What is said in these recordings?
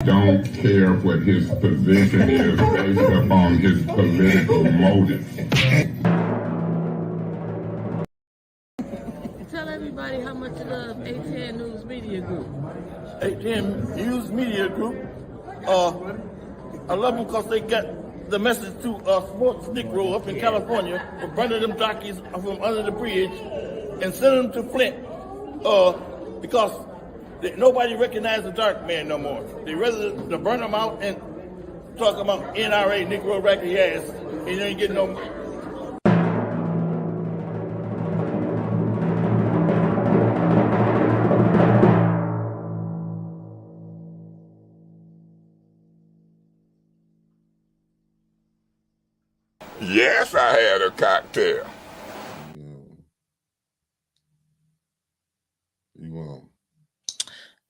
don't care what his position is based upon his political motives. Tell everybody how much you love A10 News Media Group. A10 News Media Group. I love them because they got the message to sports Negro up in California for burning them jockeys from under the bridge and sending them to Flint because nobody recognizes the dark man no more. They rather to burn them out and talk about NRA, Negro racket ass, and you ain't getting no. Yes, I had a cocktail.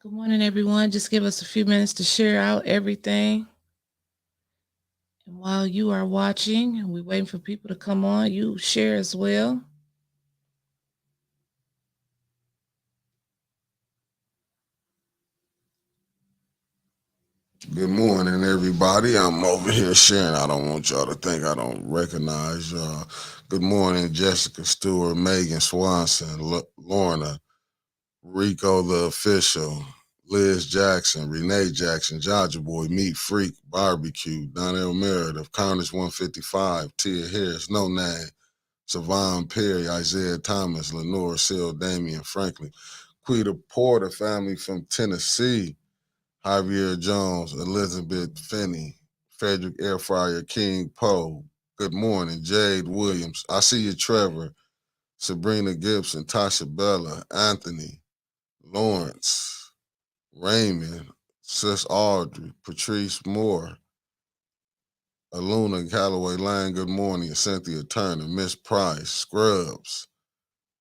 Good morning, everyone. Just give us a few minutes to share out everything. And while you are watching and we're waiting for people to come on, you share as well. Good morning, everybody. I'm over here sharing. I don't want y'all to think I don't recognize y'all. Good morning, Jessica Stewart, Megan Swanson, Lorna, Rico the Official, Liz Jackson, Renee Jackson, Jaja Boy, Meat Freak, Barbecue, Donnell Meredith, Congress 155, Tia Harris, No Name, Savon Perry, Isaiah Thomas, Lenore Seal, Damian Franklin, Quita Porter family from Tennessee, Javier Jones, Elizabeth Finney, Frederick Airfryer, King Poe. Good morning, Jade Williams. I see you, Trevor, Sabrina Gibson, Tasha Bella, Anthony, Lawrence, Raymond, Sis Audrey, Patrice Moore, Aluna Calloway Lane, good morning, Cynthia Turner, Miss Price, Scrubs,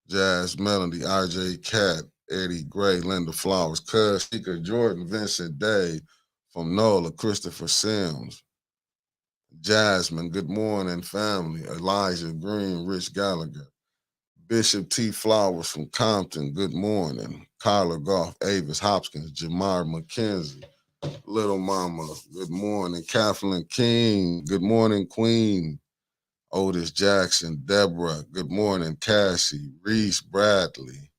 Jazz Melody, RJ Cat, Eddie Gray, Linda Flowers, Cuz Sheikah Jordan, Vincent Day, from NOLA, Christopher Sims, Jasmine, good morning, family, Elijah Green, Rich Gallagher, Bishop T. Flowers from Compton, good morning, Kyler Goff, Avis Hopkins, Jamar McKenzie, Little Mama, good morning, Kathleen King, good morning, Queen, Otis Jackson, Deborah, good morning, Cassie, Reese Bradley,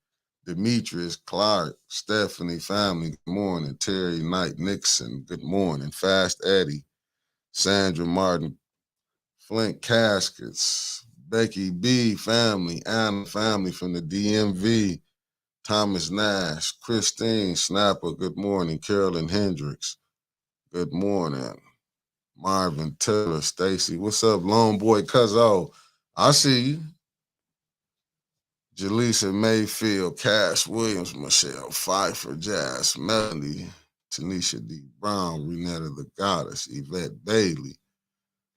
Demetrius Clark, Stephanie family, good morning, Terry Knight Nixon, good morning, Fast Eddie, Sandra Martin, Flint Caskets, Becky B family, Anna family from the DMV, Thomas Nash, Christine Snapper, good morning, Carolyn Hendricks, good morning, Marvin Taylor, Stacy, what's up, Lone Boy Cuzzo? I see you. Jaleesa Mayfield, Cash Williams, Michelle Pfeiffer, Jazz Melody, Tanisha D. Brown, Renetta the Goddess, Yvette Bailey,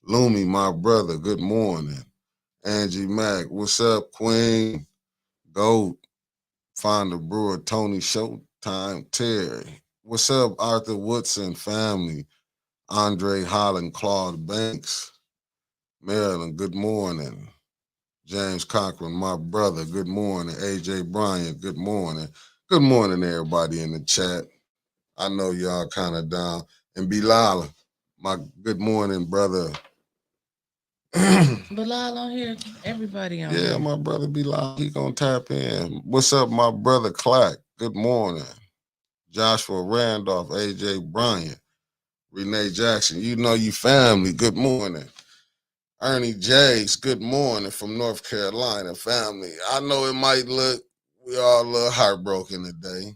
Lumi, my brother, good morning. Angie Mack, what's up, Queen? Goat, Fonda Brewer, Tony Showtime, Terry. What's up, Arthur Woodson family? Andre Holland, Claude Banks, Maryland, good morning. James Cochran, my brother, good morning. AJ Bryant, good morning. Good morning, everybody in the chat. I know y'all kind of down. And Bilal, my good morning, brother. Bilal on here, everybody on here. Yeah, my brother Bilal, he gonna tap in. What's up, my brother Clack? Good morning. Joshua Randolph, AJ Bryant, Renee Jackson, you know you family, good morning. Ernie Jakes, good morning from North Carolina, family. I know it might look, we all a little heartbroken today,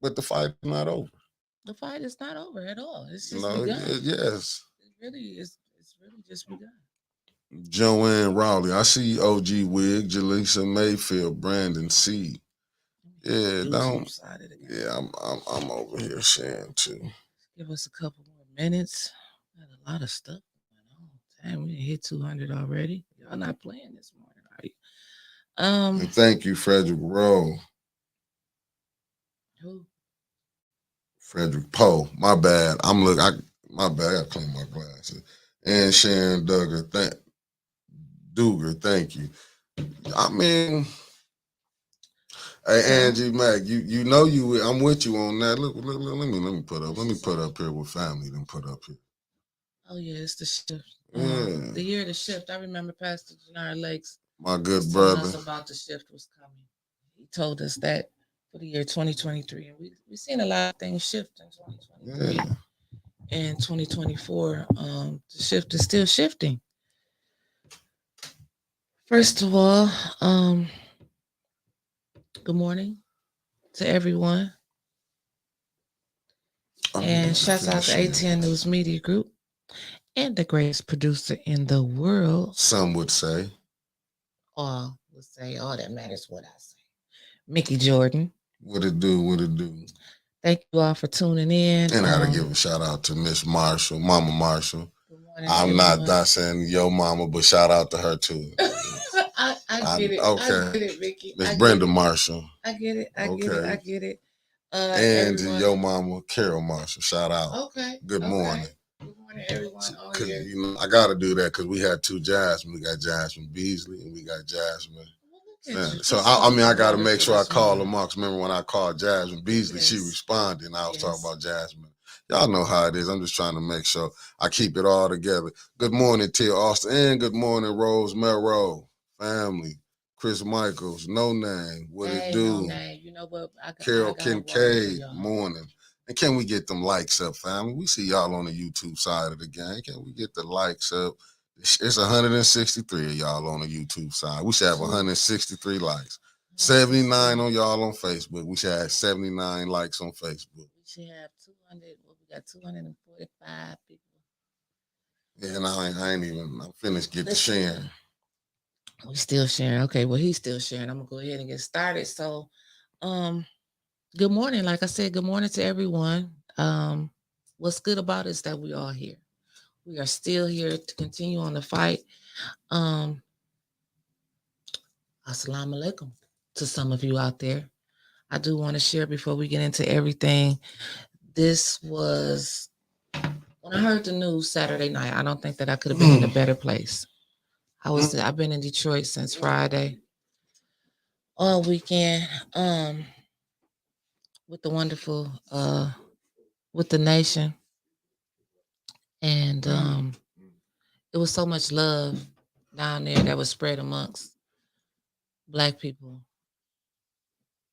but the fight is not over. The fight is not over at all. It's just begun. Yes. It's really just begun. Joanne Rowley, I see OG Wig, Jaleesa Mayfield, Brandon C. Yeah, I'm over here sharing too. Give us a couple more minutes. Got a lot of stuff going on. Damn, we hit 200 already. Y'all not playing this morning, are you? And thank you, Frederick Rowe. Who? Frederick Poe. My bad. My bad. I clean my glasses. And Sharon Duggar. Thank you. I mean, Hey, Angie Mac, you know I'm with you on that. Look, let me put up here with family. Then put up here. Oh yeah, it's the shift. Yeah. The year of the shift. I remember Pastor Janara Lakes, my good was telling brother, us about the shift was coming. He told us that for the year 2023, and we've seen a lot of things shift in 2023 and 2024. The shift is still shifting. First of all, good morning to everyone. And shouts out to ATN News Media Group and the greatest producer in the world. Some would say. All would say, all that matters what I say. Mickey Jordan. What it do, what it do. Thank you all for tuning in. And I gotta give a shout out to Miss Marshall, Mama Marshall. Good morning, I'm not saying yo mama, but shout out to her too. I get it. Okay. I get it, Mickey. Miss Brenda Marshall. I get it. I get it. And everyone. yo mama, Carol Marshall. Shout out. Okay. Good morning. Good morning, everyone. Cause I gotta do that because we had two Jasmine. We got Jasmine Beasley and we got Jasmine. So I gotta make sure I call them out. Remember when I called Jasmine Beasley, she responded and I was talking about Jasmine. Y'all know how it is. I'm just trying to make sure I keep it all together. Good morning, Tia Austin, and good morning, Rose Melrose family. Chris Michaels, No Name, what it do? No name. You know what? Carol Kincaid, morning. And can we get them likes up, family? We see y'all on the YouTube side of the game. Can we get the likes up? It's 163 of y'all on the YouTube side. We should have 163 likes. 79 on y'all on Facebook. We should have 79 likes on Facebook. We should have 200. Well, we got 245 people. Yeah, and I'm finished getting sharing. We still sharing. Okay, well, he's still sharing. I'm gonna go ahead and get started. So, good morning. Like I said, good morning to everyone. What's good about it is that we are here. We are still here to continue on the fight. Assalamu alaikum to some of you out there. I do want to share before we get into everything. This was when I heard the news Saturday night. I don't think that I could have been in a better place. I've been in Detroit since Friday, all weekend, with the wonderful, with the nation, and it was so much love down there that was spread amongst Black people.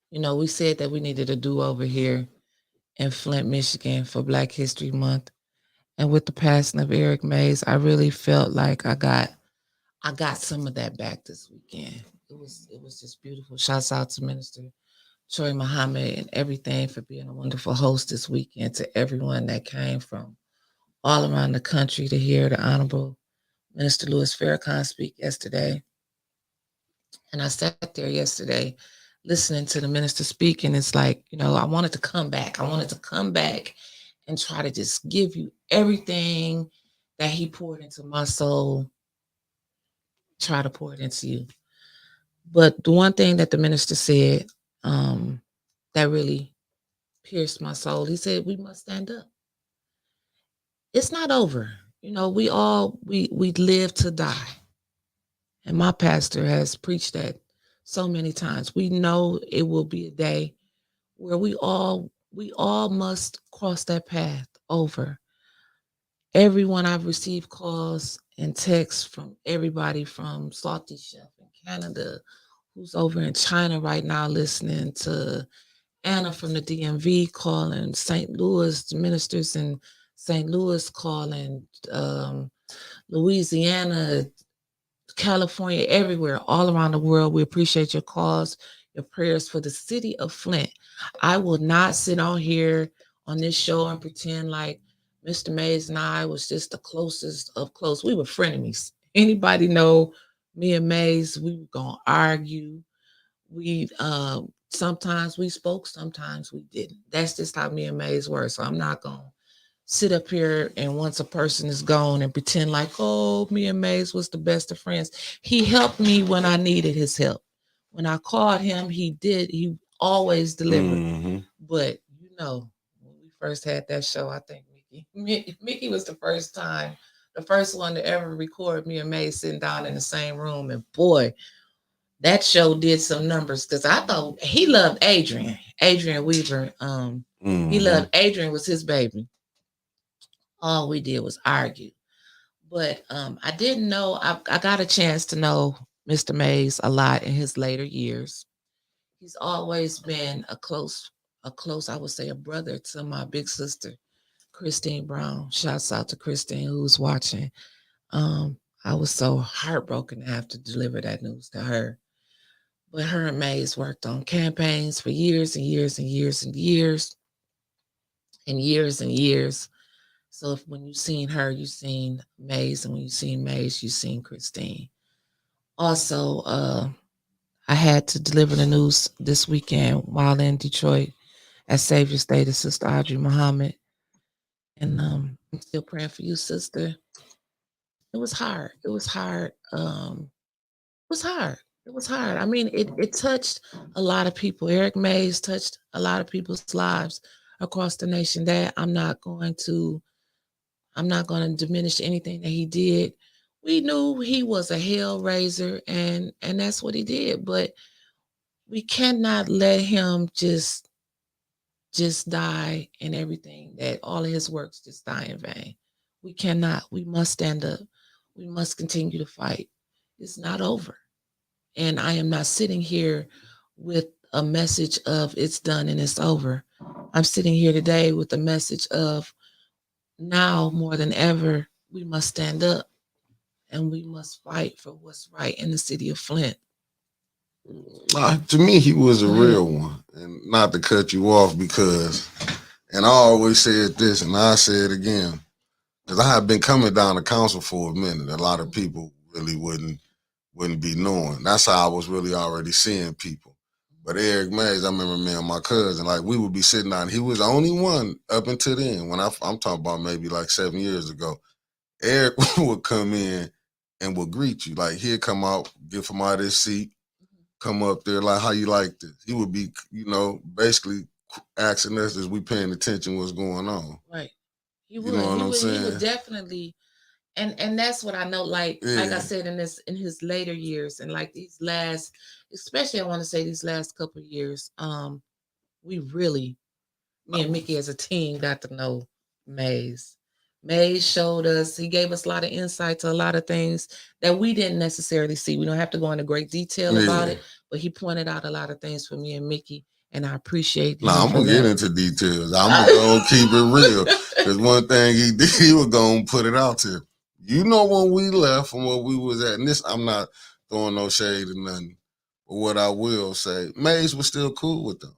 You know, we said that we needed a do-over here in Flint, Michigan for Black History Month, and with the passing of Eric Mays, I really felt like I got some of that back this weekend. It was just beautiful. Shouts out to Minister Troy Muhammad and everything for being a wonderful host this weekend, to everyone that came from all around the country to hear the Honorable Minister Louis Farrakhan speak yesterday. And I sat there yesterday listening to the minister speak, and it's like, you know, I wanted to come back. I wanted to come back and try to just give you everything that he poured into my soul, try to pour it into you. But the one thing that the minister said that really pierced my soul, he said, we must stand up. It's not over. You know, we live to die. And my pastor has preached that so many times. We know it will be a day where we all must cross that path over. Everyone, I've received calls and texts from everybody from Salty Chef in Canada, who's over in China right now listening, to Anna from the DMV calling, St. Louis, the ministers in St. Louis calling, Louisiana, California, everywhere, all around the world. We appreciate your calls, your prayers for the city of Flint. I will not sit on here on this show and pretend like Mr. Mays and I was just the closest of close. We were frenemies. Anybody know me and Mays? We were gonna argue. We sometimes we spoke, sometimes we didn't. That's just how me and Mays were. So I'm not gonna sit up here and once a person is gone and pretend like, oh, me and Mays was the best of friends. He helped me when I needed his help. When I called him, he always delivered. Mm-hmm. But you know, when we first had that show, I think Mickey was the first one to ever record me and Mays sitting down in the same room. And boy, that show did some numbers because I thought he loved Adrian Weaver. He loved Adrian, was his baby. All we did was argue. But I didn't know. I got a chance to know Mr. Mays a lot in his later years. He's always been a close, I would say, a brother to my big sister, Christine Brown. Shouts out to Christine who's watching. I was so heartbroken to have to deliver that news to her. But her and Mays worked on campaigns for years and years and years and years and years and years. So if when you seen her, you seen Mays, and when you seen Mays, you seen Christine. Also, I had to deliver the news this weekend while in Detroit at Savior State to Sister Audrey Muhammad. And I'm still praying for you, sister. It was hard. It was hard. It was hard. It was hard. I mean, it touched a lot of people. Eric Mays touched a lot of people's lives across the nation. That I'm not going to diminish anything that he did. We knew he was a hell raiser, and that's what he did. But we cannot let him just die and everything, that all of his works just die in vain. We cannot. We must stand up. We must continue to fight. It's not over. And I am not sitting here with a message of it's done and it's over. I'm sitting here today with a message of now more than ever, we must stand up and we must fight for what's right in the city of Flint. To me, he was a real one. And not to cut you off because, and I always said this and I say it again, because I have been coming down to council for a minute. A lot of people really wouldn't be knowing. That's how I was really already seeing people. But Eric Mays, I remember me and my cousin, like we would be sitting down. He was the only one up until then. When I'm talking about maybe like 7 years ago, Eric would come in and would greet you. Like he'd come out, get from out of his seat, come up there, like, how you like this? He would be, basically asking us as we paying attention what's going on. Right. He You would. know what He I'm would. He saying? would definitely. And that's what I know. Like I said, in his later years, and like these last, especially I want to say these last couple of years, we really, me and Mickey as a team, got to know Mays. Mays showed us. He gave us a lot of insight to a lot of things that we didn't necessarily see. We don't have to go into great detail about it, but he pointed out a lot of things for me and Mickey, and I appreciate. Nah, I'm gonna get into details. I'm gonna keep it real, because one thing he did, he was gonna put it out there. You know, when we left from where we was at, and this, I'm not throwing no shade or nothing, but what I will say, Mays was still cool with them,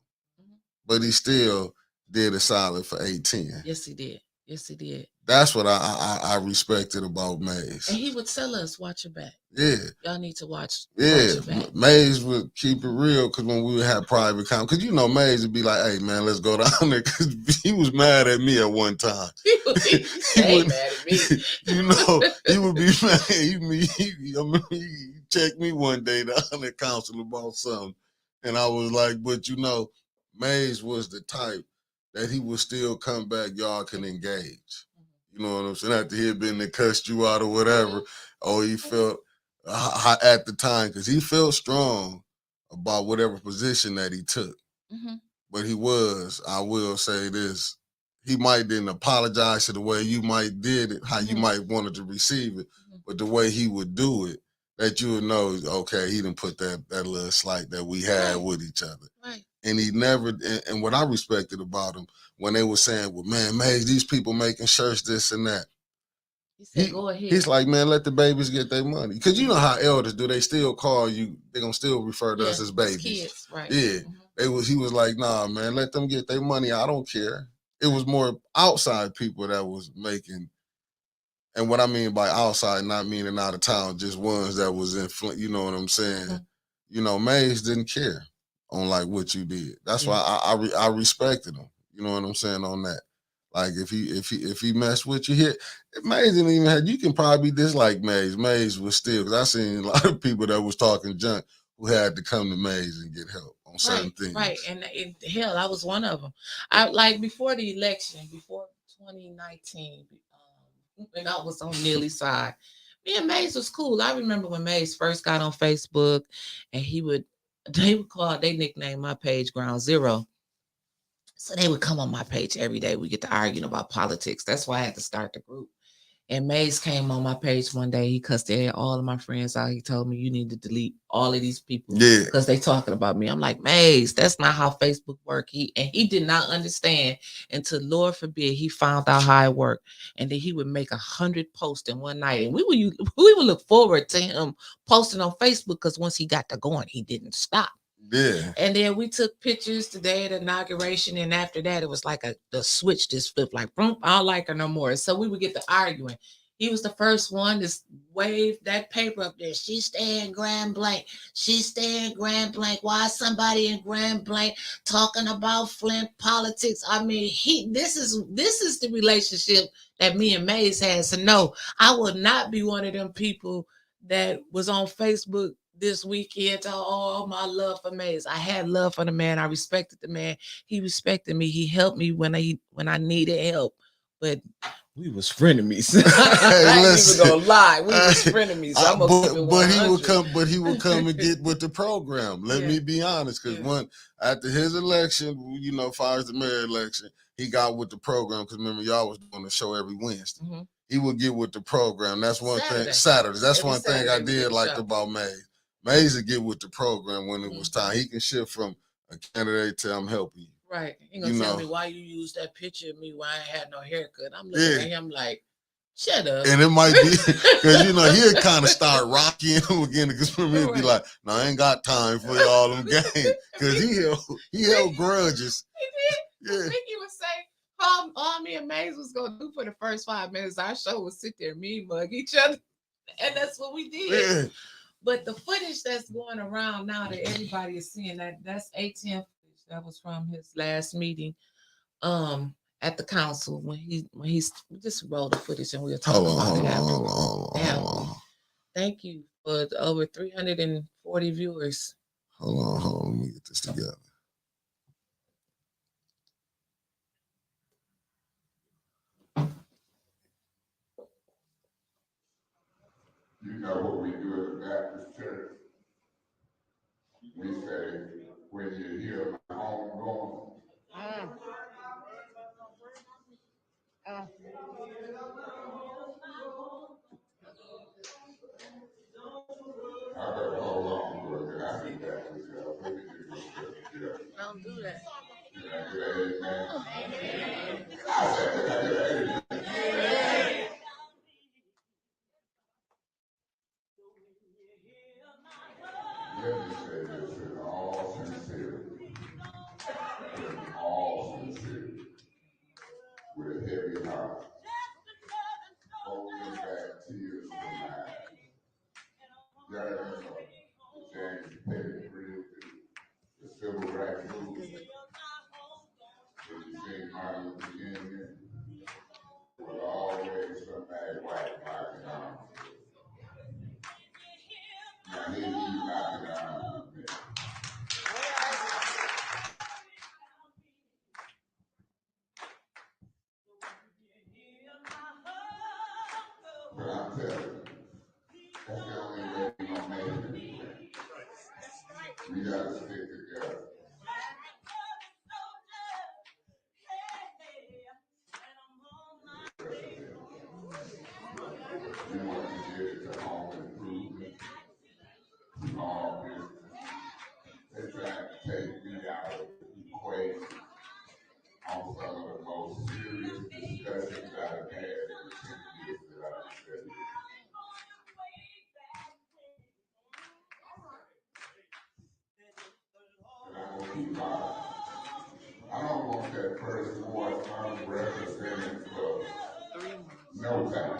but he still did a solid for 8-10. Yes, he did. Yes, he did. That's what I respected about Mays. And he would tell us, watch your back. Yeah. Y'all need to watch. Yeah. Watch your back. Mays would keep it real, because when we would have private conversations, because Mays would be like, hey, man, let's go down there, because he was mad at me at one time. He would mad at me. He would be mad. He checked me one day down at council about something, and I was like, but Mays was the type that he would still come back, y'all can engage. You know what I'm saying? After he had been and cussed you out or whatever, he felt at the time, because he felt strong about whatever position that he took. But he was, I will say this, he might didn't apologize to the way you might did it, how you might wanted to receive it, but the way he would do it, that you would know, okay, he didn't put that little slight that we had with each other. Right. And he never, and what I respected about him, when they were saying, well, man, Mays, these people making shirts, this and that. He said, go ahead. He's like, man, let the babies get their money. Because you know how elders do. They still call you, they're going to still refer to us as babies. Kids, right. Yeah. He was like, nah, man, let them get their money. I don't care. It was more outside people that was making, and what I mean by outside, not meaning out of town, just ones that was in Flint, you know what I'm saying? Mays didn't care on like what you did. That's why I respected him. You know what I'm saying on that. Like if he messed with you here, Mays didn't even have. You can probably dislike Mays. Mays was still, because I seen a lot of people that was talking junk who had to come to Mays and get help on certain things. Right, and hell, I was one of them. I like before the election, before 2019, and I was on Neely's side. Me and Maze was cool. I remember when Maze first got on Facebook, and they would call, they nicknamed my page Ground Zero. So they would come on my page every day. We get to arguing about politics. That's why I had to start the group. And Maze came on my page one day. He cussed all of my friends out. He told me, you need to delete all of these people because they talking about me. I'm like, Maze, that's not how Facebook work. He did not understand until, Lord forbid, he found out how it worked. And then he would make 100 posts in one night. And we would look forward to him posting on Facebook because once he got to going, he didn't stop. Yeah. And then we took pictures the day of the inauguration, and after that, it was like the switch just flipped, like, boom, I don't like her no more. So we would get to arguing. He was the first one to wave that paper up there. She stay in Grand Blanc. She stay in Grand Blanc. Why somebody in Grand Blanc talking about Flint politics? I mean, this is the relationship that me and Maze had. So no, I would not be one of them people that was on Facebook this weekend to all my love for Maze. I had love for the man. I respected the man. He respected me. He helped me when I needed help. But we was frenemies. I ain't even gonna lie. We was frenemies. I'm gonna keep it 100. But he would come and get with the program. Let me be honest, because after his election, you know, far as the mayor election, he got with the program because remember y'all was doing the show every Wednesday. Mm-hmm. He would get with the program. That's one thing. Saturdays. That's every one thing I did like about Maze. Maze would get with the program when it was time. He can shift from a candidate to I'm helping you. Right. He gonna tell me why you use that picture of me when I ain't had no haircut. I'm looking at him like, shut up. And it might be because you know he'll kind of start rocking him again because for me it'd be like, no, I ain't got time for y'all them games because he held grudges. He did. Yeah. I think he would say all me and Maze was gonna do for the first 5 minutes. Our show was sit there, me mug each other, and that's what we did. Yeah. But the footage that's going around now that everybody is seeing, that's ATM footage. That was from his last meeting at the council when we just rolled the footage and we'll talk about it afterwards. Thank you for over 340 viewers. Hold on. Let me get this together. You know what we do at the Baptist Church? We say, when you hear my home going, I better hold on for a minute. I be back with y'all. Let me get this stuff together. Don't do that. Can I get an amen? I said, can I get an amen? Let me say this in all sincerity. In all sincerity. With a heavy heart. Holding back tears from my eyes. Y'all remember the James Petty Bridge, the civil rights movement? When you sing Martin Luther King, there was always somebody white knocking arms with us. Now here you knocking arms with me. But I'm telling you, that's the only way we're gonna make it anyway. We gotta stick together. We want to get it to home improvement, small business. They're trying to take me out of the equation on some of the most serious discussions I've had in the 10 years that I've been studying. And I'm going to keep on. I don't want that first ward unrepresented for no time.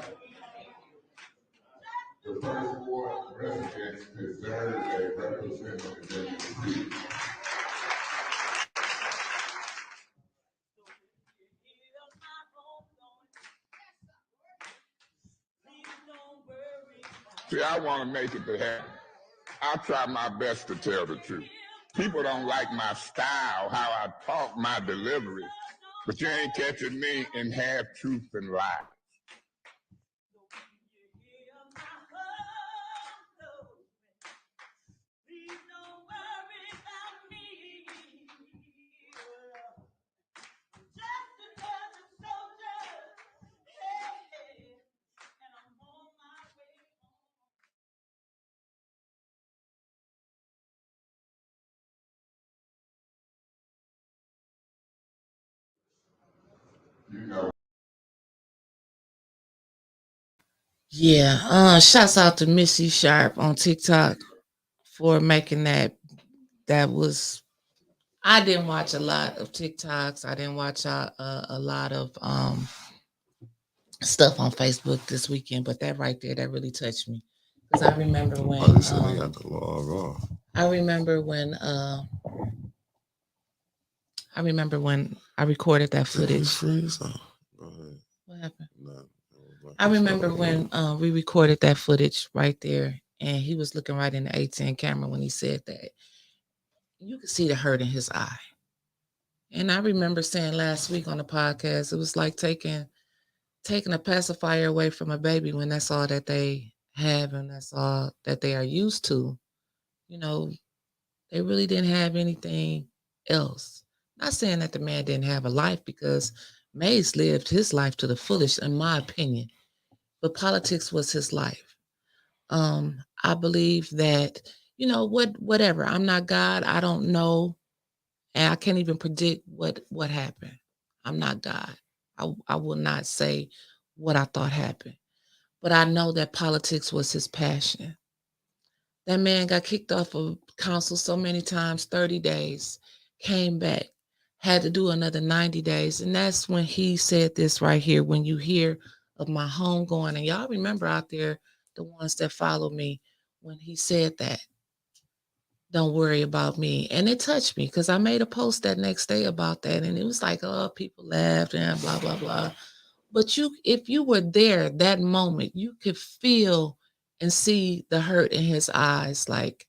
The first ward residents deserve a representative in the city. See, I want to make it to happen. I try my best to tell the truth. People don't like my style, how I talk, my delivery, but you ain't catching me in half truth and lies. Yeah. Shouts out to Missy Sharp on TikTok for making that. That was. I didn't watch a lot of TikToks. I didn't watch a lot of stuff on Facebook this weekend, but that right there, that really touched me because I remember when. Oh, they said they got to log off. I remember when. I remember when I recorded that Did footage. it freeze? Oh, go ahead. What happened? No, I remember when we recorded that footage right there, and he was looking right in the A10 camera when he said that. You could see the hurt in his eye. And I remember saying last week on the podcast, it was like taking a pacifier away from a baby when that's all that they have and that's all that they are used to. You know, they really didn't have anything else. Not saying that the man didn't have a life because Mays lived his life to the fullest, in my opinion. But politics was his life. I believe that, whatever. I'm not God. I don't know. And I can't even predict what happened. I'm not God. I will not say what I thought happened. But I know that politics was his passion. That man got kicked off of council so many times, 30 days, came back, had to do another 90 days. And that's when he said this right here. When you hear of my home going, and y'all remember out there, the ones that follow me, when he said that, don't worry about me. And it touched me because I made a post that next day about that. And it was like, oh, people laughed and blah, blah, blah. But if you were there that moment, you could feel and see the hurt in his eyes. Like,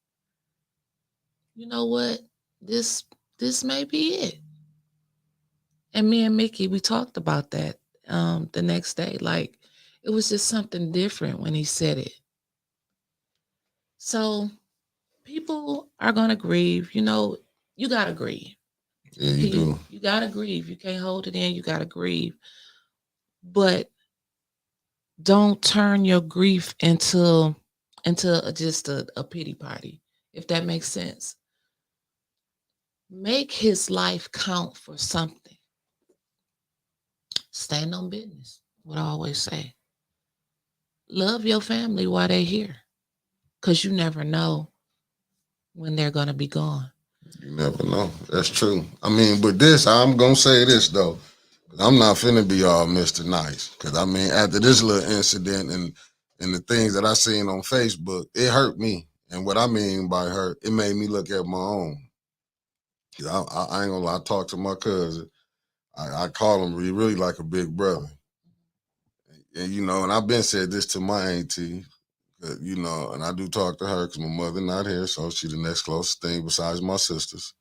you know what? This may be it. And me and Mickey, we talked about that the next day. Like, it was just something different when he said it. So people are gonna grieve. You gotta grieve. Yeah, you do. You gotta grieve. You can't hold it in. You gotta grieve. But don't turn your grief into just a pity party, if that makes sense. Make his life count for something. Stand on business. What I always say. Love your family while they're here, because you never know when they're gonna be gone. You never know. That's true. I mean, but this, I'm gonna say this though. I'm not finna be all Mr. Nice. Cause I mean, after this little incident and the things that I seen on Facebook, it hurt me. And what I mean by hurt, it made me look at my own. I ain't gonna lie, I talked to my cousin. I call him really like a big brother. And and I've been said this to my auntie, and I do talk to her because my mother not here, so she the next closest thing besides my sisters.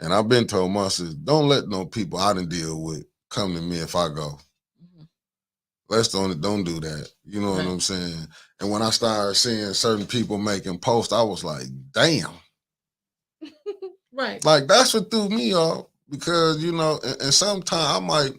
And I've been told my sister, don't let no people I done deal with come to me if I go. Let's don't do that. You know what I'm saying? And when I started seeing certain people making posts, I was like, damn. Right. Like, that's what threw me off because, and sometimes I might,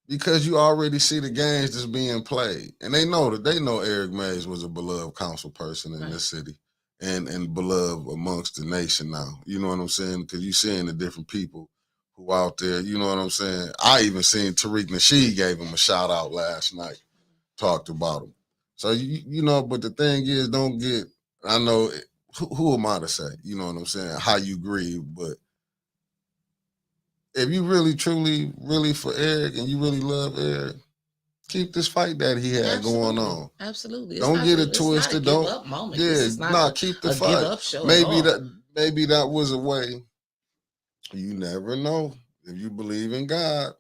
because you already see the games that's being played. And they know Eric Mays was a beloved council person in this city and beloved amongst the nation now. You know what I'm saying? Because you seeing the different people who out there, you know what I'm saying? I even seen Tariq Nasheed gave him a shout out last night, talked about him. So, but the thing is, I know, who am I to say, you know what I'm saying, how you grieve, but if you really, truly, really for Eric and you really love Eric, keep this fight that he had going on. Absolutely. Don't get it twisted. It's not a give up moment. Keep the fight. Give up show maybe that was a way. You never know. If you believe in God,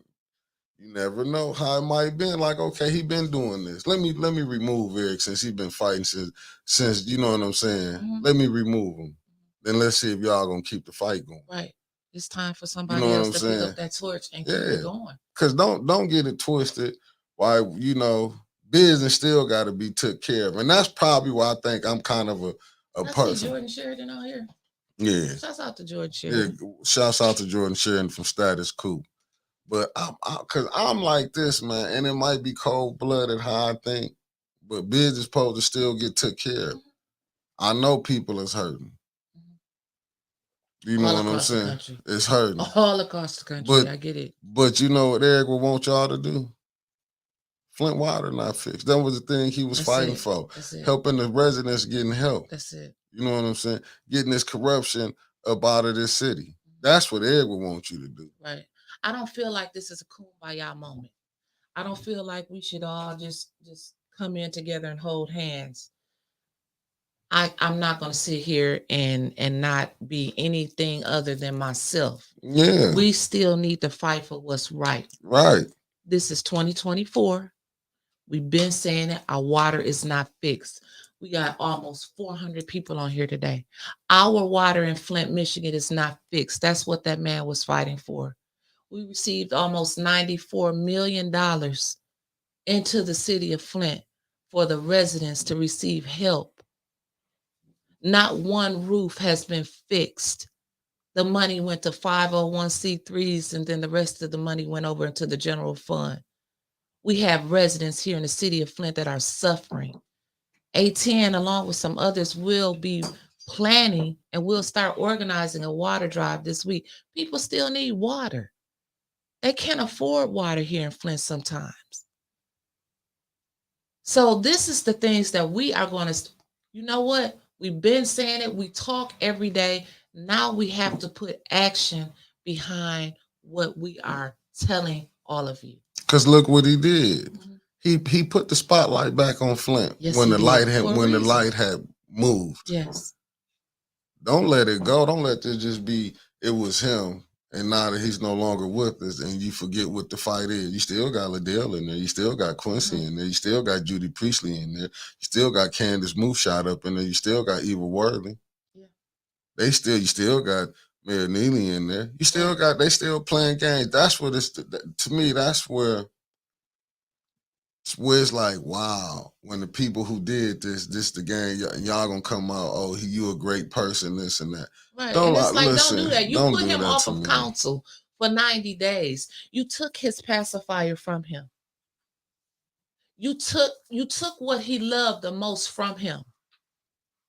you never know how it might have been. Like, okay, he been doing this. Let me remove Eric since he been fighting since you know what I'm saying. Mm-hmm. Let me remove him. Then let's see if y'all gonna keep the fight going. Right. It's time for somebody else to pick up that torch and keep it going. Cause don't get it twisted. Why, business still got to be took care of, and that's probably why I think I'm kind of a person. See Jordan Sheridan out here. Yeah. Shouts out to Jordan Sheridan. Yeah. Shouts out to Jordan Sheridan from Status Coup. But cause I'm like this, man, and it might be cold blooded how I think, but business supposed to still get took care of. I know people is hurting. You know what I'm saying? It's hurting all across the country. I get it. But you know what Eric would want y'all to do? Flint water not fixed. That was the thing he was fighting for. That's it. Helping the residents getting help. That's it. You know what I'm saying? Getting this corruption up out of this city. That's what Ed would want you to do. Right. I don't feel like this is a kumbaya moment. I don't feel like we should all just come in together and hold hands. I'm not going to sit here and not be anything other than myself. Yeah. We still need to fight for what's right. Right. This is 2024. We've been saying it. Our water is not fixed. We got almost 400 people on here today. Our water in Flint, Michigan is not fixed. That's what that man was fighting for. We received almost $94 million into the city of Flint for the residents to receive help. Not one roof has been fixed. The money went to 501c3s, and then the rest of the money went over into the general fund. We have residents here in the city of Flint that are suffering. ATN, along with some others, will be planning and we'll start organizing a water drive this week. People still need water. They can't afford water here in Flint sometimes. So this is the things that we are going to, you know what? We've been saying it. We talk every day. Now we have to put action behind what we are telling all of you. Because look what he did. Mm-hmm. He put the spotlight back on Flint when the light had moved. Yes. Don't let it go. Don't let this just be it was him, and now that he's no longer with us, and you forget what the fight is. You still got Liddell in there. You still got Quincy in there. You still got Judy Priestley in there. You still got Candace Moofshot up in there. You still got Eva Worley. Yeah. You still got Mayor Neely in there. You still got, they still playing games. That's what it's, to me, that's where it's like, wow, when the people who did this the game, y'all gonna come out, oh, you a great person, this and that. Right. And it's like, listen, don't do that. You put him off of council for 90 days. You took his pacifier from him. You took what he loved the most from him.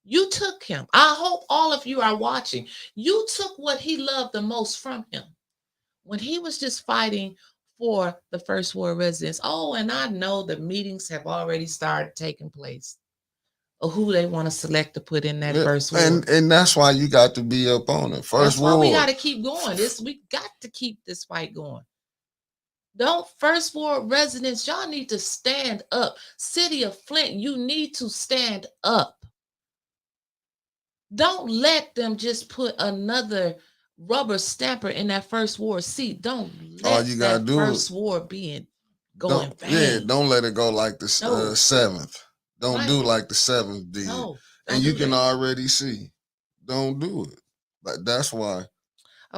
You took him. I hope all of you are watching. You took what he loved the most from him. When he was just fighting for the First Ward residents. Oh, and I know the meetings have already started taking place of who they want to select to put in that First Ward. And that's why you got to be up on it. First Ward. We got to keep going. We got to keep this fight going. Don't First Ward residents, y'all need to stand up. City of Flint, you need to stand up. Don't let them just put another rubber stamper in that First Ward seat. Don't let that First Ward be going bang. Yeah, don't let it go like the 7th. Don't do like the 7th did. No, and you can already see. Don't do it. Like that's why.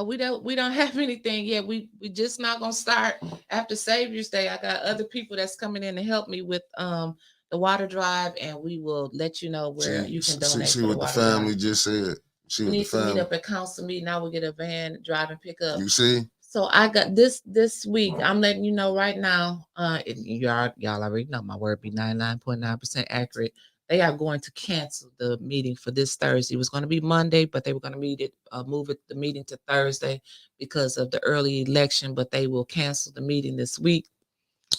We don't have anything yet. We just not gonna start after Savior's Day. I got other people that's coming in to help me with the water drive, and we will let you know where you can donate. See what the family just said. We need to meet up at council meeting. Now we'll get a van, drive and pick up. You see? So I got this week. I'm letting you know right now. Y'all already know my word be 99.9% accurate. They are going to cancel the meeting for this Thursday. It was going to be Monday, but they were going to move the meeting to Thursday because of the early election. But they will cancel the meeting this week.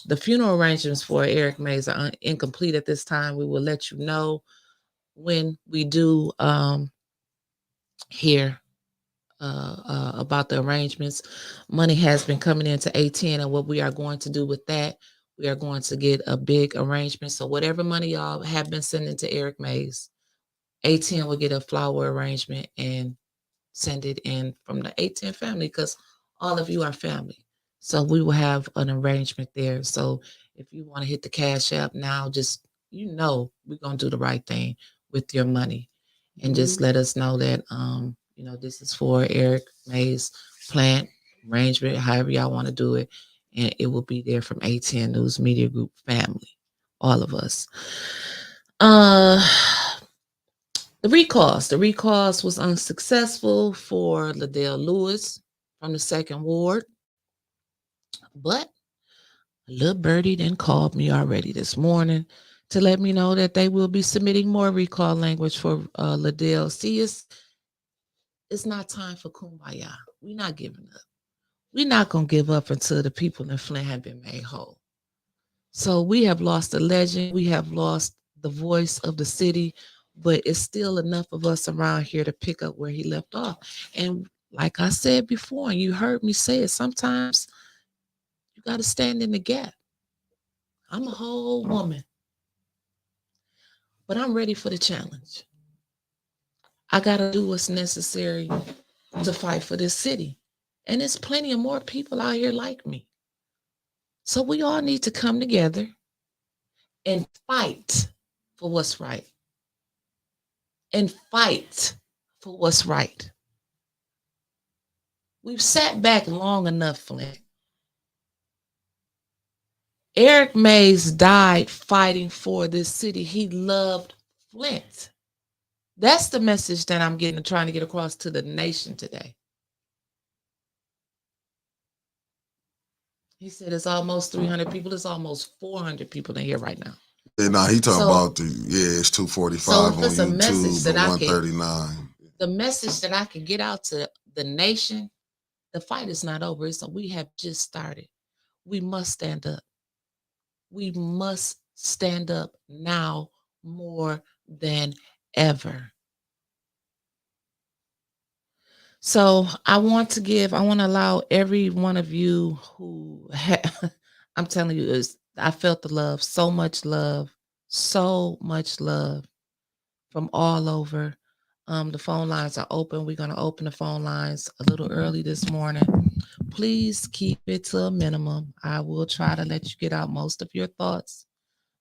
The funeral arrangements for Eric Mays are incomplete at this time. We will let you know when we do hear about the arrangements. Money has been coming into ATN, and what we are going to do with that, we are going to get a big arrangement. So whatever money y'all have been sending to Eric Mays, ATN will get a flower arrangement and send it in from the ATN family, because all of you are family. So we will have an arrangement there. So if you want to hit the Cash App now, just, we're going to do the right thing with your money. And just let us know that, this is for Eric Mays plant arrangement, however y'all want to do it. And it will be there from ATN News Media Group family, all of us. The recalls was unsuccessful for Liddell Lewis from the 2nd Ward. But a little birdie then called me already this morning to let me know that they will be submitting more recall language for Liddell. See, it's not time for kumbaya. We're not giving up. We're not going to give up until the people in Flint have been made whole. So we have lost a legend. We have lost the voice of the city, but it's still enough of us around here to pick up where he left off. And like I said before, and you heard me say it, sometimes you got to stand in the gap. I'm a whole woman, but I'm ready for the challenge. I got to do what's necessary to fight for this city. And there's plenty of more people out here like me. So we all need to come together and fight for what's right. And fight for what's right. We've sat back long enough, Flint. Eric Mays died fighting for this city. He loved Flint. That's the message that I'm trying to get across to the nation today. He said it's almost 300 people. It's almost 400 people in here right now. Yeah, nah, he talking about it's 245 on YouTube and 139. The message that I can get out to the nation, the fight is not over. We have just started. We must stand up. We must stand up now more than ever. So I want to allow every one of you who I'm telling you, I felt the love, so much love from all over. The phone lines are open. We're going to open the phone lines a little early this morning. Please keep it to a minimum. I will try to let you get out most of your thoughts,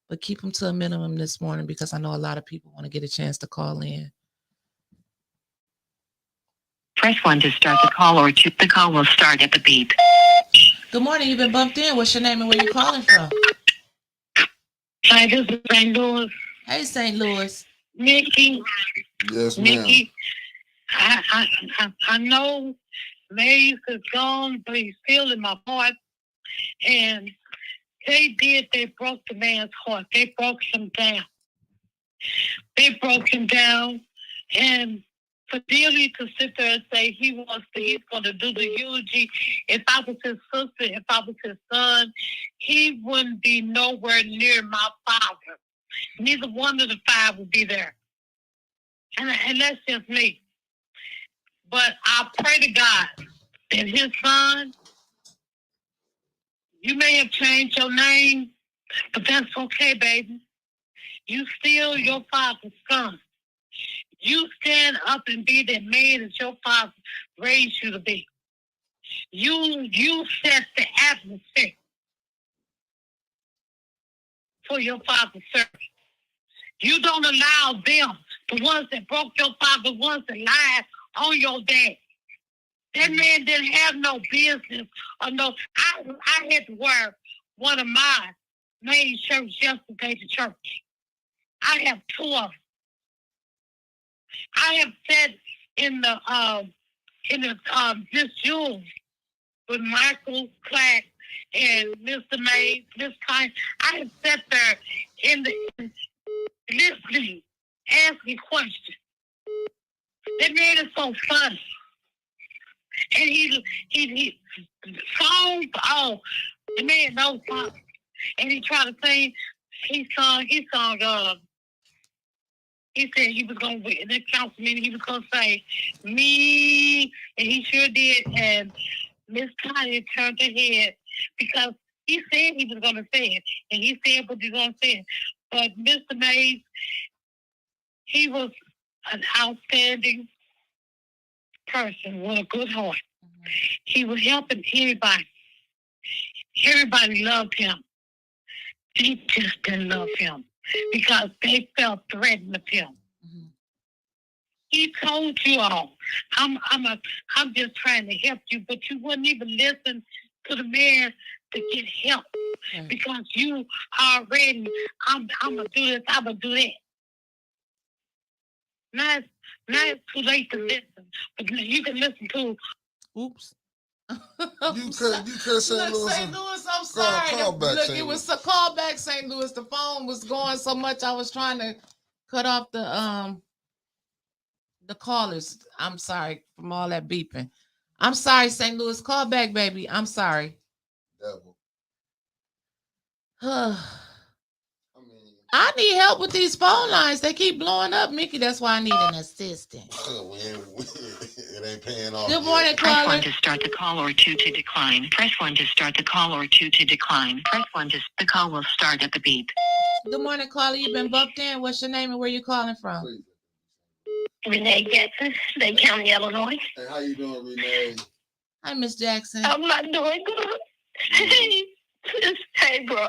but keep them to a minimum this morning because I know a lot of people want to get a chance to call in. Press 1 to start the call, or the call will start at the beep. Good morning. You've been bumped in. What's your name and where you calling from? Hi, this is St. Louis. Hey, St. Louis. Nikki. Yes, ma'am. Nikki, I know Mays is gone, but he's still in my heart. And they broke the man's heart. They broke him down. And for Dealey to sit there and say he's going to do the eulogy, if I was his sister, if I was his son, he wouldn't be nowhere near my father. Neither one of the five would be there. And that's just me. But I pray to God that his son, you may have changed your name, but that's okay, baby. You still your father's son. You stand up and be that man that your father raised you to be. You set the atmosphere for your father's service. You don't allow them, the ones that broke your father, the ones that lied on your dad. That man didn't have no business or no. I had to wear one of my main shirts yesterday to church. I have two of them. I have sat in this June with Michael Clark and Mr. Mays, Miss Kind. I have sat there listening, asking questions. That man is so funny. And he songs, the man knows songs. And he tried to sing, he said he was going to, in the council meeting, he was going to say, me, and he sure did. And Miss Connie turned her head because he said he was going to say it, and he said what he was going to say it. But Mr. Mays, he was an outstanding person with a good heart. Mm-hmm. He was helping everybody. Everybody loved him. They just didn't love him because they felt threatened of him. Mm-hmm. He told you all, I'm just trying to help you, but you wouldn't even listen to the man to get help. Right. Because you already, I'm gonna do this, I'm gonna do that. Now it's too late to listen, but you can listen to. Oops. You could St. Louis. St. Louis, I'm sorry. Call back, look, St. it was a call back, St. Louis. The phone was going so much, I was trying to cut off the callers. I'm sorry from all that beeping. I'm sorry, St. Louis. Call back, baby. I'm sorry. Devil. I need help with these phone lines. They keep blowing up, Mickey. That's why I need an assistant. It ain't paying off. Good morning, Press caller. 1 to start the call or 2 to decline. Press 1 to start the call or 2 to decline. Press 1 to the call will start at the beep. Good morning, caller. You've been bumped in. What's your name and where you calling from? Renee Jackson, Lake County, Illinois. Hey, how you doing, Renee? Hi, Miss Jackson. I'm not doing good. Hey, bro.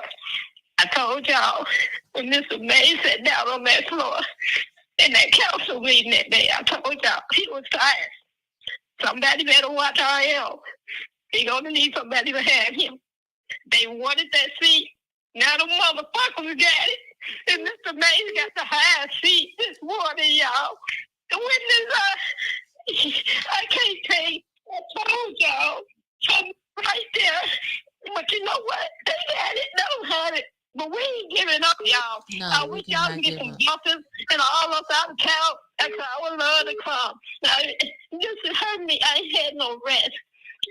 I told y'all when Mr. May sat down on that floor in that council meeting that day, I told y'all he was tired. Somebody better watch RL. He gonna need somebody to have him. They wanted that seat. Now the motherfuckers got it. And Mr. May's got the highest seat this morning, y'all. The witness, I can't take. I told y'all. I'm right there. But you know what? They had it. They don't have it. But we ain't giving up, y'all. No, I we wish y'all cannot can get give some up. doctors and all us out of town. That's how I would love to come. Now, this is hurting me. I ain't had no rest.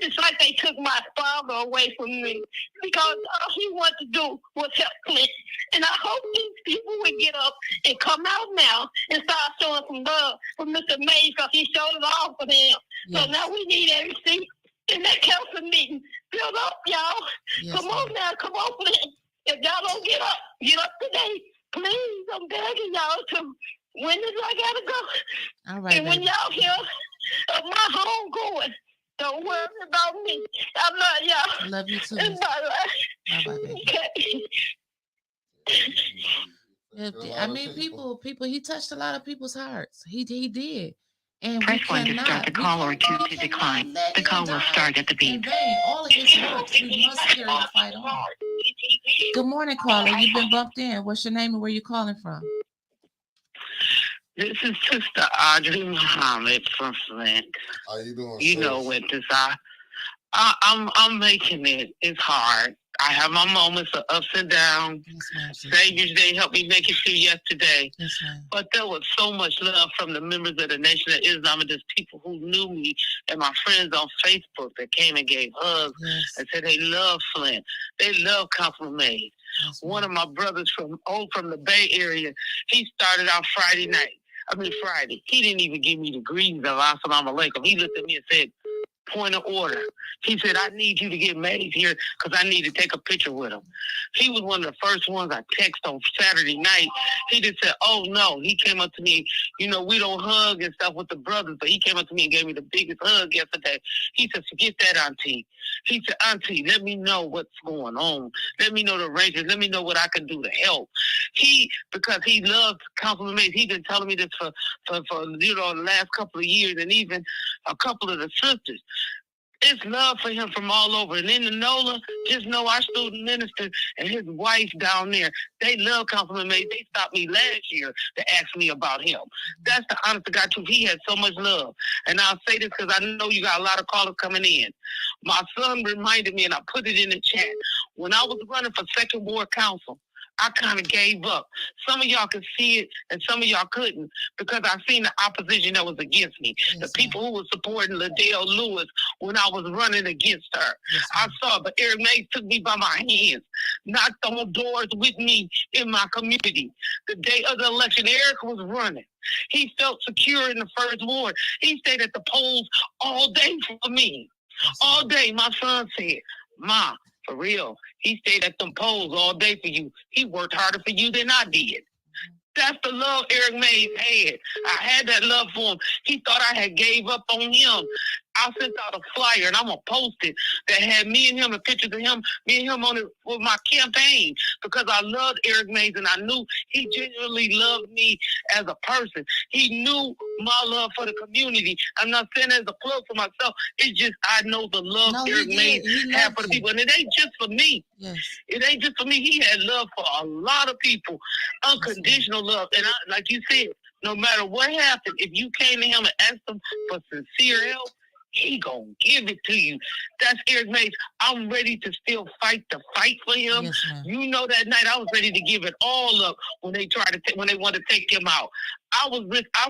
It's like they took my father away from me because all he wanted to do was help Clint. And I hope these people would get up and come out now and start showing some love for Mr. Mays because he showed it all for them. Yes. So now we need everything in that council meeting. Build up, y'all. Yes, Come on now. Come on, Clint. If y'all don't get up today. Please, I'm begging y'all to. When is I gotta go? All right, And when baby. y'all hear of my home going, don't worry about me. I love y'all. I love you too. It's my life. Bye-bye, baby. Okay. I mean, people, he touched a lot of people's hearts. He did. And Press we 1 to start the call or 2 to decline. The call will start at the beep. All of his works, we must carry the fight on. Good morning, caller. You've been bumped in. What's your name and where you calling from? This is Sister Audrey Muhammad from Flint. How you doing, You sis? know what this I'm making it. It's hard. I have my moments of ups and downs. Yes, ma'am. Savior's Day helped me make it through yesterday. Yes, ma'am. But there was so much love from the members of the Nation of Islam and just people who knew me and my friends on Facebook that came and gave hugs Yes. and said they love Flint. They love Councilman Mays. Yes, One of my brothers from the Bay Area, he started out Friday. He didn't even give me the greetings of Assalamu Alaikum. He looked at me and said, point of order. He said, I need you to get Mays here because I need to take a picture with him. He was one of the first ones I text on Saturday night. He just said, oh no. He came up to me, we don't hug and stuff with the brothers, but he came up to me and gave me the biggest hug yesterday. He said, forget that, Auntie. He said, Auntie, let me know what's going on. Let me know the arrangements. Let me know what I can do to help. Because he loves Councilman Mays, he's been telling me this for the last couple of years, and even a couple of the sisters. It's love for him from all over. And in the NOLA, just know our student minister and his wife down there, they love Councilman Mays. They stopped me last year to ask me about him. That's the honest to God truth. He has so much love. And I'll say this because I know you got a lot of callers coming in. My son reminded me, and I put it in the chat, when I was running for Second Ward Council, I kind of gave up. Some of y'all could see it, and some of y'all couldn't, because I seen the opposition that was against me. Yes, the people who were supporting Liddell Lewis when I was running against her. Yes, I saw it, but Eric Mays took me by my hands, knocked on doors with me in my community. The day of the election, Eric was running. He felt secure in the first ward. He stayed at the polls all day for me. All day, my son said, Ma, for real, he stayed at them polls all day for you. He worked harder for you than I did. That's the love Eric Mays had. I had that love for him. He thought I had gave up on him. I sent out a flyer, and I'm going to post it, that had me and him and pictures of him, me and him on it for my campaign, because I loved Eric Mays, and I knew he genuinely loved me as a person. He knew my love for the community. I'm not saying as a plug for myself. It's just I know the love Eric Mays had for the people, and it ain't just for me. Yes. It ain't just for me. He had love for a lot of people, unconditional love. And like you said, no matter what happened, if you came to him and asked him for sincere help, he gonna give it to you. That's Eric Mays. I'm ready to still fight the fight for him. Yes, ma'am. That night I was ready to give it all up when they when they wanted to take him out. I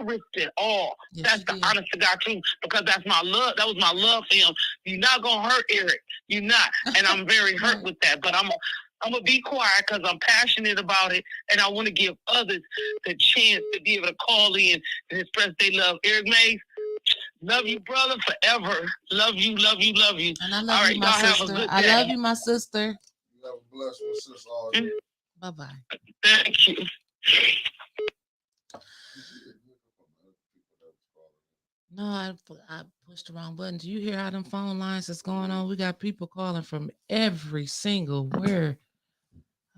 risked it all. Yes, That's the honest to God truth, because that's my love. That was my love for him. You're not gonna hurt Eric. You're not, and I'm very hurt with that. But I'm going to be quiet because I'm passionate about it, and I want to give others the chance to be able to call in and express their love. Eric Mays, love you, brother, forever. Love you, love you, love you. And I love All you, right, my y'all sister. have a good day. I love you, my sister. You have a blessed one, sister. All day. Bye-bye. Thank you. No, I pushed the wrong button. Do you hear how them phone lines is going on? We got people calling from every single where.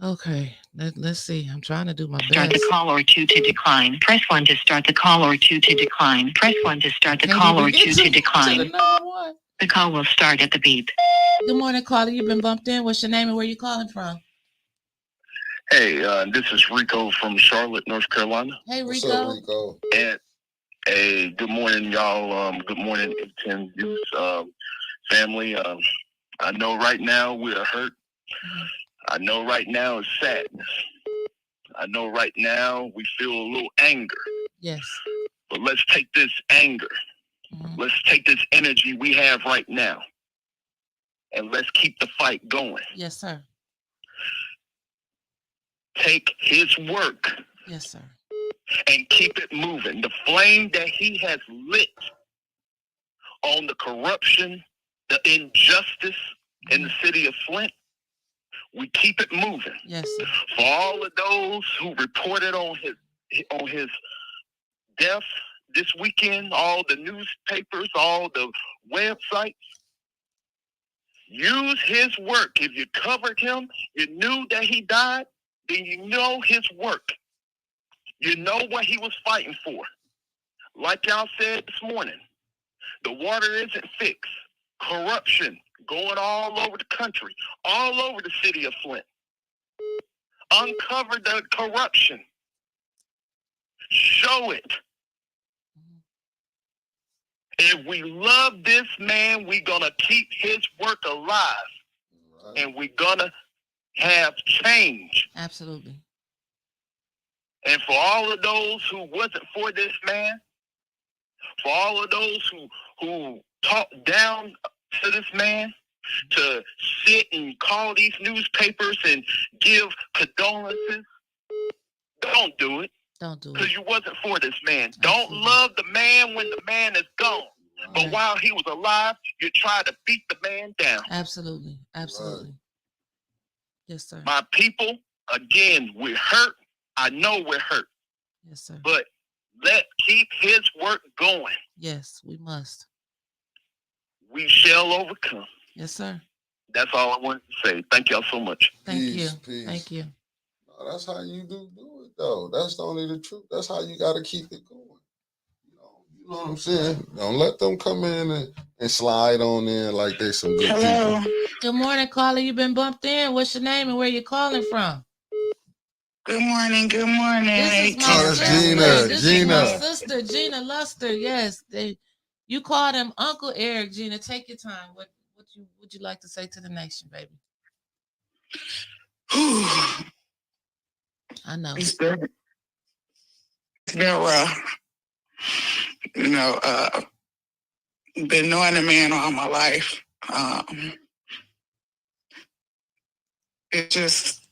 Okay, let's see. I'm trying to do my Start best. the call or 2 to decline. Press 1 to start the call or 2 to decline. Press 1 to start the call or 2 to decline. The call will start at the beep. Good morning, caller. You've been bumped in. What's your name and where you calling from? Hey, this is Rico from Charlotte, North Carolina. Hey, What's Rico. up, Rico? And hey, good morning, y'all. Good morning, Ipton Youth family. I know right now we're hurt. I know right now it's sadness. I know right now we feel a little anger. Yes. But let's take this anger. Let's take this energy we have right now. And let's keep the fight going. Yes, sir. Take his work. Yes, sir. And keep it moving. The flame that he has lit on the corruption, the injustice in the city of Flint, we keep it moving. Yes, sir. For all of those who reported on his death this weekend, all the newspapers, all the websites, use his work. If you covered him, you knew that he died, then you know his work. You know what he was fighting for. Like y'all said this morning, the water isn't fixed. Corruption going all over the country, all over the city of Flint. Uncover the corruption. Show it. If we love this man, we're going to keep his work alive. Right. And we're going to have change. Absolutely. And for all of those who wasn't for this man, for all of those who talked down to this man, to sit and call these newspapers and give condolences, don't do it. Don't do it. Because you wasn't for this man. Don't love the man when the man is gone. But while he was alive, you tried to beat the man down. Absolutely. Absolutely. Right. Yes, sir. My people, again, we're hurt. I know we're hurt. Yes, sir. But let's keep his work going. Yes, we must. We shall overcome. Yes, sir. That's all I wanted to say. Thank y'all so much. Thank you. Peace. Thank you. No, that's how you do it, though. That's only the truth. That's how you got to keep it going. You know what I'm saying? Don't let them come in and slide on in like they some good people. Good morning, caller. You've been bumped in. What's your name and where you calling from? Good morning. Good morning. This is my sister. This is my sister, Gina Luster. Yes, you called him Uncle Eric. Gina, take your time. What would you like to say to the nation, baby? I know. It's been rough. You know, been knowing the man all my life. It just,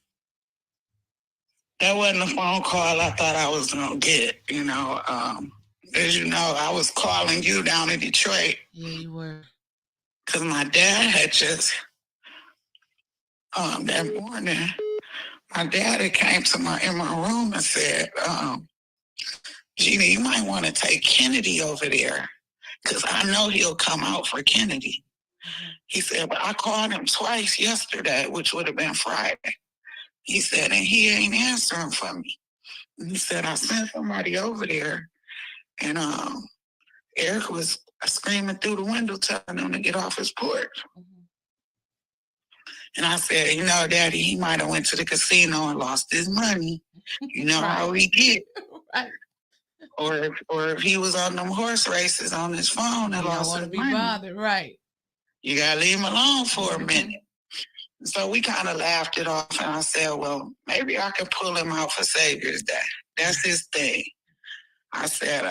that wasn't a phone call I thought I was going to get, you know. As you know, I was calling you down in Detroit. Yeah, you were. Because my dad had just, that morning, my dad had came in my room and said, Gina, you might want to take Kennedy over there because I know he'll come out for Kennedy. He said, but I called him twice yesterday, which would have been Friday. He said, and he ain't answering for me. And he said, I sent somebody over there, and Eric was screaming through the window telling him to get off his porch. And I said, you know, Daddy, he might have went to the casino and lost his money. You know how he get. Right. Or if he was on them horse races on his phone and lost his money. You don't want to be bothered, right? You got to leave him alone for a minute. So we kind of laughed it off, and I said, well, maybe I can pull him out for Savior's Day. That's his thing. I said,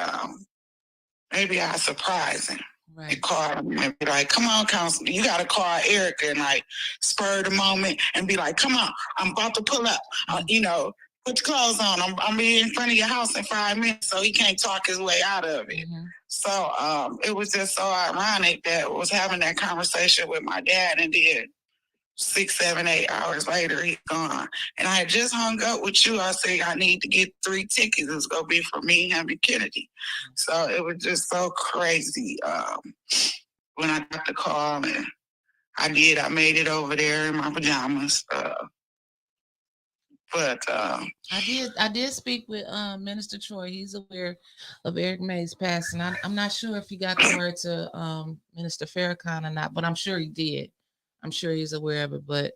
maybe I'll surprise him. And call him and be like, come on, Councilman, you got to call Erica and like spur the moment and be like, come on, I'm about to pull up. You know, put your clothes on. I'm be in front of your house in 5 minutes, so he can't talk his way out of it. So it was just so ironic that I was having that conversation with my dad, and then 6, 7, 8 hours later, he's gone. And I had just hung up with you. I said, I need to get 3 tickets. It's going to be for me, him, and Kennedy. So it was just so crazy when I got the call, and I made it over there in my pajamas. I did speak with Minister Troy. He's aware of Eric May's passing. I'm not sure if he got the word to Minister Farrakhan or not, but I'm sure he did. I'm sure he's aware of it, but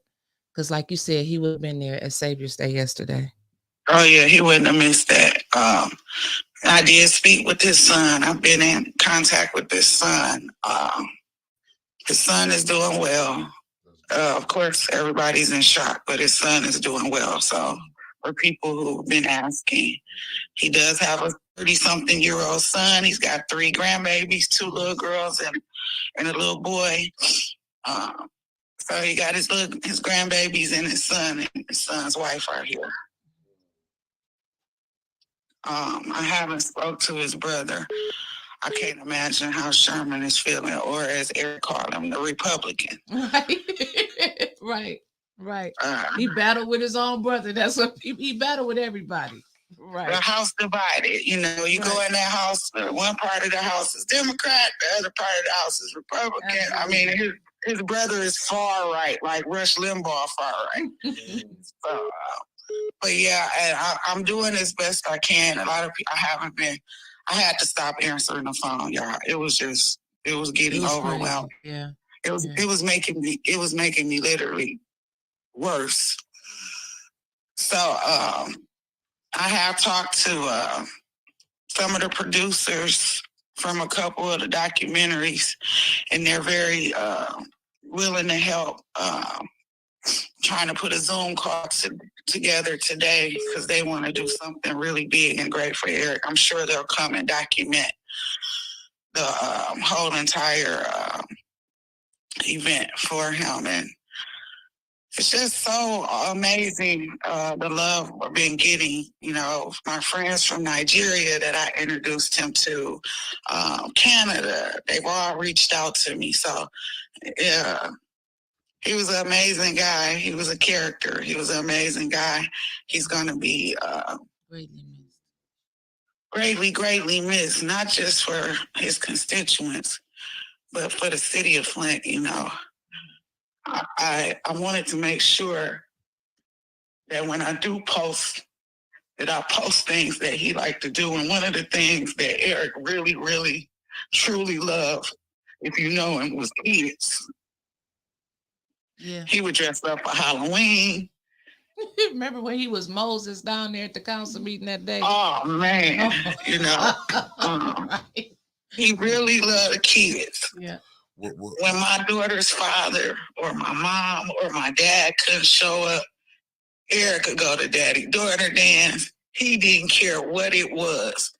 because like you said, he would have been there at Savior's Day yesterday. Oh yeah, he wouldn't have missed that. I did speak with his son. I've been in contact with his son. His son is doing well. Of course, everybody's in shock, but his son is doing well. So for people who've been asking, he does have a 30-something-year-old son. He's got 3 grandbabies, 2 little girls and a little boy. So he got his grandbabies and his son, and his son's wife are here. I haven't spoke to his brother. I can't imagine how Sherman is feeling, or as Eric called him, the Republican. Right. He battled with his own brother. That's what he battled with everybody. Right. The house divided. You know, you go in that house, one part of the house is Democrat, the other part of the house is Republican. Absolutely. I mean, his brother is far right, like Rush Limbaugh far right. So, but yeah, I'm doing as best I can. A lot of people, I had to stop answering the phone, y'all. It was getting overwhelmed. Crazy. Yeah. It was making me literally worse. So, I have talked to some of the producers from a couple of the documentaries, and they're very willing to help, trying to put a Zoom call together today because they want to do something really big and great for Eric. I'm sure they'll come and document the whole entire event for him. And it's just so amazing, the love we've been getting. You know, my friends from Nigeria that I introduced him to, Canada, they've all reached out to me. So, yeah, he was an amazing guy. He was a character. He was an amazing guy. He's going to be greatly missed, not just for his constituents, but for the city of Flint, you know. I wanted to make sure that when I do post, that I post things that he liked to do. And one of the things that Eric really, really, truly loved, if you know him, was kids. Yeah. He would dress up for Halloween. Remember when he was Moses down there at the council meeting that day? Oh, man. You know, right. He really loved the kids. Yeah. When my daughter's father or my mom or my dad couldn't show up, Eric could go to daddy-daughter dance. He didn't care what it was.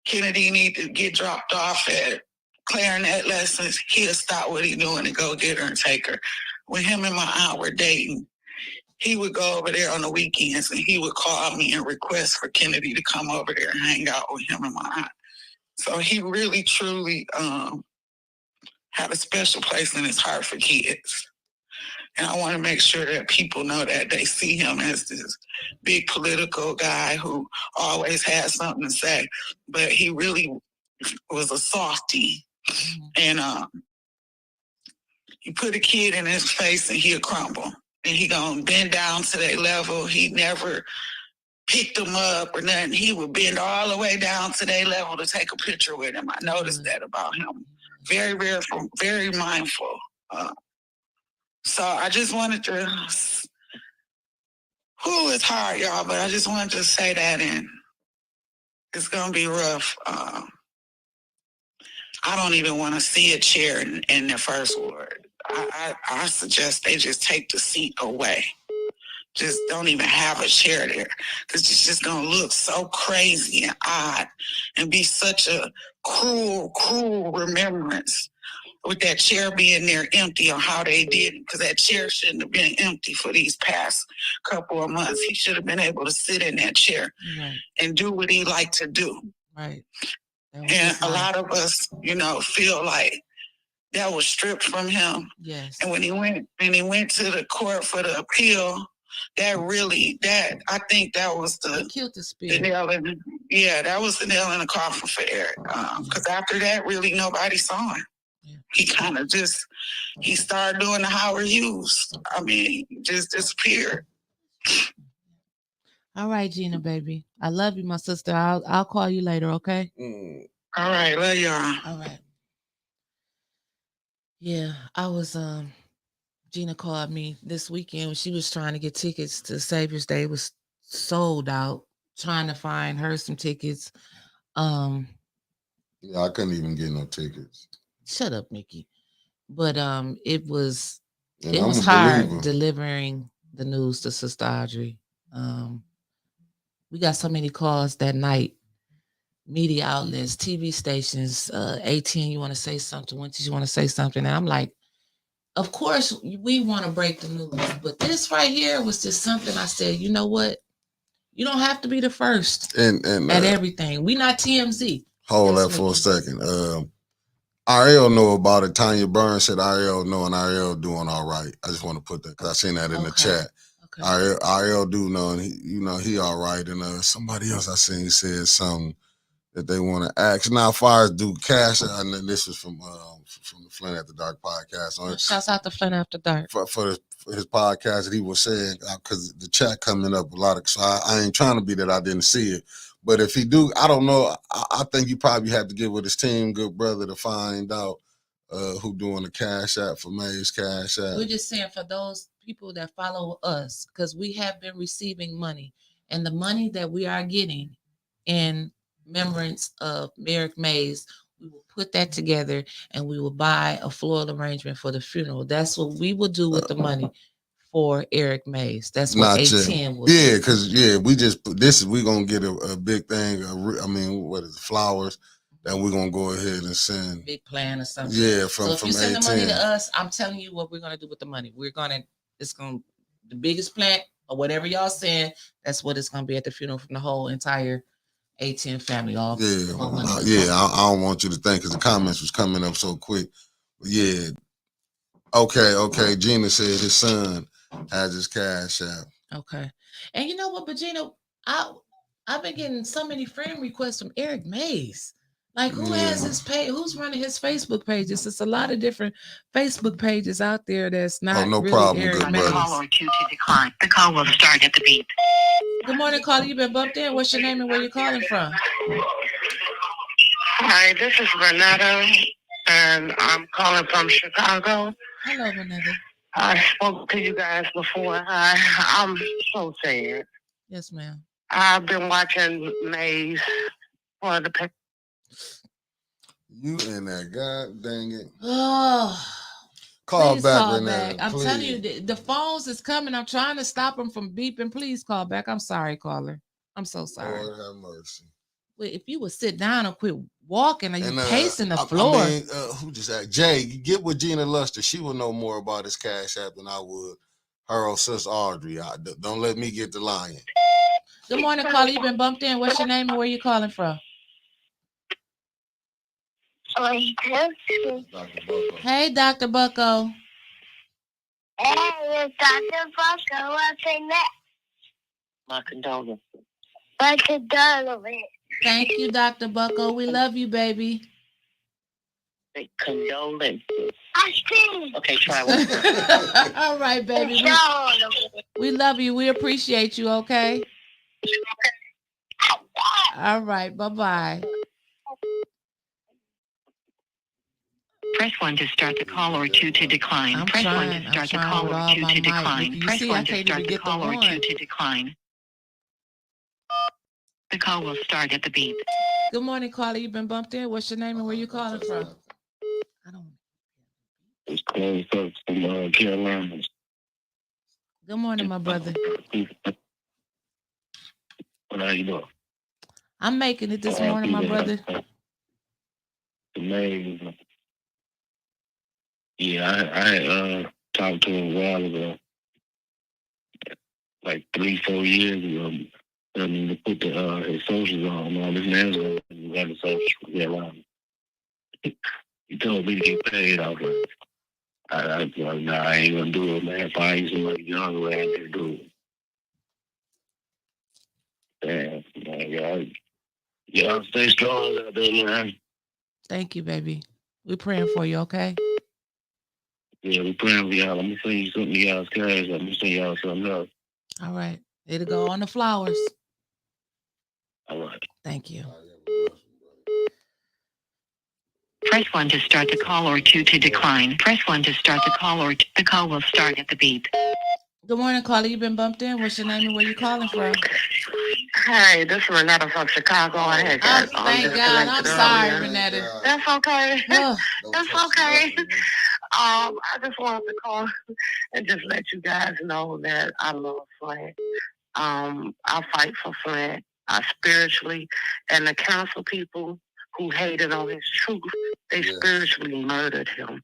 Kennedy needed to get dropped off at clarinet lessons. He'll stop what he's doing and go get her and take her. When him and my aunt were dating, he would go over there on the weekends and he would call me and request for Kennedy to come over there and hang out with him and my aunt. So he really, truly had a special place in his heart for kids. And I want to make sure that people know that they see him as this big political guy who always had something to say. But he really was a softie. And you put a kid in his face and he'll crumble. And he gonna bend down to that level. He never picked him up or nothing. He would bend all the way down to that level to take a picture with him. I noticed that about him. Very, very, very mindful. So I just wanted to, it's hard, y'all, but I just wanted to say that, and it's going to be rough. I don't even want to see a chair in the first ward. I suggest they just take the seat away. Just don't even have a chair there, because it's just going to look so crazy and odd and be such a cruel remembrance with that chair being there empty on how they did it, because that chair shouldn't have been empty for these past couple of months. He should have been able to sit in that chair and do what he liked to do. Right. And a lot of us, feel like that was stripped from him. Yes. And when he went to the court for the appeal, I think that was the killed the spirit. That was the nail in the coffin for Eric. Because after that, really nobody saw him. Yeah. He kind of he started doing the Howard Hughes. I mean, just disappeared. All right, Gina, baby. I love you, my sister. I'll call you later, okay? All right, love y'all. All right. Yeah, I was Gina called me this weekend when she was trying to get tickets to Savior's Day. It was sold out, trying to find her some tickets. Yeah, I couldn't even get no tickets. Shut up, Mickey. But it was hard delivering the news to Sister Audrey. We got so many calls that night. Media outlets, TV stations, 18, you want to say something, Winter, you want to say something. And I'm like, of course, we want to break the news, but this right here was just something I said, you know what? You don't have to be the first and at everything. We not TMZ. Hold that for a second. RL know about it. Tanya Burns said RL know, and RL doing all right. I just want to put that because I seen that in the chat. Okay. RL do know, and he all right. And somebody else I seen said something that they want to ask. Now, as far as do cash, and this was from the Flint After Dark podcast. Shouts out to Flint After Dark for his podcast that he was saying, because the chat coming up a lot of. So I ain't trying to be that I didn't see it, but if he do, I don't know. I think you probably have to get with his team, good brother, to find out who doing the cash app for May's cash app. We're just saying for those people that follow us, because we have been receiving money, and the money that we are getting in remembrance of Merrick Mays, we will put that together and we will buy a floral arrangement for the funeral. That's what we will do with the money for Eric Mays. That's what A10 will do. Yeah, because we gonna get a big thing. What is it, flowers that we're gonna go ahead and send. Big plan or something. Yeah, so if you send the money to us, I'm telling you what we're gonna do with the money. It's gonna the biggest plant or whatever y'all saying. That's what it's gonna be at the funeral from the whole entire A10 family. All I don't want you to think because the comments was coming up so quick. But yeah. Okay. Gina said his son has his cash app. Okay. And you know what, but Gina, I've been getting so many friend requests from Eric Mays. Like, who has his page? Who's running his Facebook pages? It's a lot of different Facebook pages out there that's not no really problem, Eric good Mays. Call or two to decline. The call will start at the beep. Good morning, caller. You've been bumped in. What's your name and where you calling from? Hi, this is Renata, and I'm calling from Chicago. Hello, Renata. I spoke to you guys before. I'm so sad. Yes, ma'am. I've been watching Maze for the past. You and that, god dang it. Oh, call back, Renata. I'm telling you, the phones is coming. I'm trying to stop them from beeping. Please call back. I'm sorry, caller. I'm so sorry. Lord have mercy. Wait, if you would sit down and quit walking, are you pacing the floor? Who just asked? Jay, get with Gina Luster. She would know more about his cash app than I would. Her or sis Audrey. Don't let me get the lion. Good morning, caller. You've been bumped in. What's your name and where you calling from? Hey, Dr. Bucko. Hey, it's Dr. Bucko. What's your name? My condolences. My condolences. Thank you, Dr. Bucko. We love you, baby. Condolences. I see. Okay, try one. All right, baby. We love you. We appreciate you, okay? All right, bye-bye. Press 1 to start the call or 2 to decline. Press 1 to start the call or 2 to decline. Press 1 to start the call or 2 to decline. The call will start at the beep. Good morning, caller. You've been bumped in. What's your name and where you calling from? I don't. It's close up from Carolina. Good morning, my brother. How you doing? I'm making it this morning, my brother. Amazing. Yeah, I had talked to him a while ago, like 3-4 years ago. I mean, to put his socials on all his names on. He got his socials from there on. He told me to get paid off of it. I was like, nah, I ain't gonna do it, man. Find somebody younger and to do it. Damn, man, y'all stay strong out there, man. Thank you, baby. We're praying for you, okay? Yeah, we're praying for y'all. I'm gonna send you something to y'all's cash. I'm gonna send y'all something else. All right. It'll go on the flowers. All right. Thank you. Press 1 to start the call or 2 to decline. Press 1 to start the call or the call will start at the beep. Good morning, Carla. You been bumped in. What's your name and where you calling from? Hey, this is Renetta from Chicago. I had got thank God. I'm sorry, Renetta. That's okay. That's okay. I just wanted to call and just let you guys know that I love Flint. I fight for Flint spiritually, and the council people who hated on his truth, they spiritually murdered him.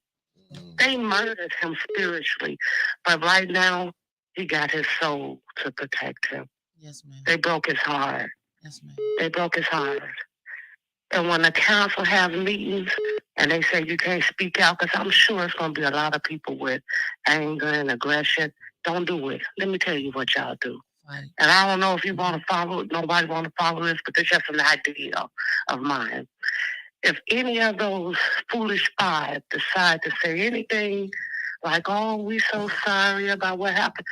They murdered him spiritually, but right now he got his soul to protect him. Yes, ma'am. They broke his heart. Yes, ma'am. They broke his heart. And when the council has meetings and they say you can't speak out, because I'm sure it's going to be a lot of people with anger and aggression, don't do it. Let me tell you what y'all do. Right. And I don't know if you want to follow it. Nobody want to follow this, but it's just an idea of mine. If any of those foolish spies decide to say anything like, oh, we so sorry about what happened,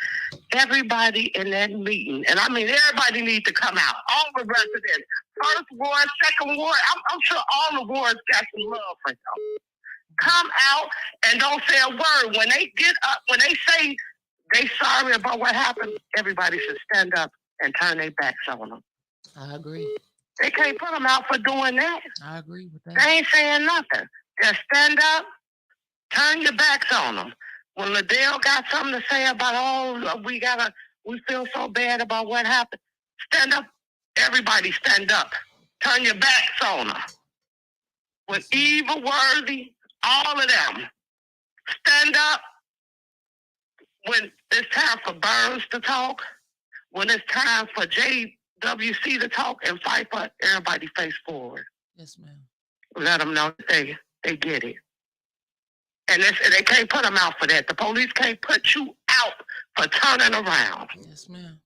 everybody in that meeting, and I mean everybody needs to come out, all the residents, first ward, second ward, I'm sure all the wards got some love for them. Come out and don't say a word. When they get up, when they say they sorry about what happened, everybody should stand up and turn their backs on them. I agree. They can't put them out for doing that. I agree with that. They ain't saying nothing. Just stand up, turn your backs on them. When Liddell got something to say about, oh, we feel so bad about what happened, stand up. Everybody stand up. Turn your backs on them. With Eva Worthy, all of them. Stand up when it's time for Burns to talk, when it's time for JWC to talk, and fight for everybody face forward. Yes, ma'am. Let them know that they get it. And they can't put them out for that. The police can't put you out for turning around. Yes, ma'am.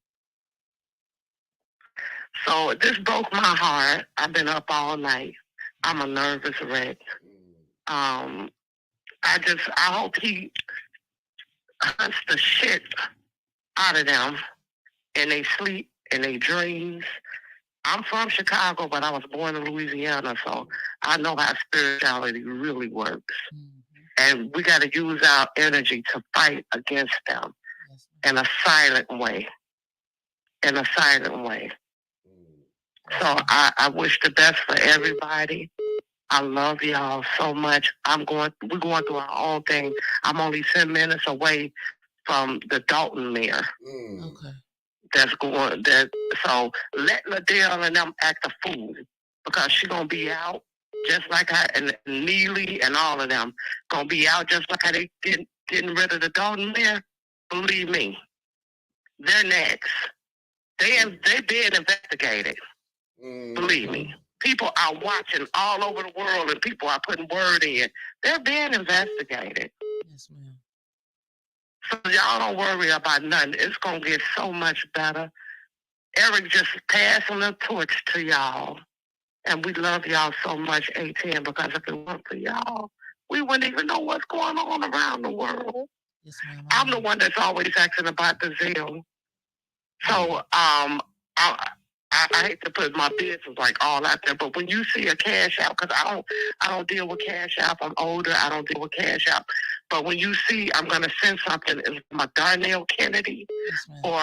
So this broke my heart. I've been up all night. I'm a nervous wreck. I hope he hunts the shit out of them in their sleep, in their dreams. I'm from Chicago, but I was born in Louisiana, so I know how spirituality really works. And we got to use our energy to fight against them in a silent way. In a silent way. So I wish the best for everybody. I love y'all so much. We're going through our own thing. I'm only 10 minutes away from the Dalton mayor. Okay. So let Liddell and them act a fool, because she's gonna be out just like her, and Neely and all of them gonna be out just like how they getting rid of the Dalton mayor. Believe me, they're next. They're being investigated. Believe me. People are watching all over the world, and people are putting word in. They're being investigated. Yes, ma'am. So y'all don't worry about nothing. It's going to get so much better. Eric just passing the torch to y'all. And we love y'all so much, ATN, because if it weren't for y'all, we wouldn't even know what's going on around the world. Yes, ma'am. I'm the one that's always asking about the Zelle. So I hate to put my business like all out there, but when you see a cash out, because I don't deal with cash out. I'm older. I don't deal with cash out. But when you see, I'm gonna send something. It's from a Darnell Kennedy or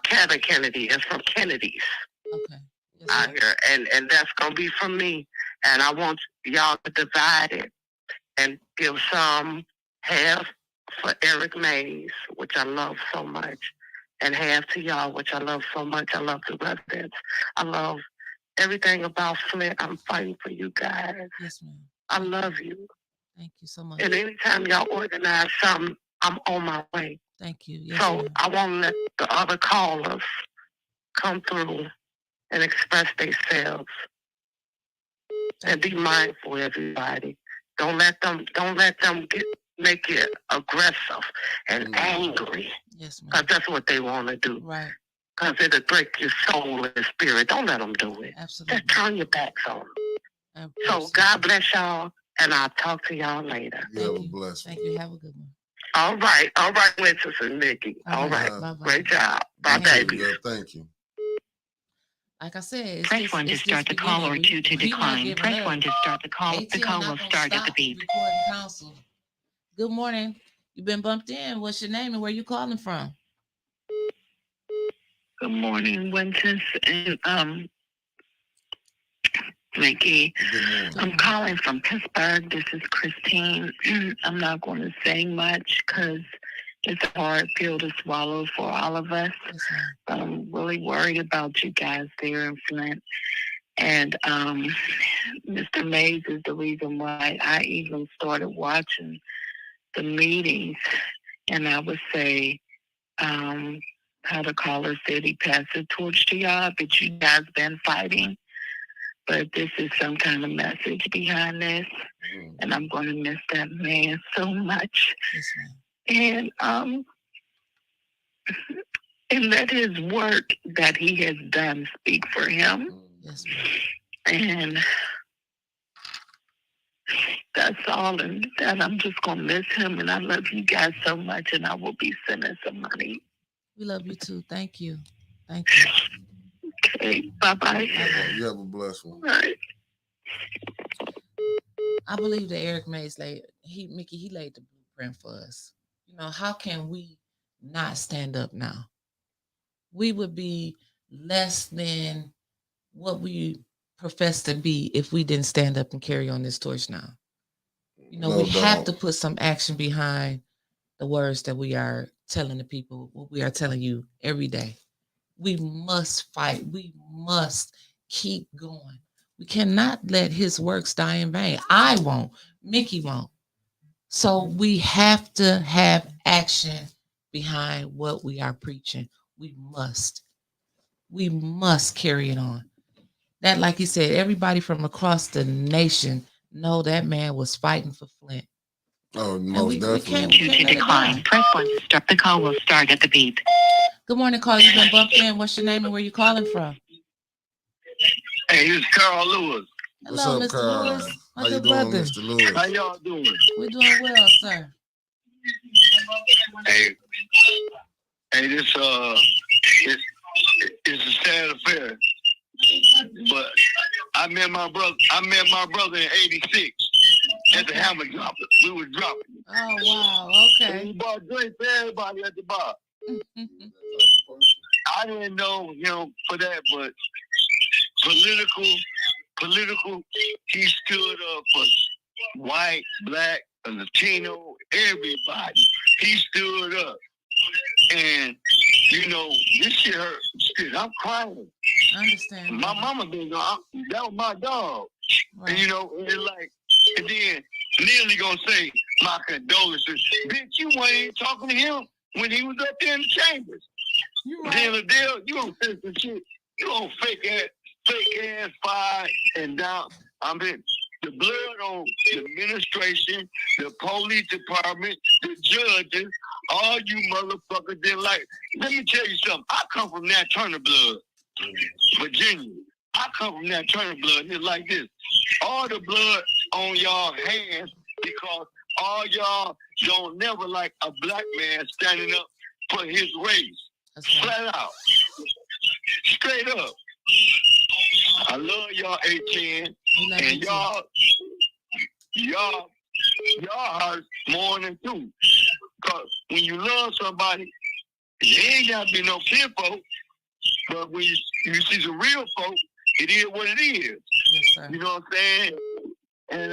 Kevin Kennedy. It's from Kennedy's. Okay. Yes, out here, and that's gonna be from me. And I want y'all to divide it and give half for Eric Mays, which I love so much, and half to y'all, which I love so much. I love the residents. I love everything about Flint. I'm fighting for you guys. Yes, ma'am. I love you. Thank you so much. And anytime y'all organize something, I'm on my way. Thank you. Yes, So ma'am. I want to let the other callers come through and express themselves. And be mindful, everybody. Don't let them make it aggressive and angry. Yes, ma'am. Because that's what they want to do. Right. Because it'll break your soul and spirit. Don't let them do it. Absolutely. Just turn your backs on them. Absolutely. So God bless y'all, and I'll talk to y'all later. You have a blessed one. Thank you. Have a good one. All right, Princess and Nikki. All right. Bye-bye. Great job. Bye, Thank baby. Yeah, thank you. Like I said, press 1 to start the call or 2 to decline. Press 1 to start the call. The call will start at the beep. Council. Good morning. You've been bumped in. What's your name and where you calling from? Good morning, Winters and Nikki. I'm calling from Pittsburgh. This is Christine. I'm not going to say much because it's a hard pill to swallow for all of us. But I'm really worried about you guys there in Flint. And Mr. Mays is the reason why I even started watching the meetings. And I would say, how the caller said he passed the torch to y'all, but you guys been fighting. But this is some kind of message behind this. And I'm going to miss that man so much. And let his work that he has done speak for him. Yes, and that's all. And that I'm just going to miss him. And I love you guys so much. And I will be sending some money. We love you too. Thank you. Thank you. Okay. Bye-bye. You have a blessed one. Right. I believe that Eric Mays laid the blueprint for us. You know, how can we not stand up now? We would be less than what we profess to be if we didn't stand up and carry on this torch now. You know, we have to put some action behind the words that we are telling the people, what we are telling you every day. We must fight. We must keep going. We cannot let his works die in vain. I won't. Mickey won't. So we have to have action behind what we are preaching. We must. We must carry it on. That, like he said, everybody from across the nation know that man was fighting for Flint. Oh, most definitely. To decline. Press 1 to start. The call will start at the beep. Good morning, caller. You've been bumped in. What's your name and where you calling from? Hey, it's Carl Lewis. Hello, What's up, Mr. Carl? Lewis. How you doing, Mr. Lewis? How y'all doing? We're doing well, sir. Hey, this it's a sad affair. But I met my brother in '86 at the Hammer Dropper. We were dropping. Oh wow, okay. And he bought drinks for everybody at the bar. I didn't know him for that, but political, he stood up for white, black, Latino, everybody. He stood up. And, you know, this shit hurt. Shit, I'm crying. I understand. My mama been gone. That was my dog. Right. And, you know, and like, and then Neely gonna say, my condolences. Bitch, you weren't even talking to him when he was up there in the chambers. You right. Then Adele, you gonna say some shit. You gonna fake ass fire and down. I mean, the blood on the administration, the police department, the judges, all you motherfuckers didn't like. Let me tell you something. I come from Nat Turner blood, Virginia. I come from Nat Turner blood. It's like this. All the blood on y'all hands because all y'all don't never like a black man standing up for his race. Flat out. Straight up. I love y'all, A10. And y'all hurt more than two. Because when you love somebody, there ain't got to be no kinfolk. But when you see some real folk, it is what it is. Yes, sir. You know what I'm saying? And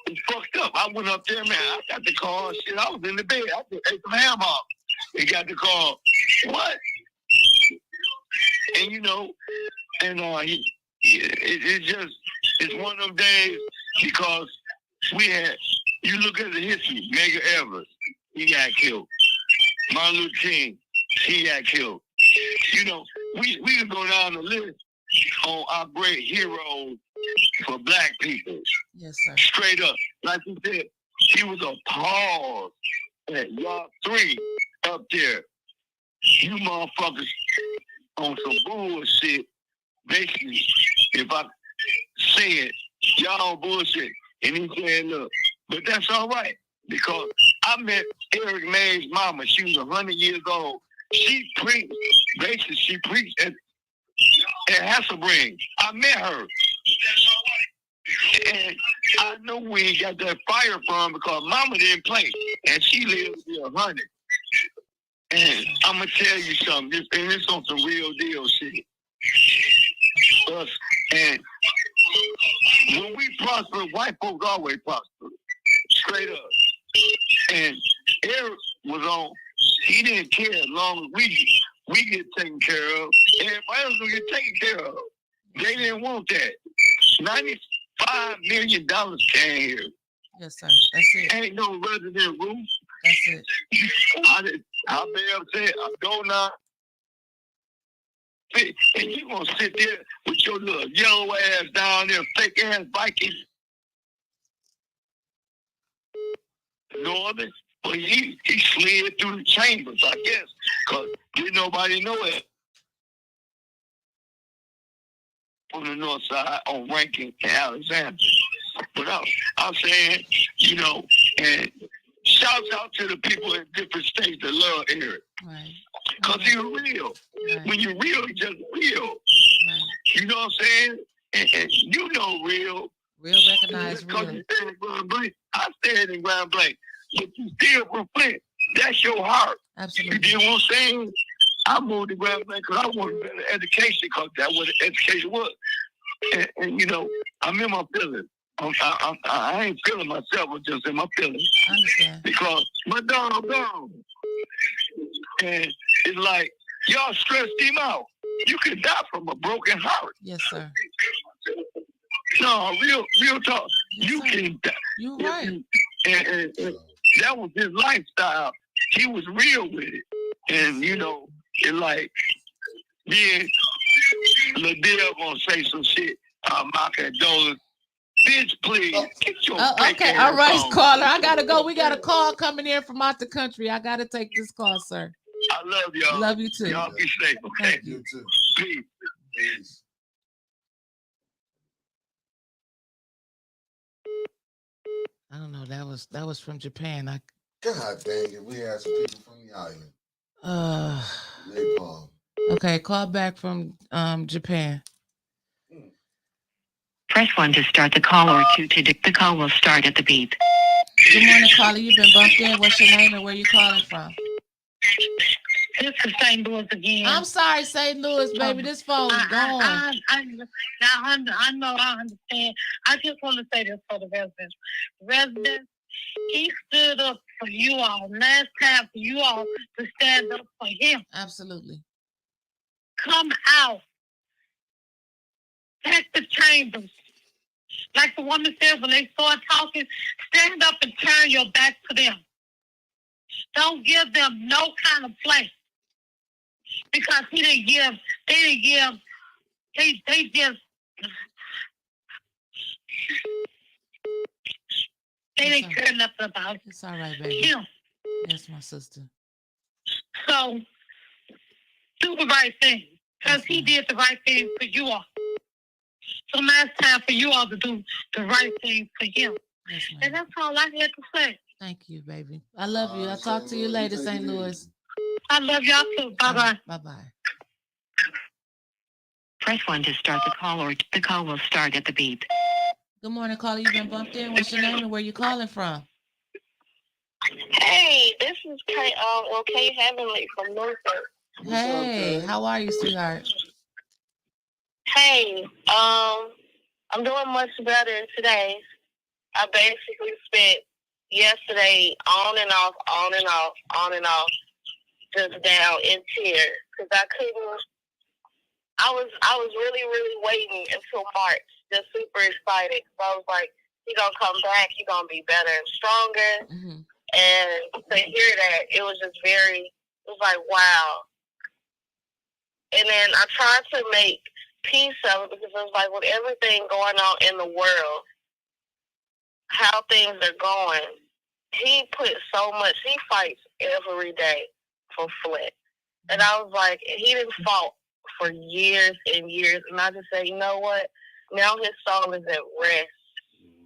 it's fucked up. I went up there, man. I got the call. Shit, I was in the bed. I just ate some ham off. They got the call. What? And you know, and it's one of them days because You look at the history, Medgar Evers, he got killed. Martin Luther King, he got killed. You know, we can go down the list on our great heroes for black people. Yes, sir. Straight up. Like you said, he was a pause at y'all 3 up there. You motherfuckers on some bullshit. Basically, if I say it, y'all on bullshit. And he said, look, but that's all right. Because I met Eric May's mama. She was 100 years old. She preached at Hasselbring. I met her. And I know where he got that fire from because mama didn't play. And she lived to be 100. And I'm going to tell you something. This on some real deal shit. And when we prosper, white folks always prosper. Straight up. And Eric was on, he didn't care as long as we get taken care of. Everybody else will get taken care of. They didn't want that. $95 million came here. Yes, sir. That's it. Ain't no resident roof. That's it. I'll be upset. I go now. And you gonna sit there with your little yellow ass down there, fake ass Vikings. Northern, but he slid through the chambers, I guess, because didn't nobody know it. On the north side, on Rankin and Alexander. But I'm saying, you know, and shouts out to the people in different states that love Eric. Right. Because he was real. Right. When you're real, you're just real. Right. You know what I'm saying? And you know real. Real recognized real. You stand in Grand Blanc. I stand in Grand Blanc. But you still from Flint. That's your heart. Absolutely. You get what I'm saying? I moved to Grand Blanc because I wanted a better education because that's what the education was. And you know, I'm in my feelings. I ain't feeling myself, I'm just in my feelings. I understand. Because my dog gone. And it's like, y'all stressed him out. You can die from a broken heart. Yes, sir. No, real talk. Yes, you sir. can die. You're right. And that was his lifestyle. He was real with it. And, you know, it's like, yeah, Liddell gonna say some shit. My condolences. Bitch, please, get your okay, all right, caller. I gotta go. We got a call coming in from out the country. I gotta take this call, sir. I love y'all. Love you too. Y'all be safe, okay? Thank you. You too. Peace. Peace. I don't know. That was from Japan. God dang it. We had some people from the island. Napalm. Okay, call back from Japan. Press 1 to start the call or 2 to the call will start at the beep. Good morning, caller. You've been bumped in. What's your name and where you calling from? This is St. Louis again. I'm sorry, St. Louis, baby. This phone's gone. I know, I understand. I just want to say this for the residents. Residents, he stood up for you all. Last time for you all to stand up for him. Absolutely. Come out. Pack the chambers. Like the woman said, when they start talking, stand up and turn your back to them. Don't give them no kind of place. Because they didn't care nothing about it. It's all right, baby. Him. Yes, my sister. So, do the right thing. Because he did the right thing for you all. So now it's time for you all to do the right thing for him. Yes, ma'am. And that's all I had to say. Thank you, baby. I love you. I'll talk to you later, St. Louis. I love y'all too. Bye-bye. Bye-bye. Press 1 to start the call or the call will start at the beep. Good morning, caller. You've been bumped in. What's your name and where you calling from? Hey, this is Kay Heavenly from Norfolk. Hey, how are you, sweetheart? Hey, I'm doing much better today. I basically spent yesterday on and off, just down in tears because I couldn't. I was really, really waiting until March, just super excited. So I was like, He gonna come back. He gonna be better and stronger. Mm-hmm. And to hear that, it was just it was like, wow. And then I tried to make peace of it because it was like with everything going on in the world, how things are going, he put so much, he fights every day for Flint. And I was like, he didn't fought for years and years. And I just said, you know what? Now his soul is at rest.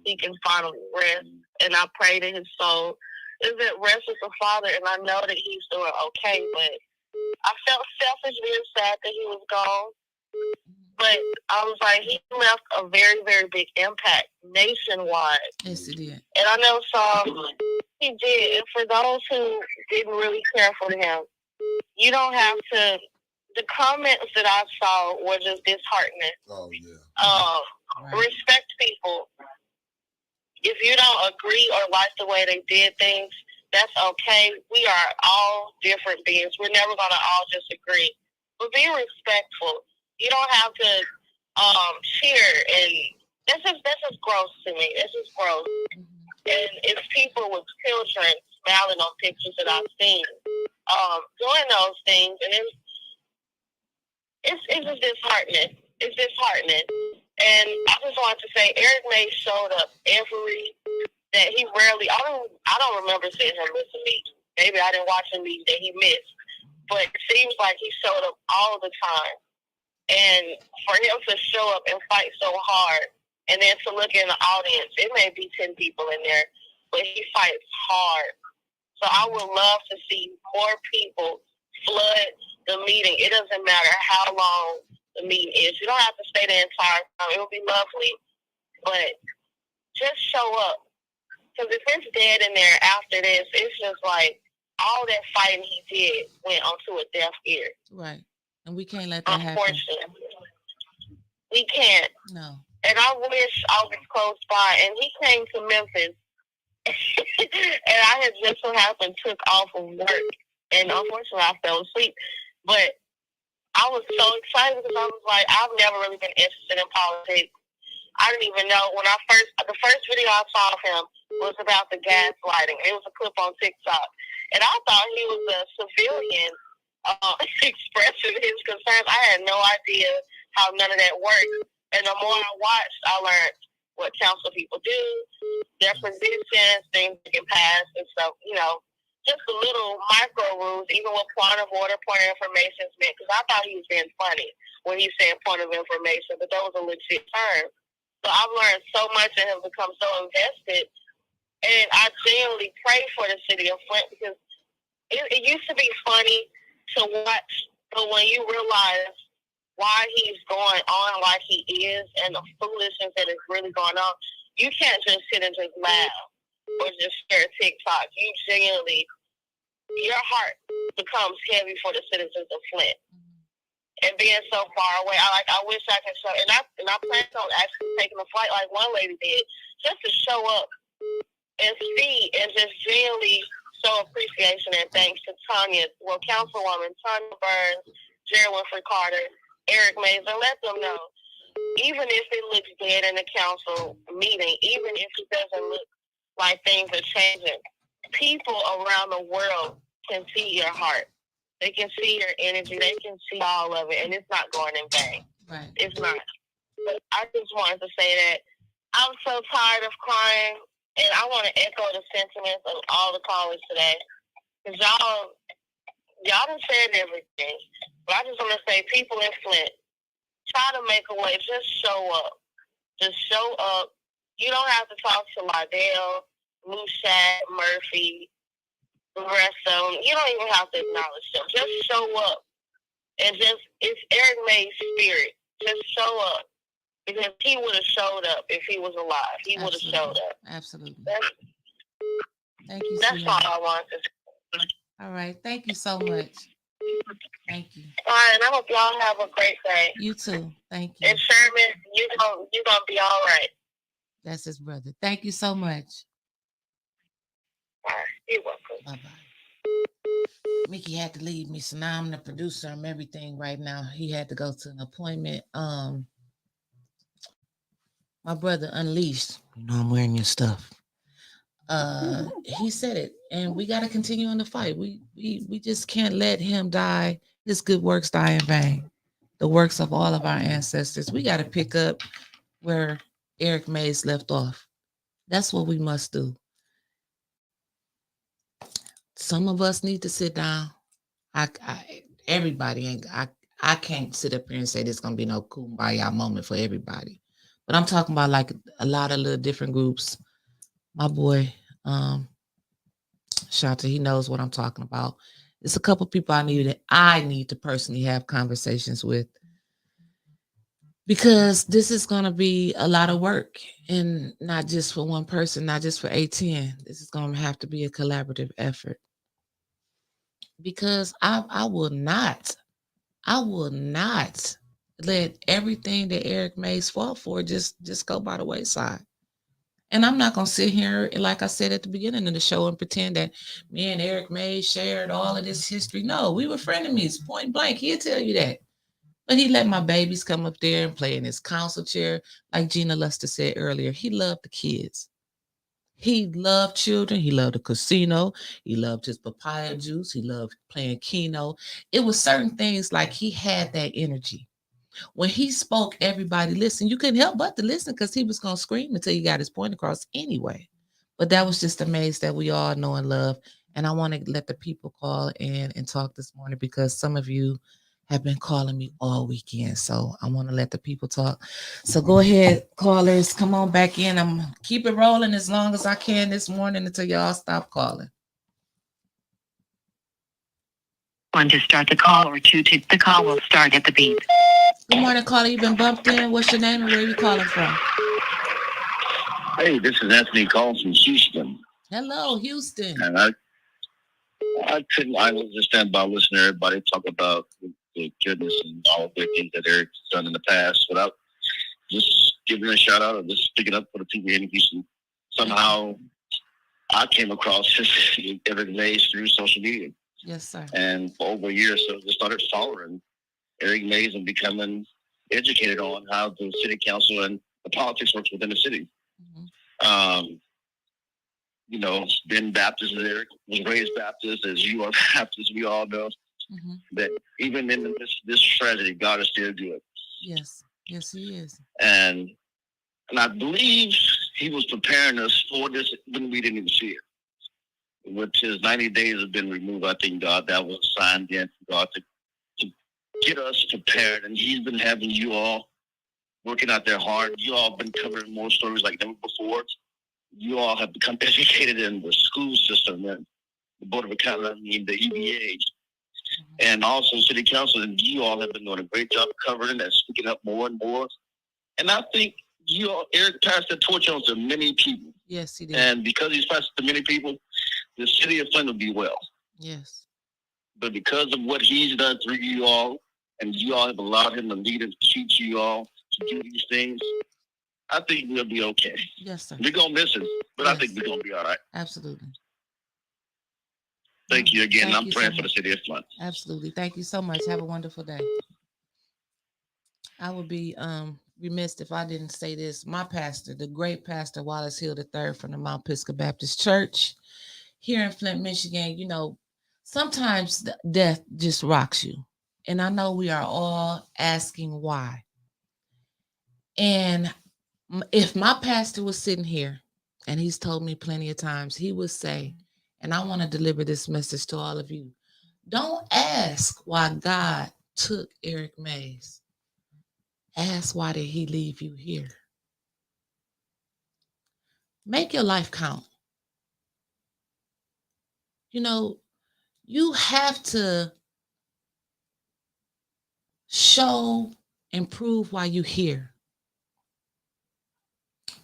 He can finally rest. And I pray that his soul is at rest with the Father. And I know that he's doing okay. But I felt selfish, being sad that he was gone. But I was like, he left a very, very big impact nationwide. Yes, he did. And I know some, he did. And for those who didn't really care for him, you don't have to, the comments that I saw were just disheartening. Oh, yeah. Respect people. If you don't agree or like the way they did things, that's okay. We are all different beings. We're never going to all just agree. But be respectful. You don't have to cheer, and that's just gross to me. That's just gross. And it's people with children smiling on pictures that I've seen doing those things, and it's just disheartening. It's disheartening. And I just wanted to say, Eric May showed up that he rarely. I don't remember seeing him miss a meeting. Maybe I didn't watch a meeting that he missed, but it seems like he showed up all the time. And for him to show up and fight so hard, and then to look in the audience, it may be 10 people in there, but he fights hard. So I would love to see more people flood the meeting. It doesn't matter how long the meeting is. You don't have to stay the entire time. It would be lovely, but just show up. Because if it's dead in there after this, it's just like all that fighting he did went onto a deaf ear. Right. And we can't let that happen. Unfortunately. We can't. No. And I wish I was close by. And he came to Memphis. And I had just so happened took off of work. And unfortunately, I fell asleep. But I was so excited because I was like, I've never really been interested in politics. I didn't even know when the first video I saw of him was about the gaslighting. It was a clip on TikTok. And I thought he was a civilian expressing his concerns. I had no idea how none of that worked. And the more I watched, I learned what council people do, their positions, things that can pass, and stuff, just the little micro rules, even what point of order, point of information meant, because I thought he was being funny when he said point of information, but that was a legit term. So I've learned so much and have become so invested, and I genuinely pray for the city of Flint, because it used to be funny to watch, but when you realize why he's going on like he is and the foolishness that is really going on, you can't just sit and just laugh or just share TikTok. You genuinely, your heart becomes heavy for the citizens of Flint. And being so far away, I wish I could show, and I plan on actually taking a flight like one lady did, just to show up and see and just genuinely show appreciation and thanks to Councilwoman Tanya Burns, Jerry Winfrey Carter, Eric Mays, and let them know, even if it looks dead in the council meeting, even if it doesn't look like things are changing, people around the world can see your heart. They can see your energy. They can see all of it, and it's not going in vain. Right. It's not. But I just wanted to say that I'm so tired of crying, and I want to echo the sentiments of all the callers today. Because y'all done said everything. But I just want to say, people in Flint, try to make a way. Just show up. Just show up. You don't have to talk to Lydell, Mushat, Murphy, the rest of them. You don't even have to acknowledge them. Just show up. And it's Eric May's spirit. Just show up. Because he would have showed up if he was alive. He would have showed up. Absolutely. Thank you. That's all I wanted to say. All right. Thank you so much. Thank you. All right, and I hope y'all have a great day. You too. Thank you. And Sherman, you're gonna be all right. That's his brother. Thank you so much. All right, you're welcome. Bye-bye. Mickey had to leave me, so now I'm the producer of everything right now. He had to go to an appointment. My my brother Unleashed. You know, I'm wearing your stuff. He said it, and we got to continue on the fight. We just can't let him die. His good works die in vain. The works of all of our ancestors. We got to pick up where Eric Mays left off. That's what we must do. Some of us need to sit down. Everybody ain't. I can't sit up here and say there's gonna be no kumbaya moment for everybody, but I'm talking about like a lot of little different groups. My boy, Shanta, he knows what I'm talking about. It's a couple people I need to personally have conversations with, because this is going to be a lot of work, and not just for one person, not just for A10. This is going to have to be a collaborative effort, because I will not let everything that Eric Mays fought for just go by the wayside. And I'm not going to sit here, like I said at the beginning of the show, and pretend that me and Eric Mays shared all of this history. No, we were frenemies, point blank. He'll tell you that. But he let my babies come up there and play in his council chair. Like Gina Luster said earlier, he loved the kids. He loved children. He loved the casino. He loved his papaya juice. He loved playing Keno. It was certain things, like he had that energy. When he spoke, everybody listened. You couldn't help but to listen, because he was going to scream until he got his point across anyway. But that was just a maze that we all know and love. And I want to let the people call in and talk this morning, because some of you have been calling me all weekend. So I want to let the people talk. So go ahead, callers. Come on back in. I'm keep it rolling as long as I can this morning until y'all stop calling. 1 to start the call, or 2 to the call will start at the beep. Good morning, caller. You've been bumped in. What's your name and where are you calling from? Hey, this is Anthony calling from Houston. Hello, Houston. And I was just standing by listening to everybody talk about the goodness and all the things that Eric's done in the past, without just giving a shout out or just sticking up for the people here in Houston. Somehow I came across Eric Mays through social media. Yes, sir. And for over a year or so, just started following Eric Mays and becoming educated on how the city council and the politics works within the city. Mm-hmm. You know, been Baptist as Eric was raised Baptist, as you are Baptist, we all know. Mm-hmm. That even in this tragedy, God is still good. Yes, yes, He is. And I believe He was preparing us for this when we didn't even see it. With His 90 days have been removed, I think God, that was signed in for God to get us prepared. And He's been having you all working out there hard. You all have been covering more stories like never before. You all have become educated in the school system and the Board of Accounting, the EBA, and also City Council. And you all have been doing a great job covering and speaking up more and more. And I think you all, Eric passed the torch on to many people. Yes, he did. And because he's passed it to many people, the city of Flint will be well. Yes. But because of what he's done through you all, and you all have allowed him to lead and teach you all to do these things, I think we'll be okay. Yes, sir. We're going to miss him, but yes. I think we're going to be all right. Absolutely. Thank you again. I'm praying for the city of Flint. Absolutely. Thank you so much. Have a wonderful day. I would be remiss if I didn't say this. My pastor, the great pastor Wallace Hill III from the Mount Pisgah Baptist Church here in Flint, Michigan, you know, sometimes death just rocks you. And I know we are all asking why. And if my pastor was sitting here, and he's told me plenty of times, he would say, and I want to deliver this message to all of you, don't ask why God took Eric Mays. Ask, why did he leave you here? Make your life count. You know, you have to show and prove why you're here.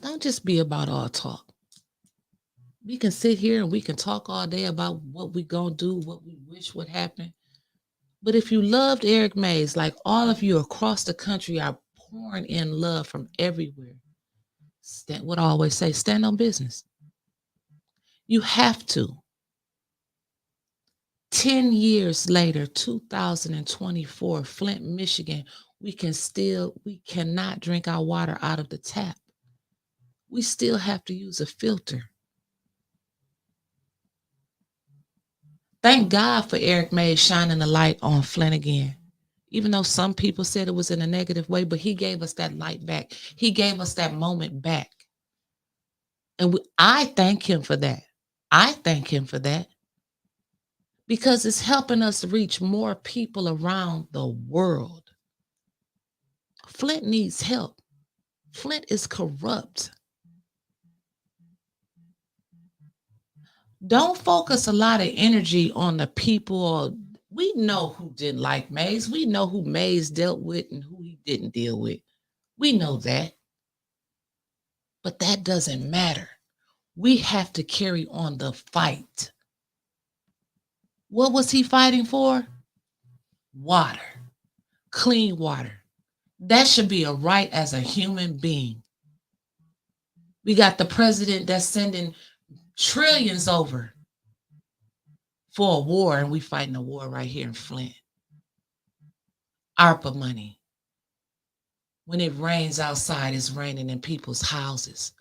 Don't just be about all talk. We can sit here and we can talk all day about what we're going to do, what we wish would happen. But if you loved Eric Mays, like all of you across the country are pouring in love from everywhere, what I always say, stand on business. You have to. 10 years later, 2024, Flint, Michigan, we cannot drink our water out of the tap. we still have to use a filter. Thank God for Eric Mays shining the light on Flint again. Even though some people said it was in a negative way, but he gave us that light back. He gave us that moment back. And I thank him for that. I thank him for that. Because it's helping us reach more people around the world. Flint needs help. Flint is corrupt. Don't focus a lot of energy on the people. We know who didn't like Mays. We know who Mays dealt with and who he didn't deal with. We know that. But that doesn't matter. We have to carry on the fight. What was he fighting for? Water. Clean water. That should be a right as a human being. We got the president that's sending trillions over for a war, and we fighting a war right here in Flint. ARPA money. When it rains outside, it's raining in people's houses.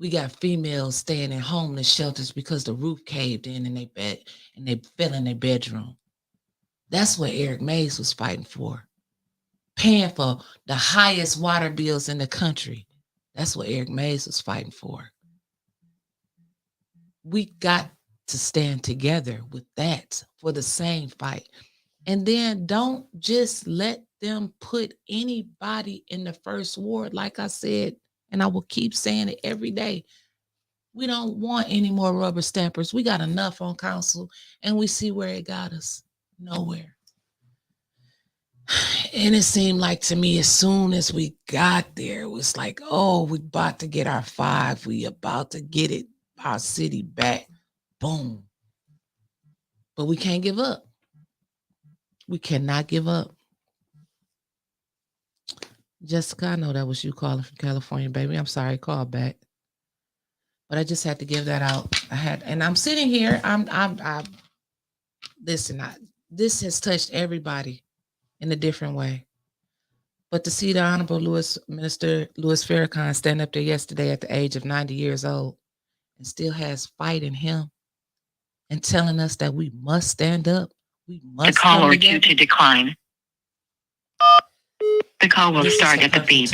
We got females staying in homeless shelters because the roof caved in and they fell in their bedroom. That's what Eric Mays was fighting for. Paying for the highest water bills in the country. That's what Eric Mays was fighting for. We got to stand together with that for the same fight. And then don't just let them put anybody in the first ward. Like I said, and I will keep saying it every day. We don't want any more rubber stampers. We got enough on council, and we see where it got us. Nowhere. And it seemed like to me, as soon as we got there, it was like, oh, we about to get our 5. We about to get it, our city back. Boom. But we can't give up. We cannot give up. Jessica, I know that was you calling from California, baby. I'm sorry, call back. But I just had to give that out. And I'm sitting here. Listen, this has touched everybody in a different way. But to see the Honorable Minister Louis Farrakhan stand up there yesterday at the age of 90 years old and still has fight in him and telling us that we must stand up. We must the call or two to decline. The call will start at the beep.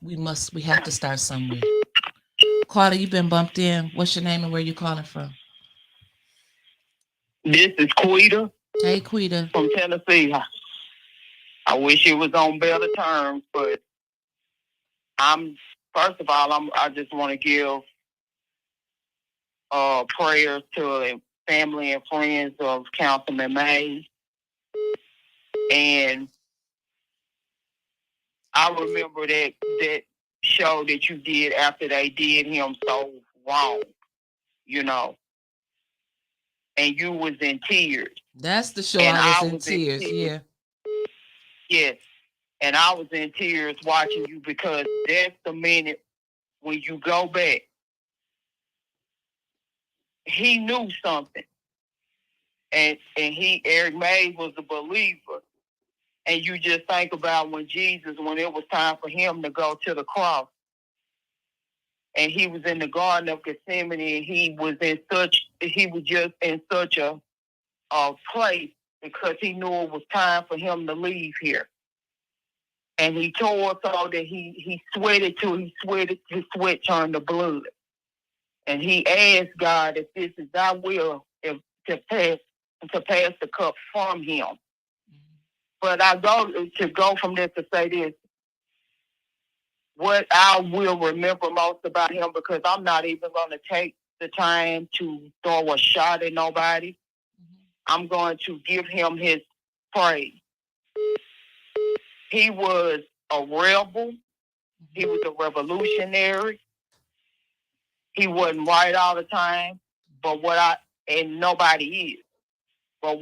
We have to start somewhere. Carter, you've been bumped in. What's your name and where you calling from? This is Quita. Hey, Quita. From Tennessee. I wish it was on better terms, but first of all, I just want to give prayers to family and friends of Councilman Mays. And I remember that show that you did after they did him so wrong, and you was in tears. That's the show. I was in tears. Yeah. Yes. And I was in tears watching you because that's the minute when you go back. He knew something. And Eric Mays was a believer. And you just think about when it was time for him to go to the cross. And he was in the Garden of Gethsemane, and he was just in such a place because he knew it was time for him to leave here. And he tore so that he sweated till his sweat turned to blood. And he asked God if this is thy will to pass the cup from him. But I go from this to say this. What I will remember most about him, because I'm not even going to take the time to throw a shot at nobody, I'm going to give him his praise. He was a rebel. He was a revolutionary. He wasn't right all the time, and nobody is. But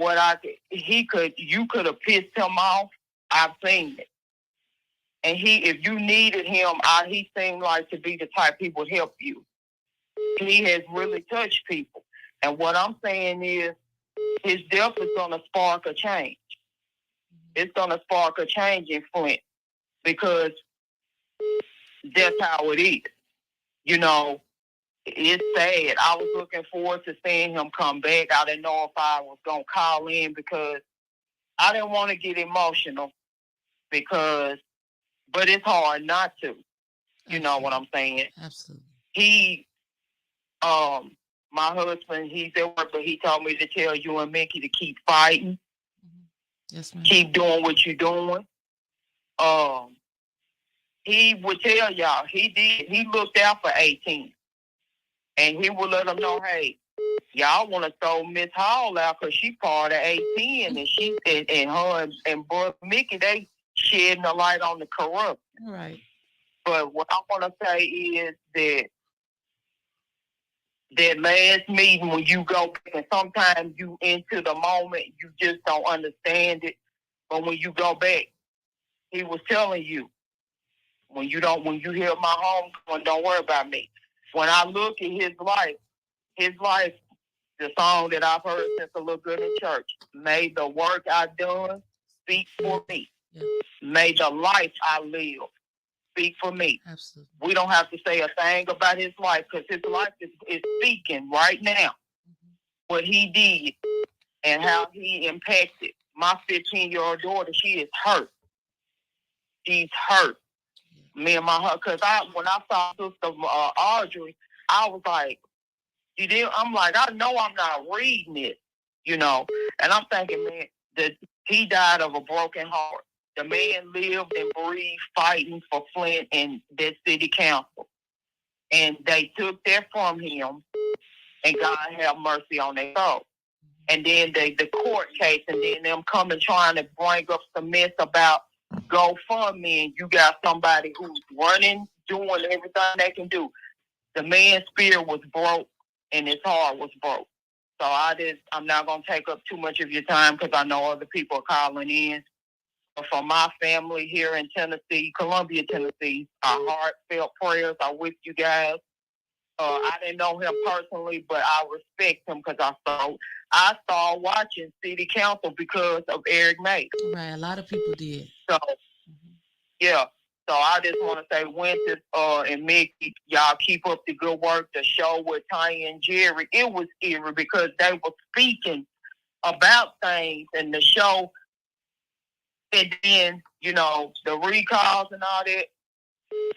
you could have pissed him off. I've seen it. And if you needed him, he seemed like to be the type people would help you. He has really touched people. And what I'm saying is, his death is going to spark a change. It's going to spark a change in Flint, because that's how it is. You know, it's sad. I was looking forward to seeing him come back. I didn't know if I was going to call in because I didn't want to get emotional but it's hard not to. You know what I'm saying? Absolutely. He, my husband, he's at work, but he told me to tell you and Mickey to keep fighting. Yes, ma'am. Keep doing what you're doing. He would tell y'all, he looked out for 18. And he would let them know, hey, y'all want to throw Miss Hall out because she part of 18, and her and Brother Mickey, they shedding the light on the corruption. Right. But what I want to say is that last meeting when you go back, and sometimes you into the moment, you just don't understand it. But when you go back, he was telling you, when you hear my homecoming, don't worry about me. When I look at his life, the song that I've heard since a little good in church, may the work I've done speak for me. Yeah. May the life I live speak for me. Absolutely. We don't have to say a thing about his life because his life is speaking right now. What he did and how he impacted my 15-year-old daughter. She is hurt. She's hurt. Me and my husband, because when I saw Sister Audrey, I was like, I'm like, I know I'm not reading it, you know. And I'm thinking, man, that he died of a broken heart. The man lived and breathed fighting for Flint and that city council. And they took that from him, and God have mercy on their soul. And then the court case, and then them coming trying to bring up some mess about GoFundMe, and you got somebody who's running, doing everything they can do. The man's spirit was broke, and his heart was broke. So I'm not going to take up too much of your time because I know other people are calling in. But for my family here in Tennessee, Columbia, Tennessee, our heartfelt prayers are with you guys. I didn't know him personally, but I respect him because I started watching City Council because of Eric Mays. Right, a lot of people did. So, yeah. So I just want to say, Winston and Mickey, y'all keep up the good work. The show with Tanya and Jerry, it was eerie because they were speaking about things in the show. And then, you know, the recalls and all that.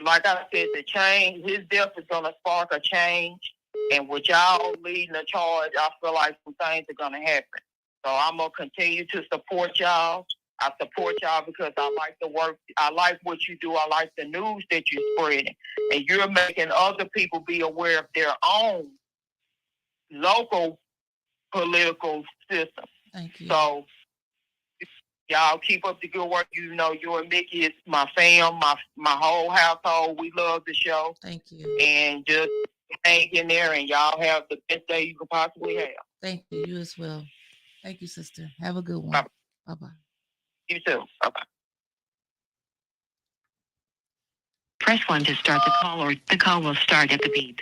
Like I said, the change, his death is going to spark a change. And with y'all leading the charge, I feel like some things are going to happen. So I'm going to continue to support y'all. I support y'all because I like the work. I like what you do. I like the news that you're spreading. And you're making other people be aware of their own local political system. Thank you. So y'all keep up the good work. You know, you and Mickey is my fam, my whole household. We love the show. Thank you. And just hang in there, and y'all have the best day you could possibly have. Thank you. You as well. Thank you, sister. Have a good one. Bye. Bye-bye. You too. Bye-bye. Press 1 to start the call, or the call will start at the beep.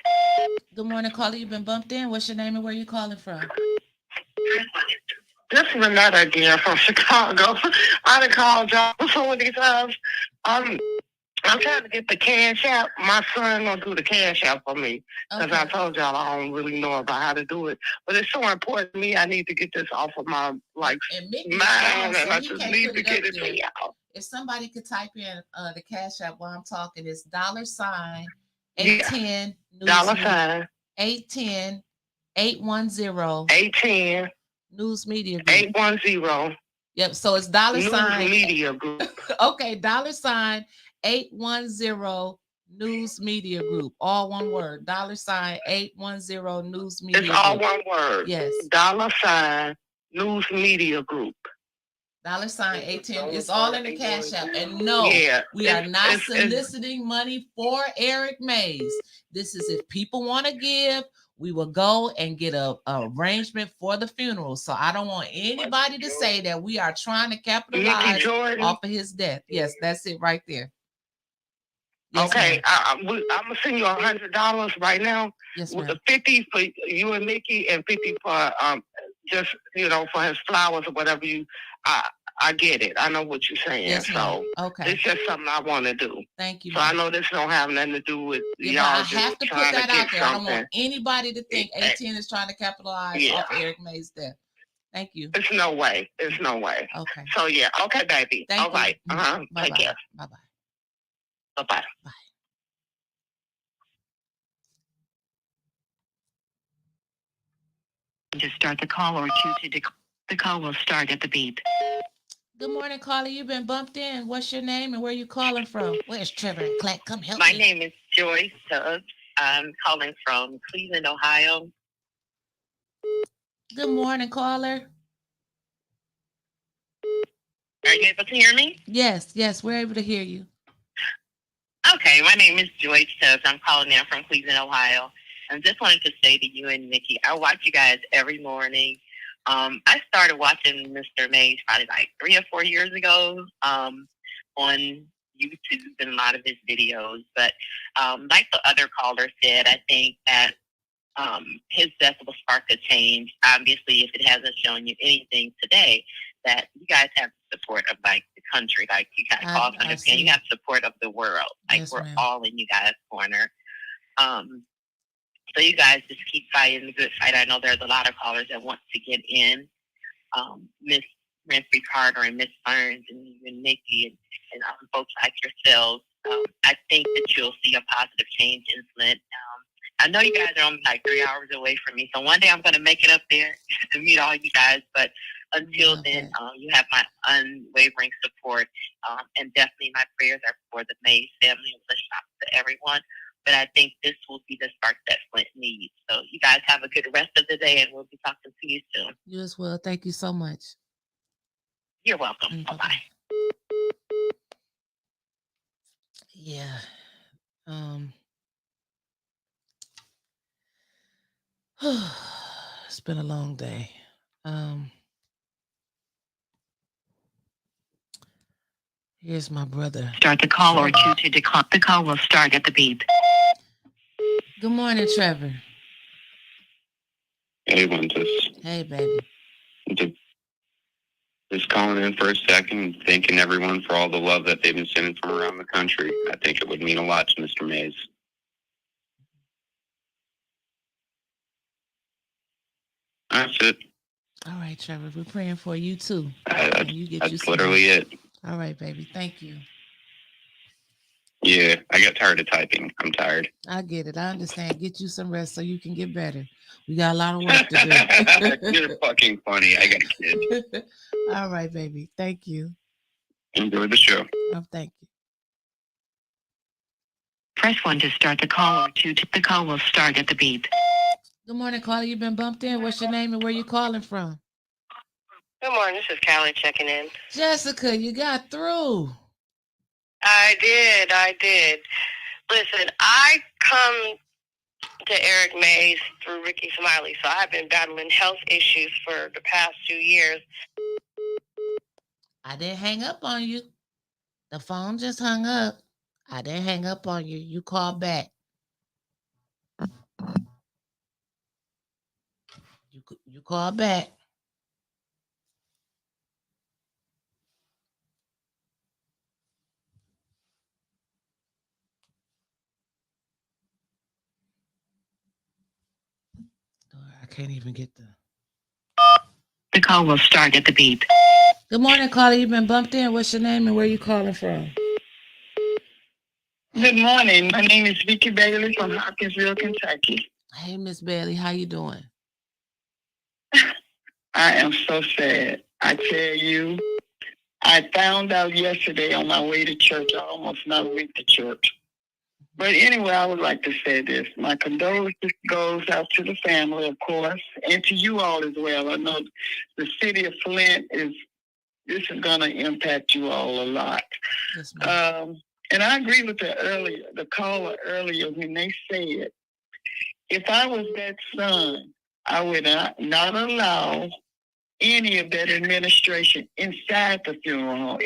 Good morning, caller. You've been bumped in. What's your name and where you calling from? This is Renata again from Chicago. I done called y'all so many times. I'm trying to get the cash out. My son gonna do the cash out for me because I told y'all I don't really know about how to do it. But it's so important to me. I need to get this off of my mind, and I just need to get it to y'all. If somebody could type in the cash app while I'm talking, it's $810 $810 810 News Media Group. 810. Yep. So it's $. News Media Group. Okay, $810 News Media Group. All one word. $810 News Media Group. It's all one word. Yes. $, News Media Group. $810. It's all in the cash app. And no, we are not soliciting money for Eric Mays. This is if people want to give, we will go and get a arrangement for the funeral. So I don't want anybody to say that we are trying to capitalize off of his death. Yes, that's it right there. Yes, okay, I'm gonna send you $100 right now. Yes, ma'am. 50 for you and Mickey, and 50 for just for his flowers or whatever I get it. I know what you're saying. Yes, so okay, it's just something I want to do. Thank you. So I know this don't have nothing to do with y'all. I have to put that out there. Something. I don't want anybody to think A10 is trying to capitalize off Eric May's death. Thank you. There's no way. There's no way. Okay. So yeah. Okay, baby. Thank All right. you. Take care. Bye-bye. Bye-bye. Bye. To start the call or to decline. The call will start at the beep. Good morning, caller. You've been bumped in. What's your name and where you calling from? Where's Trevor and Clack? Come help My me. name is Joyce Tubbs. I'm calling from Cleveland, Ohio. Good morning, caller. Are you able to hear me? Yes, we're able to hear you. Okay, my name is Joyce Tubbs. I'm calling in from Cleveland, Ohio. I just wanted to say to you and Nikki, I watch you guys every morning. I started watching Mr. Mays probably like 3 or 4 years ago on YouTube and a lot of his videos. But like the other caller said, I think that his death will spark a change. Obviously, if it hasn't shown you anything today, that you guys have the support of like the country, like you guys all understand. You have support of the world. Like yes, we're ma'am. all in you guys' corner. So you guys just keep fighting the good fight. I know there's a lot of callers that want to get in. Miss Renfrey Carter and Miss Burns and even Nikki and folks like yourselves. I think that you'll see a positive change in Flint. I know you guys are only like 3 hours away from me, so one day I'm going to make it up there to meet all you guys. But until then, you have my unwavering support, and definitely my prayers are for the Mays family and wish out to everyone. But I think this will be the spark that Flint needs. So you guys have a good rest of the day, and we'll be talking to you soon. You as well. Thank you so much. You're welcome. Bye-bye. Yeah. It's been a long day. Here's my brother. Start the call or to decline. The call will start at the beep. Good morning, Trevor. Hey, Wintus. Hey, baby. Just calling in for a second and thanking everyone for all the love that they've been sending from around the country. I think it would mean a lot to Mr. Mays. That's it. All right, Trevor. We're praying for you too. That's literally it. All right, baby. Thank you. Yeah, I got tired of typing. I'm tired. I get it. I understand. Get you some rest so you can get better. We got a lot of work to do. You're fucking funny. I got a kid. All right, baby. Thank you. Enjoy the show. Oh, thank you. Press 1 to start the call or 2 to the call will start at the beep. Good morning, caller. You've been bumped in. What's your name and where you calling from? Good morning. This is Callie checking in. Jessica, you got through. I did. Listen, I come to Eric Mays through Ricky Smiley, so I've been battling health issues for the past 2 years. I didn't hang up on you. The phone just hung up. I didn't hang up on you. You called back. You called back. I can't even get the call will start at the beep. Good morning, caller. You've been bumped in. What's your name and where you calling from? Good morning. My name is Vicky Bailey from Hopkinsville, Kentucky. Hey, Miss Bailey. How you doing? I am so sad. I tell you, I found out yesterday on my way to church. I almost not went to church. But anyway, I would like to say this. My condolences goes out to the family, of course, and to you all as well. I know the city of Flint this is going to impact you all a lot. Yes, and I agree with the caller earlier when they said, if I was that son, I would not allow any of that administration inside the funeral home.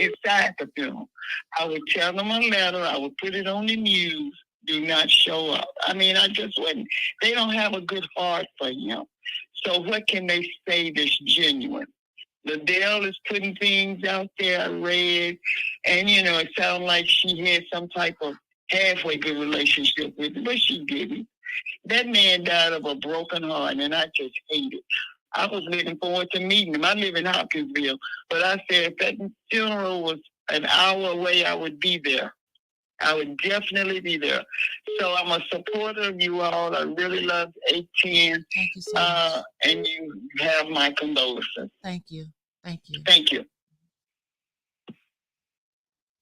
I would tell them a letter. I would put it on the news. Do not show up. I mean, I just wouldn't. They don't have a good heart for him. So what can they say that's genuine? Liddell is putting things out there I read, and it sounded like she had some type of halfway good relationship with him, but she didn't. That man died of a broken heart, and I just hate it. I was looking forward to meeting him. I live in Hopkinsville, but I said if that funeral was an hour away, I would be there. I would definitely be there. So I'm a supporter of you all. I really love 810. Thank you so much. And you have my condolences. Thank you. Thank you. Thank you.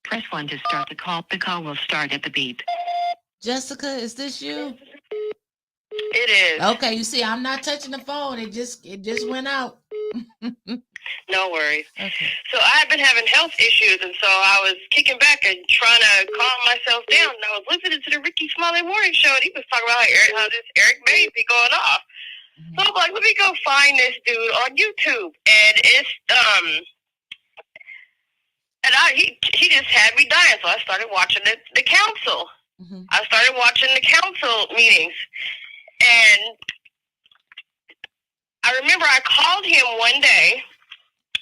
Press 1 to start the call. The call will start at the beep. Jessica, is this you? It is. Okay, you see, I'm not touching the phone. It just went out. No worries. Okay. So I've been having health issues, and so I was kicking back and trying to calm myself down. And I was listening to the Ricky Smiley Morning Show, and he was talking about how this Eric Mays be going off. So I'm like, let me go find this dude on YouTube, and it's he just had me dying. So I started watching the council. Mm-hmm. I started watching the council meetings, and I remember I called him one day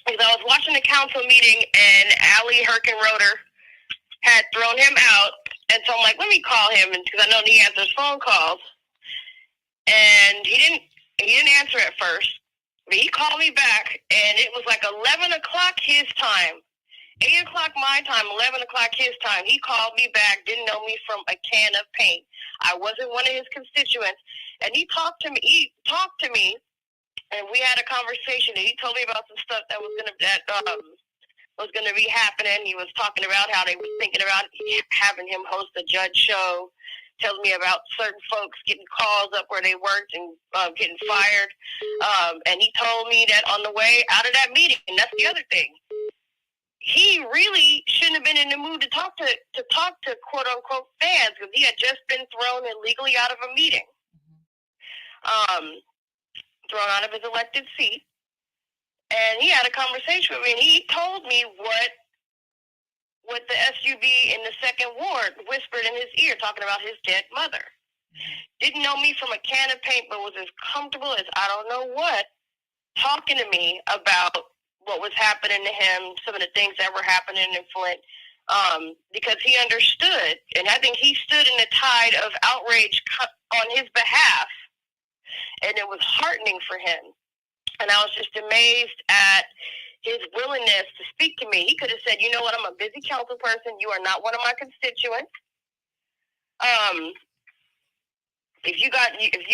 because I was watching the council meeting, and Allie Herkenroder had thrown him out, and so I'm like, let me call him, because I know he answers phone calls, and he didn't answer at first, but he called me back, and it was like 11 o'clock his time, 8 o'clock my time, 11 o'clock his time. He called me back, didn't know me from a can of paint. I wasn't one of his constituents, and he talked to me. And we had a conversation, and he told me about some stuff that was gonna be happening. He was talking about how they were thinking about having him host a judge show, telling me about certain folks getting calls up where they worked and getting fired. And he told me that on the way out of that meeting, and that's the other thing, he really shouldn't have been in the mood to talk to quote unquote fans, because he had just been thrown illegally out of a meeting. Thrown out of his elected seat, and he had a conversation with me, and he told me what the SUV in the second ward whispered in his ear, talking about his dead mother. Didn't know me from a can of paint, but was as comfortable as I don't know what, talking to me about what was happening to him, some of the things that were happening in Flint, because he understood, and I think he stood in the tide of outrage on his behalf. And it was heartening for him. And I was just amazed at his willingness to speak to me. He could have said, you know what, I'm a busy council person. You are not one of my constituents. If you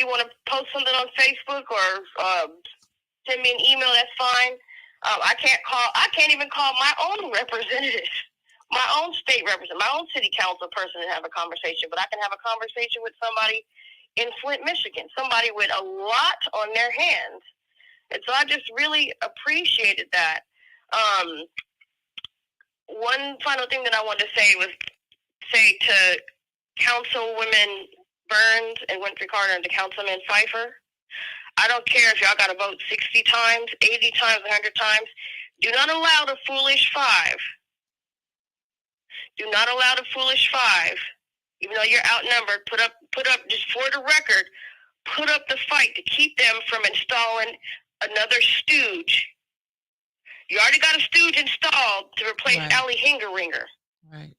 want to post something on Facebook or send me an email, that's fine. I can't even call my own representative, my own state representative, my own city council person and have a conversation. But I can have a conversation with somebody in Flint, Michigan, somebody with a lot on their hands. And so I just really appreciated that. One final thing that I wanted to say to Councilwomen Burns and Winfrey Carter and to Councilman Pfeiffer, I don't care if y'all got to vote 60 times, 80 times, 100 times. Do not allow the foolish five. Do not allow the foolish five. Even though you're outnumbered, put up, just for the record, put up the fight to keep them from installing another stooge. You already got a stooge installed to replace Allie Hingeringer. Right.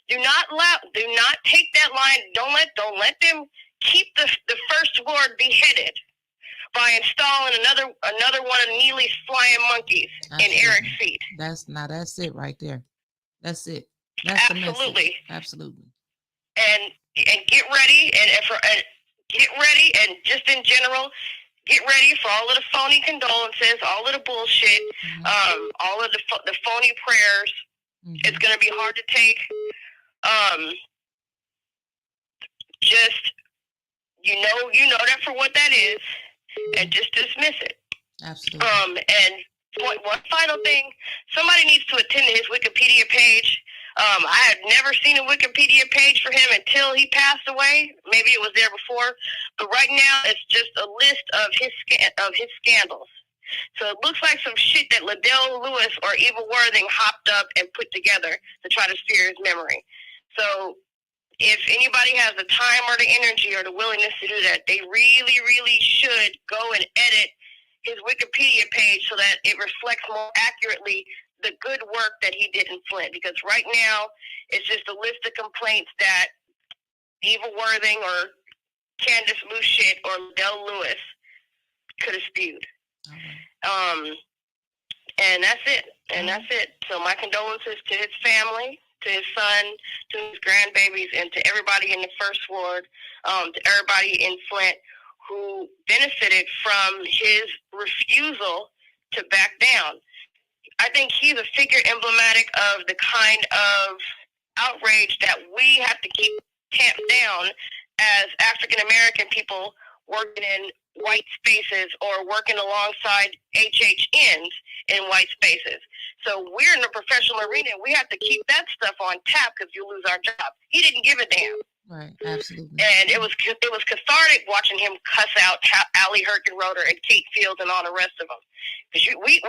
Do not take that line. Don't let them keep the first ward beheaded by installing another one of Neely's flying monkeys in Eric's seat. That's it right there. That's it. That's absolutely. Absolutely. And get ready and get ready, and just in general, get ready for all of the phony condolences, all of the bullshit, all of the phony prayers. It's going to be hard to take. Just you know that for what that is, and just dismiss it. Absolutely. And one final thing, somebody needs to attend to his Wikipedia page. I had never seen a Wikipedia page for him until he passed away. Maybe it was there before, but right now it's just a list of his scandals. So it looks like some shit that Liddell Lewis or Eva Worthing hopped up and put together to try to steer his memory. So if anybody has the time or the energy or the willingness to do that, they really, really should go and edit his Wikipedia page so that it reflects more accurately the good work that he did in Flint. Because right now, it's just a list of complaints that Eva Worthing or Candace Lushit or Liddell Lewis could have spewed. And that's it. And that's it. So my condolences to his family, to his son, to his grandbabies, and to everybody in the First Ward, to everybody in Flint who benefited from his refusal to back down. I think he's a figure emblematic of the kind of outrage that we have to keep tamped down as African American people working in white spaces or working alongside HHNs in white spaces. So we're in the professional arena. We have to keep that stuff on tap because you lose our job. He didn't give a damn. Right, absolutely. And it was cathartic watching him cuss out Allie Herkenroder and Kate Fields and all the rest of them. Because we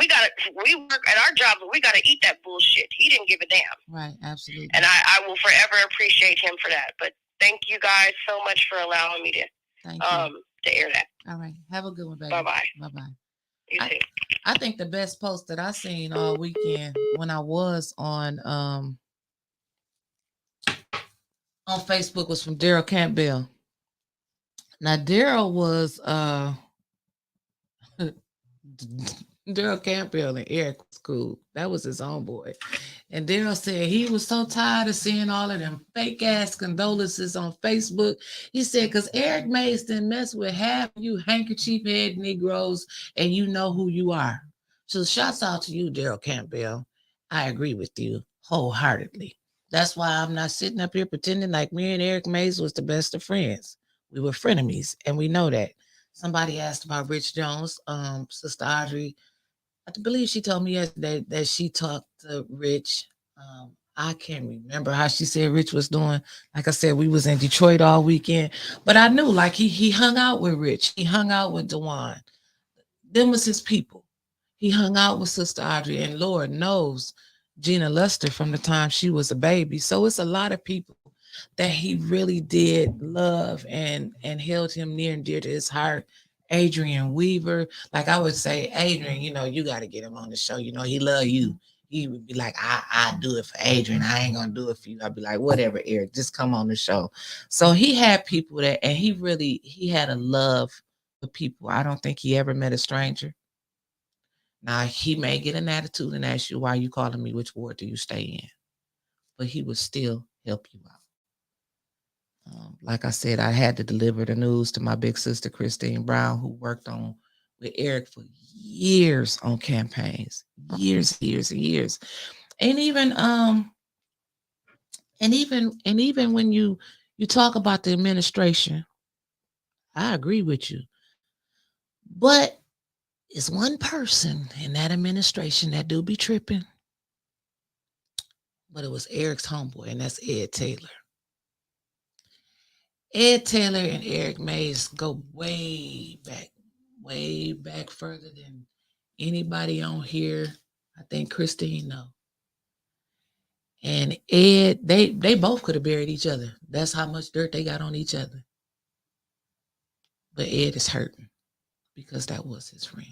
work at our jobs, but we got to eat that bullshit. He didn't give a damn. Right, absolutely. And I will forever appreciate him for that. But thank you guys so much for allowing me to air that. All right. Have a good one, baby. Bye-bye. Bye-bye. You too. I think the best post that I seen all weekend when I was on Facebook was from Daryl Campbell. Now Daryl was Daryl Campbell and Eric was cool. That was his homeboy. And Daryl said he was so tired of seeing all of them fake ass condolences on Facebook. He said, because Eric Mays didn't mess with half you handkerchief head Negroes and you know who you are. So shouts out to you, Daryl Campbell. I agree with you wholeheartedly. That's why I'm not sitting up here pretending like me and Eric Mays was the best of friends. We were frenemies, and we know that. Somebody asked about Rich Jones. Sister Audrey, I believe she told me yesterday that she talked to Rich. I can't remember how she said Rich was doing. Like I said, we was in Detroit all weekend, but I knew like he hung out with Rich. He hung out with DeJuan. Them was his people. He hung out with Sister Audrey, and Lord knows Gina Luster from the time she was a baby. So it's a lot of people that he really did love and held him near and dear to his heart. Adrian Weaver, like I would say, Adrian, you got to get him on the show. He love you. He would be like, I do it for Adrian. I ain't gonna do it for you. I'd be like, whatever, Eric, just come on the show. So he had people that, and he had a love for people. I don't think he ever met a stranger. Now he may get an attitude and ask you, why you calling me? Which ward do you stay in? But he would still help you out. Like I said, I had to deliver the news to my big sister, Christine Brown, who worked with Eric for years on campaigns, years. And even when you talk about the administration, I agree with you. But it's one person in that administration that do be tripping. But it was Eric's homeboy, and that's Ed Taylor. Ed Taylor and Eric Mays go way back further than anybody on here. I think Christine know. And Ed, they both could have buried each other. That's how much dirt they got on each other. But Ed is hurting because that was his friend.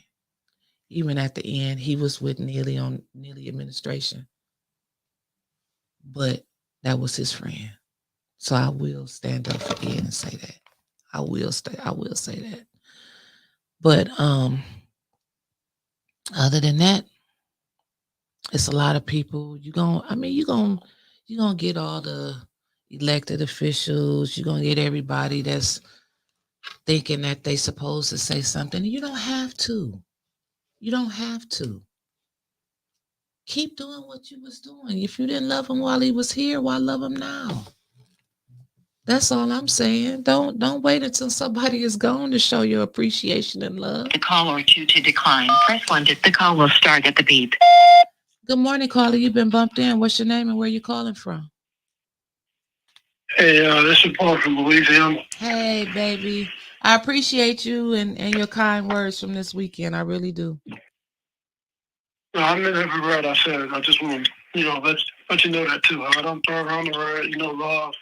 Even at the end, he was with Neely on Neely administration. But that was his friend. So I will stand up for Ed and say that. I will say that. But other than that, it's a lot of people. You're gonna get all the elected officials. You're gonna get everybody that's thinking that they supposed to say something. You don't have to. Keep doing what you was doing. If you didn't love him while he was here, why love him now? That's all I'm saying. Don't wait until somebody is gone to show your appreciation and love. The call or 2 to decline. Press 1 the call will start at the beep. Good morning, caller. You've been bumped in. What's your name and where you calling from? Hey, this is Paul from Louisiana. Hey, baby. I appreciate you and your kind words from this weekend. I really do. No, I meant every word I said. I just want to, let you know that too. I don't throw around the word, love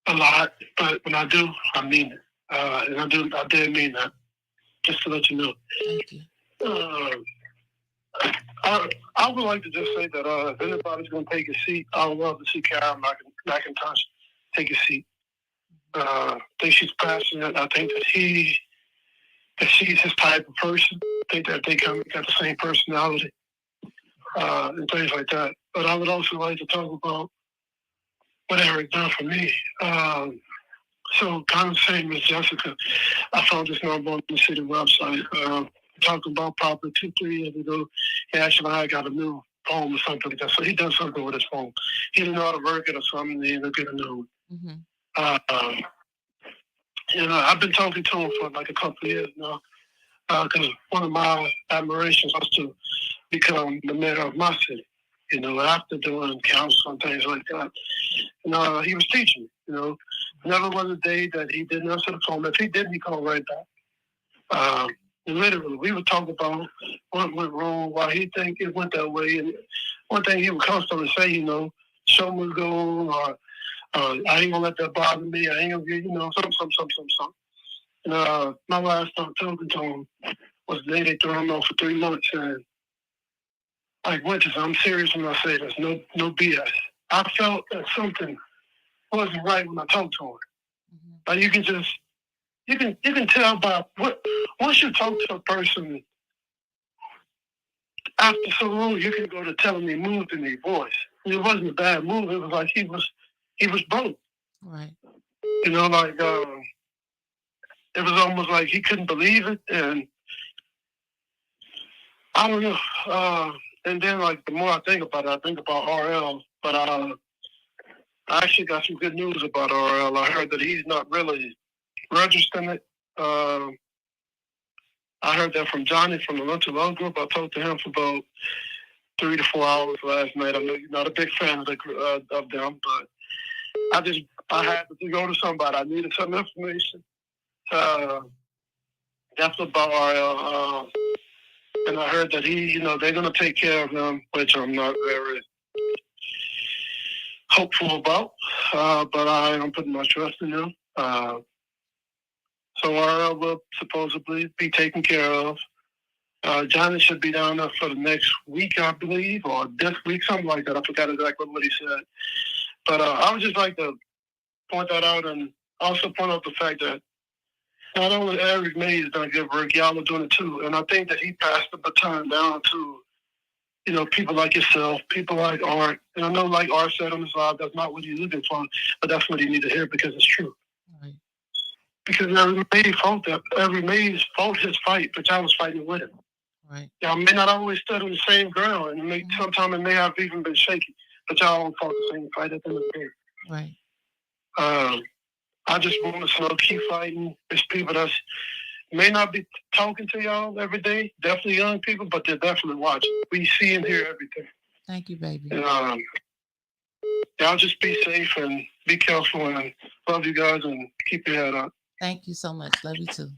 a lot, but when I do, I mean it. And I did mean that. just to let you know. Thank you. I would like to just say that if anybody's going to take a seat, I would love to see Karen McIntosh take a seat. I think she's passionate. I think that she's his type of person. I think that they got the same personality and things like that. But I would also like to talk about what Eric done for me. So kind of same as Jessica, I found this number on the city website. Talking about probably 2-3 years ago, he actually I got a new phone or something like that. So he done something with his phone. He didn't know how to work it or something. He ended up getting a new one. I've been talking to him for like a couple of years now because one of my admirations was to become the mayor of my city. After doing council and things like that. And he was teaching me, Never was a day that he didn't answer the phone. If he did, he called right back. And literally, we would talk about what went wrong, why he think it went that way. And one thing he would constantly say, show me go, or I ain't gonna let that bother me. I ain't gonna get, something. And my last time talking to him was the day they threw him off for 3 months. And like winters, I'm serious when I say this, no BS. I felt that something wasn't right when I talked to him. Like you can tell by once you talk to a person after so long, you can go to telling me moved in their voice. It wasn't a bad move. It was like he was broke. Right. It was almost like he couldn't believe it, and I don't know. And then, like, the more I think about it, I think about RL. But I actually got some good news about RL. I heard that he's not really registering it. I heard that from Johnny from the Mental Health Group. I talked to him for about 3 to 4 hours last night. I know you're not a big fan of them, but I had to go to somebody. I needed some information. That's about RL. And I heard that they're going to take care of him, which I'm not very hopeful about. But I am putting my trust in him. So RL will supposedly be taken care of. Johnny should be down there for the next week, I believe, or this week, something like that. I forgot exactly what he said. But I would just like to point that out and also point out the fact that not only Eric Mays done good work, y'all are doing it too. And I think that he passed the baton down to, people like yourself, people like Art. And I know, like Art said on his live, that's not what he's looking for, but that's what he needed to hear because it's true. Right. Because Eric Mays fought his fight, but y'all was fighting with him. Right. Y'all may not always stood on the same ground, and sometimes it may have even been shaky, but y'all all fought the same fight at the end of the day. Right. I just want to keep fighting. There's people that may not be talking to y'all every day, definitely young people, but they're definitely watching. We see and hear everything. Thank you, baby. And, y'all just be safe and be careful, and love you guys, and keep your head up. Thank you so much. Love you too.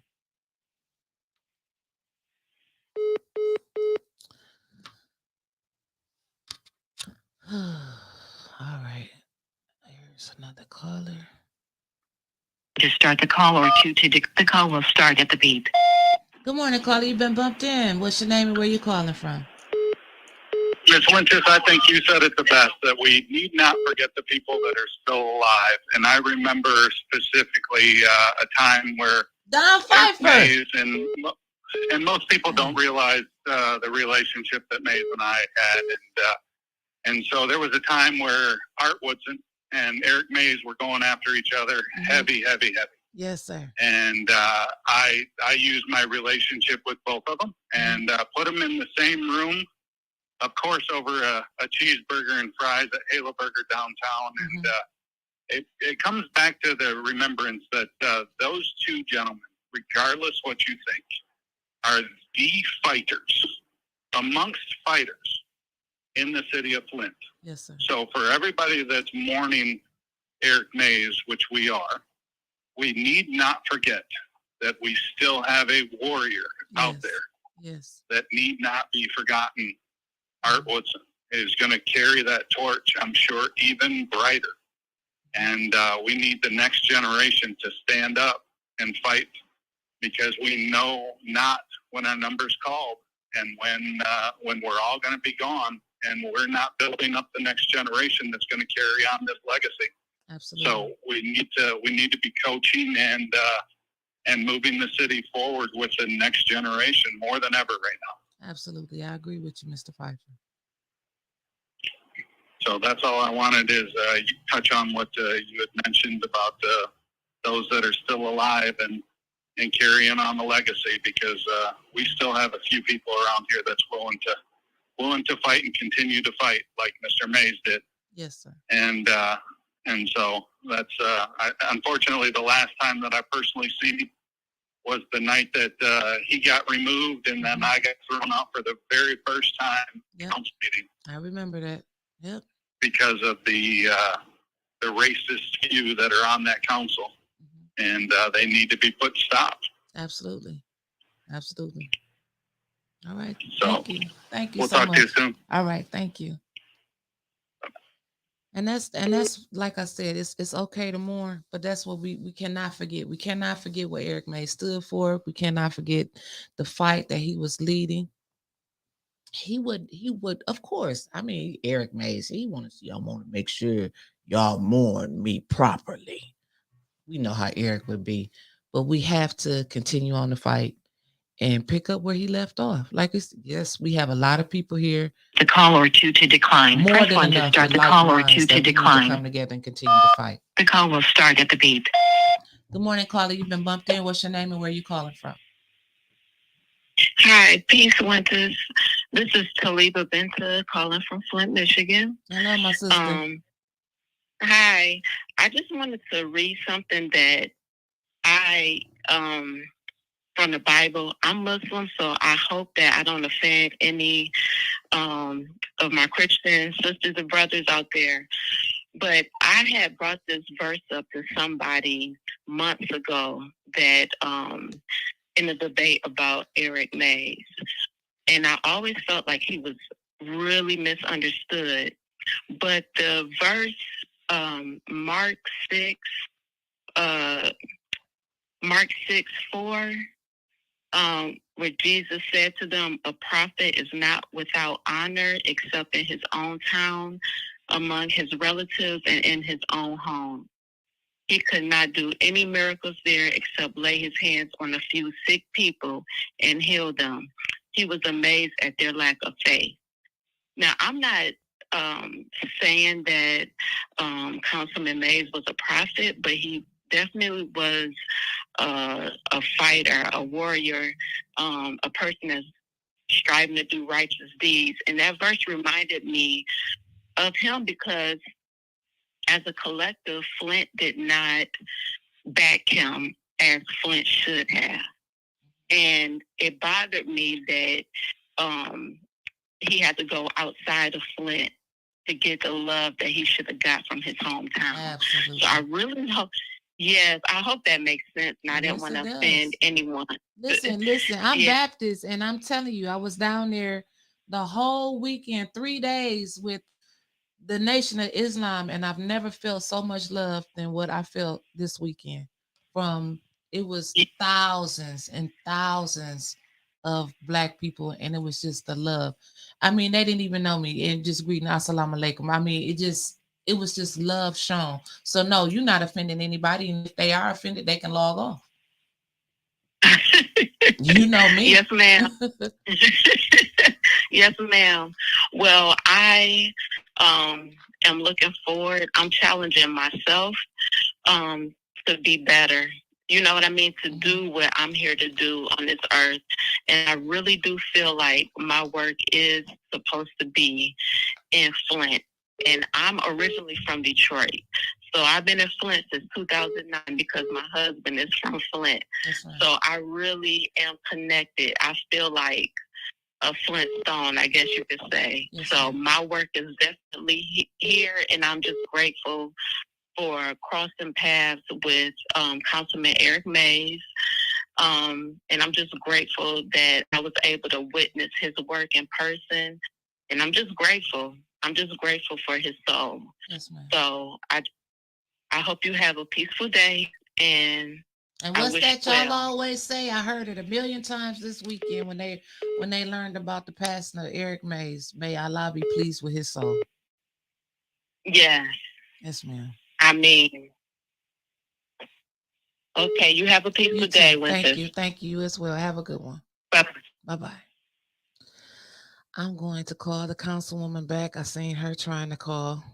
All right. Here's another caller. To start the call or the call will start at the beep. Good morning, caller. You've been bumped in. What's your name and where you calling from? Ms. Winters, I think you said it the best, that we need not forget the people that are still alive. And I remember specifically a time where Don Pfeiffer and most people don't realize the relationship that Mays and I had. And so there was a time where Art Woodson and Eric Mays were going after each other heavy. Yes, sir. And I used my relationship with both of them and put them in the same room, of course, over a cheeseburger and fries at Halo Burger downtown. And it comes back to the remembrance that those two gentlemen, regardless what you think, are the fighters amongst fighters in the city of Flint. Yes, sir. So for everybody that's mourning Eric Mays, which we are, we need not forget that we still have a warrior out there that need not be forgotten. Art Woodson is going to carry that torch, I'm sure, even brighter. And we need the next generation to stand up and fight because we know not when our number's called and when we're all going to be gone, and we're not building up the next generation that's going to carry on this legacy. Absolutely. So we need to be coaching and moving the city forward with the next generation more than ever right now. Absolutely. I agree with you, Mr. Pfeiffer. So that's all I wanted is you touch on what you had mentioned about those that are still alive and carrying on the legacy, because we still have a few people around here that's willing to fight and continue to fight like Mr. Mays did. Yes, sir. And so that's unfortunately the last time that I personally seen him was the night that he got removed, and then I got thrown out for the very first time council meeting. I remember that. Yep. Because of the racist few that are on that council, and they need to be put to stop. Absolutely. Absolutely. All right. So thank you. Thank you we'll so talk much. to you soon. All right. Thank you. And that's like I said, it's okay to mourn, but that's what we cannot forget. We cannot forget what Eric May stood for. We cannot forget the fight that he was leading. He would, of course. I mean, Eric Mays, I want to make sure y'all mourn me properly. We know how Eric would be, but we have to continue on the fight and pick up where he left off. Like yes, we have a lot of people here. The call or two to decline. More Press than 1 to enough start with the call or like 2 minds to that we need to decline. come together and continue to fight. The call will start at the beep. Good morning, caller. You've been bumped in. What's your name and where are you calling from? Hi, Peace Winters. This is Taliba Benta calling from Flint, Michigan. Hello, my sister. Hi. I just wanted to read something that I from the Bible. I'm Muslim, so I hope that I don't offend any of my Christian sisters and brothers out there. But I had brought this verse up to somebody months ago that in a debate about Eric Mays. And I always felt like he was really misunderstood. But the verse, Mark 6:4, where Jesus said to them, a prophet is not without honor except in his own town, among his relatives, and in his own home. He could not do any miracles there except lay his hands on a few sick people and heal them. He was amazed at their lack of faith. Now, I'm not saying that Councilman Mays was a prophet, but he definitely was a fighter, a warrior, a person that's striving to do righteous deeds. And that verse reminded me of him because as a collective, Flint did not back him as Flint should have. And it bothered me that he had to go outside of Flint to get the love that he should have got from his hometown. Absolutely. So I really hope, yes, I hope that makes sense. And I didn't want to offend anyone. Listen, I'm Baptist, and I'm telling you, I was down there the whole weekend, 3 days with the Nation of Islam, and I've never felt so much love than what I felt this weekend. It was thousands and thousands of Black people, and it was just the love. I mean, they didn't even know me, and just greeting Assalamu alaikum. I mean, it was just love shown. So no, you're not offending anybody, and if they are offended, they can log off. You know me. Yes, ma'am. Yes, ma'am. Well, I am looking forward. I'm challenging myself to be better. You know what I mean? To do what I'm here to do on this earth. And I really do feel like my work is supposed to be in Flint. And I'm originally from Detroit. So I've been in Flint since 2009 because my husband is from Flint. Right. So I really am connected. I feel like a Flintstone, I guess you could say. Yes, so my work is definitely here, and I'm just grateful for crossing paths with Councilman Eric Mays. And I'm just grateful that I was able to witness his work in person. And I'm just grateful. I'm just grateful for his soul. Yes, ma'am. So I hope you have a peaceful day, and And what's that y'all always say? I heard it a million times this weekend when they learned about the passing of Eric Mays. May Allah be pleased with his soul. Yeah. Yes, ma'am. I mean, okay, you have a peaceful day, Winston. Thank you as well. Have a good one. Bye-bye. Bye-bye. I'm going to call the councilwoman back. I seen her trying to call.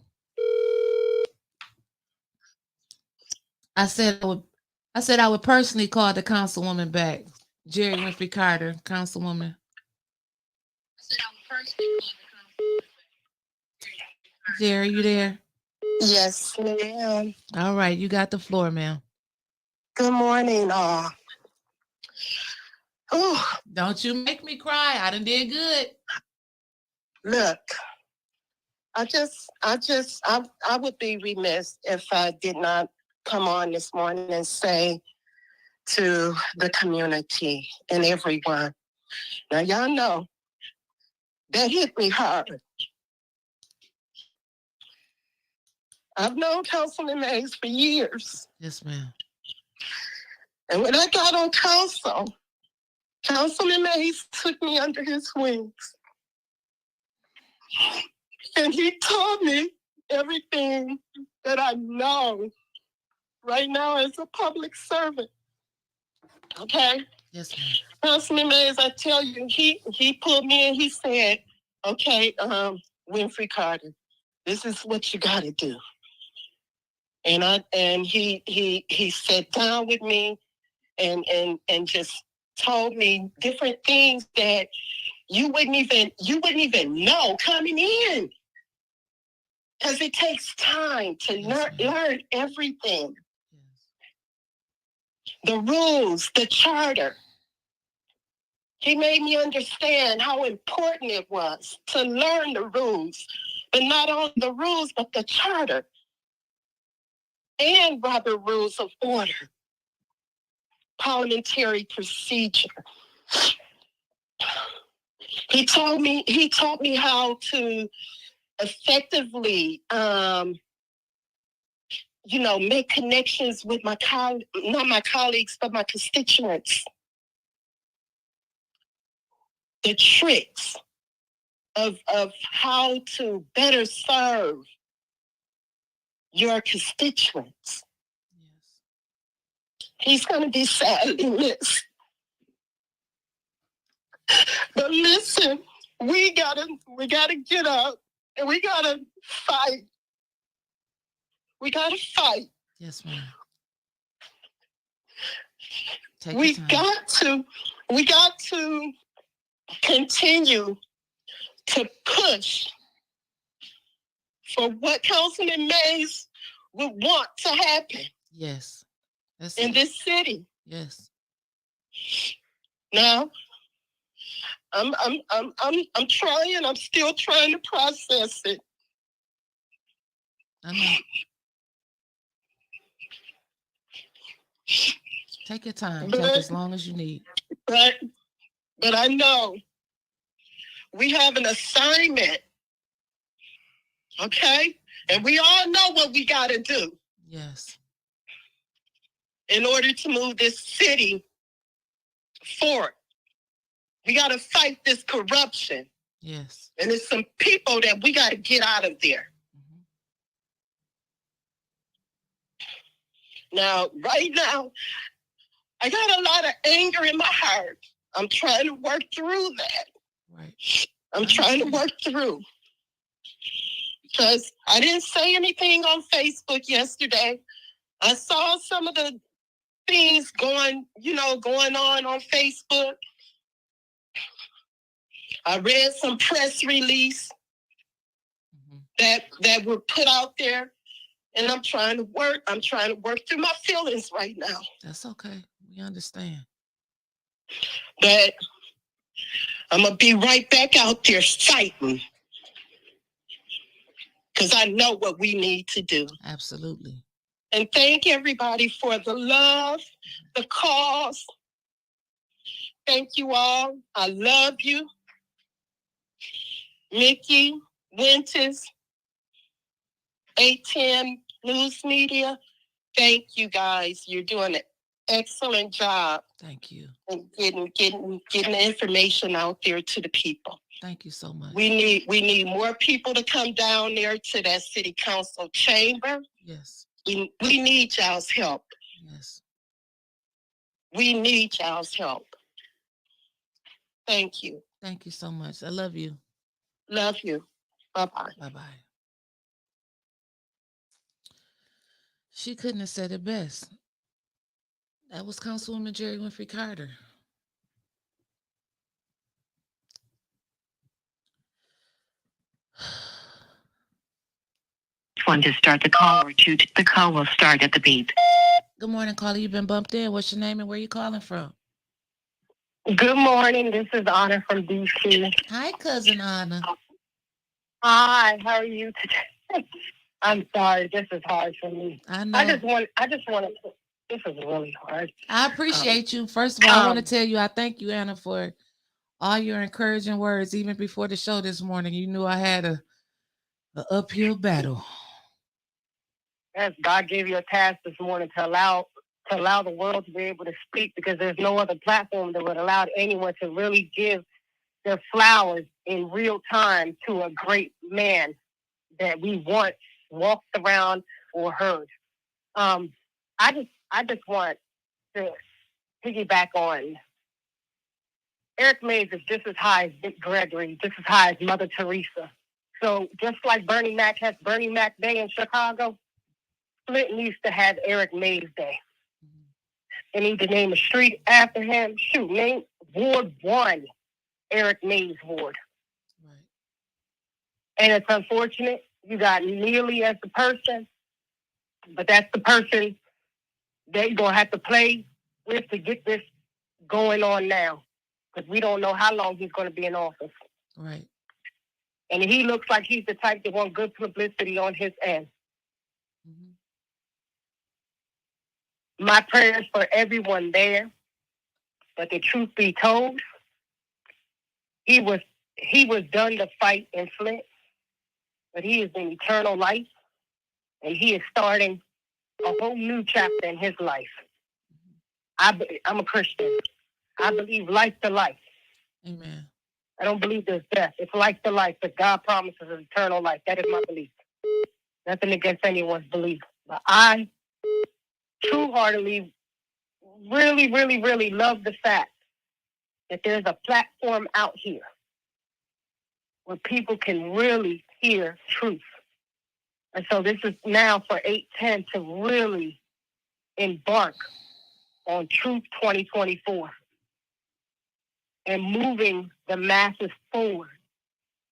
I said I would personally call the councilwoman back. Jerry Winfrey Carter, councilwoman. Jerry, you there? Yes, ma'am. All right, you got the floor, ma'am. Good morning, all. Don't you make me cry. I done did good. Look, I would be remiss if I did not come on this morning and say to the community and everyone. Now, y'all know that hit me hard. I've known Councilman Mays for years. Yes, ma'am. And when I got on council, Councilman Mays took me under his wings. And he taught me everything that I know right now as a public servant. Okay? Yes, ma'am. Councilman Mays, I tell you, he pulled me in, he said, okay, Winfrey Carter, this is what you gotta do. And he sat down with me and just told me different things that you wouldn't even know coming in. Because it takes time to learn everything. The rules, the charter. He made me understand how important it was to learn the rules, but not only the rules, but the charter and Robert Rules of Order, parliamentary procedure. He taught me how to effectively, make connections with not my colleagues, but my constituents. The tricks of how to better serve your constituents. Yes. He's going to be sadly missed. But listen, we gotta get up and we gotta fight. We gotta fight. Yes, ma'am. We got to continue to push for what Councilman Mays would want to happen. Yes. In this city. Yes. Now, I'm trying. I'm still trying to process it. I know. Take your time. Take as long as you need. But I know we have an assignment. Okay? And we all know what we got to do. Yes. In order to move this city forward. We got to fight this corruption. Yes. And there's some people that we got to get out of there. Mm-hmm. Now, right now, I got a lot of anger in my heart. I'm trying to work through that. Right. I'm trying to work through. Because I didn't say anything on Facebook yesterday. I saw some of the things going on Facebook. I read some press release that were put out there, and I'm trying to work through my feelings right now. That's okay. We understand. But I'm gonna be right back out there fighting. Because I know what we need to do. Absolutely. And thank everybody for the love, the cause. Thank you all. I love you. Nikki, Winters, 810 News Media. Thank you guys. You're doing an excellent job. Thank you. And getting the information out there to the people. Thank you so much. We need more people to come down there to that city council chamber. Yes. We need y'all's help. Yes. We need y'all's help. Thank you. Thank you so much. I love you. Love you. Bye-bye. Bye-bye. She couldn't have said it best. That was Councilwoman Jerry Winfrey Carter. One to start the call or two. The call will start at the beep. Good morning, caller. You've been bumped in. What's your name and where you calling from? Good morning. This is Anna from DC. Hi, cousin Anna. Hi. How are you today? I'm sorry. This is hard for me. I know. I just want to. This is really hard. I appreciate you. First of all, I want to tell you I thank you, Anna, for all your encouraging words. Even before the show this morning, you knew I had a uphill battle. Yes, God gave you a task this morning to allow the world to be able to speak, because there's no other platform that would allow anyone to really give their flowers in real time to a great man that we once walked around or heard. I just want to piggyback on Eric Mays is just as high as Dick Gregory, just as high as Mother Teresa. So just like Bernie Mac has Bernie Mac Day in Chicago, Flint needs to have Eric Mays Day. They need to name a street after him. Shoot, name Ward 1 Eric Mays Ward. Right. And it's unfortunate you got Neely as the person, but that's the person that you're going to have to play with to get this going on now, because we don't know how long he's going to be in office. Right. And he looks like he's the type that wants good publicity on his end. Mm-hmm. My prayers for everyone there, but the truth be told, he was done to fight in Flint, but he is in eternal life, and he is starting a whole new chapter in his life. I'm a Christian. I believe life to life. Amen. I don't believe there's death. It's life to life, but God promises eternal life. That is my belief. Nothing against anyone's belief. But I true-heartedly really, really, really love the fact that there's a platform out here where people can really hear truth. And so this is now for 810 to really embark on Truth 2024 and moving the masses forward.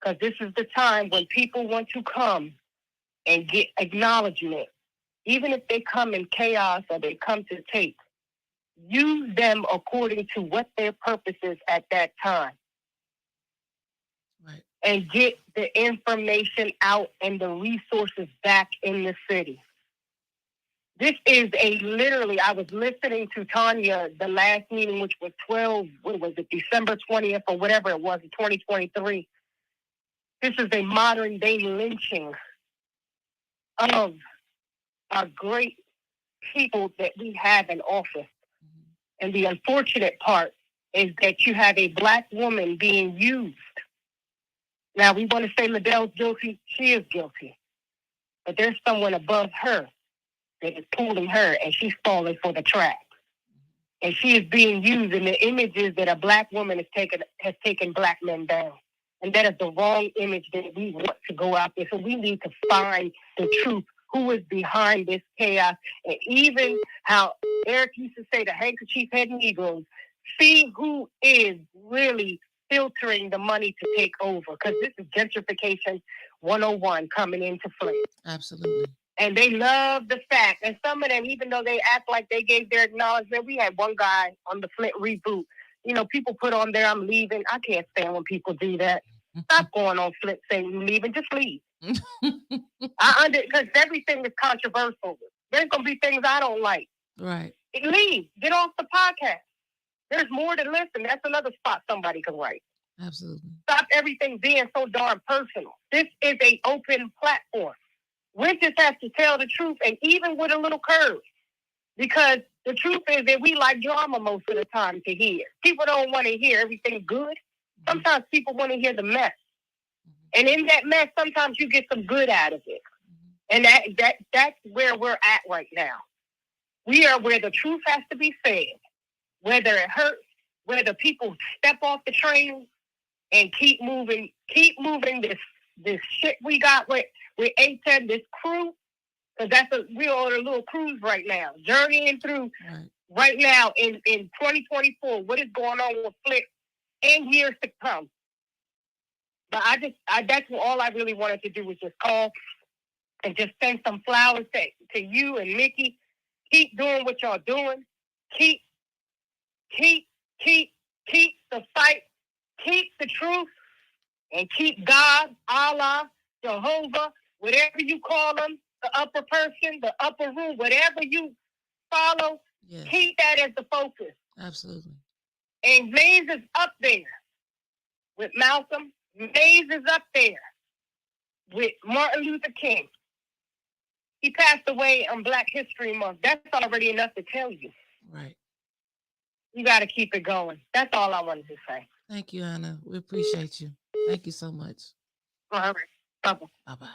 Because this is the time when people want to come and get acknowledgement. Even if they come in chaos or they come to take, use them according to what their purpose is at that time. Right. And get the information out and the resources back in the city. This is I was listening to Tanya, the last meeting, which was December 20th or whatever it was, in 2023. This is a modern day lynching of our great people that we have in office. And the unfortunate part is that you have a Black woman being used. Now, we want to say Liddell's guilty. She is guilty. But there's someone above her that is pulling her, and she's falling for the trap. And she is being used in the images that a Black woman has taken Black men down. And that is the wrong image that we want to go out there. So we need to find the truth. Who is behind this chaos? And even how Eric used to say, the handkerchief head Negroes, see who is really filtering the money to take over. Because this is gentrification 101 coming into Flint. Absolutely. And they love the fact, and some of them, even though they act like they gave their acknowledgement, we had one guy on the Flint reboot. You know, people put on there, I'm leaving. I can't stand when people do that. Stop going on Flint saying you're leaving. Just leave. Because everything is controversial. There's going to be things I don't like. Right. Leave. Get off the podcast. There's more to listen. That's another spot somebody can write. Absolutely. Stop everything being so darn personal. This is an open platform. We just have to tell the truth, and even with a little curve. Because the truth is that we like drama most of the time to hear. People don't want to hear everything good. Sometimes people want to hear the mess. And in that mess, sometimes you get some good out of it. And that's where we're at right now. We are where the truth has to be said. Whether it hurts, whether people step off the train and keep moving this shit we got with A10, this crew, because we're on a little cruise right now, journeying through right now in 2024, what is going on with Flick and years to come. But that's all I really wanted to do was just call and just send some flowers to you and Mickey. Keep doing what y'all doing. Keep the fight. Keep the truth. And keep God, Allah, Jehovah, whatever you call them, the upper person, the upper room, whatever you follow, keep that as the focus. Absolutely. And Mays is up there with Malcolm. Mays is up there with Martin Luther King. He passed away on Black History Month. That's already enough to tell you. Right. You got to keep it going. That's all I wanted to say. Thank you, Anna. We appreciate you. Thank you so much. All right. Bye-bye. Bye-bye.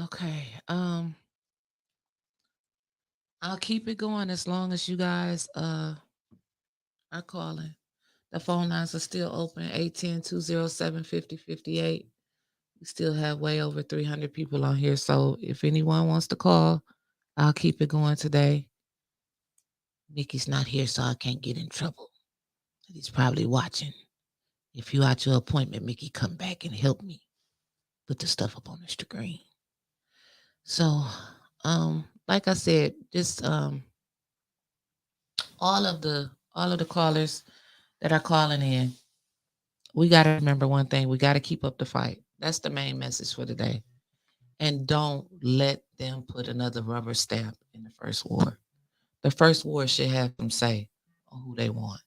Okay. I'll keep it going as long as you guys are calling. The phone lines are still open, 810-207-5058. We still have way over 300 people on here. So if anyone wants to call, I'll keep it going today. Mickey's not here, so I can't get in trouble. He's probably watching. If you at your appointment, Mickey, come back and help me put the stuff up on the screen. So, like I said, just all of the callers that are calling in, we got to remember one thing. We got to keep up the fight. That's the main message for today. And don't let them put another rubber stamp in the first war. The first war should have them say on who they want.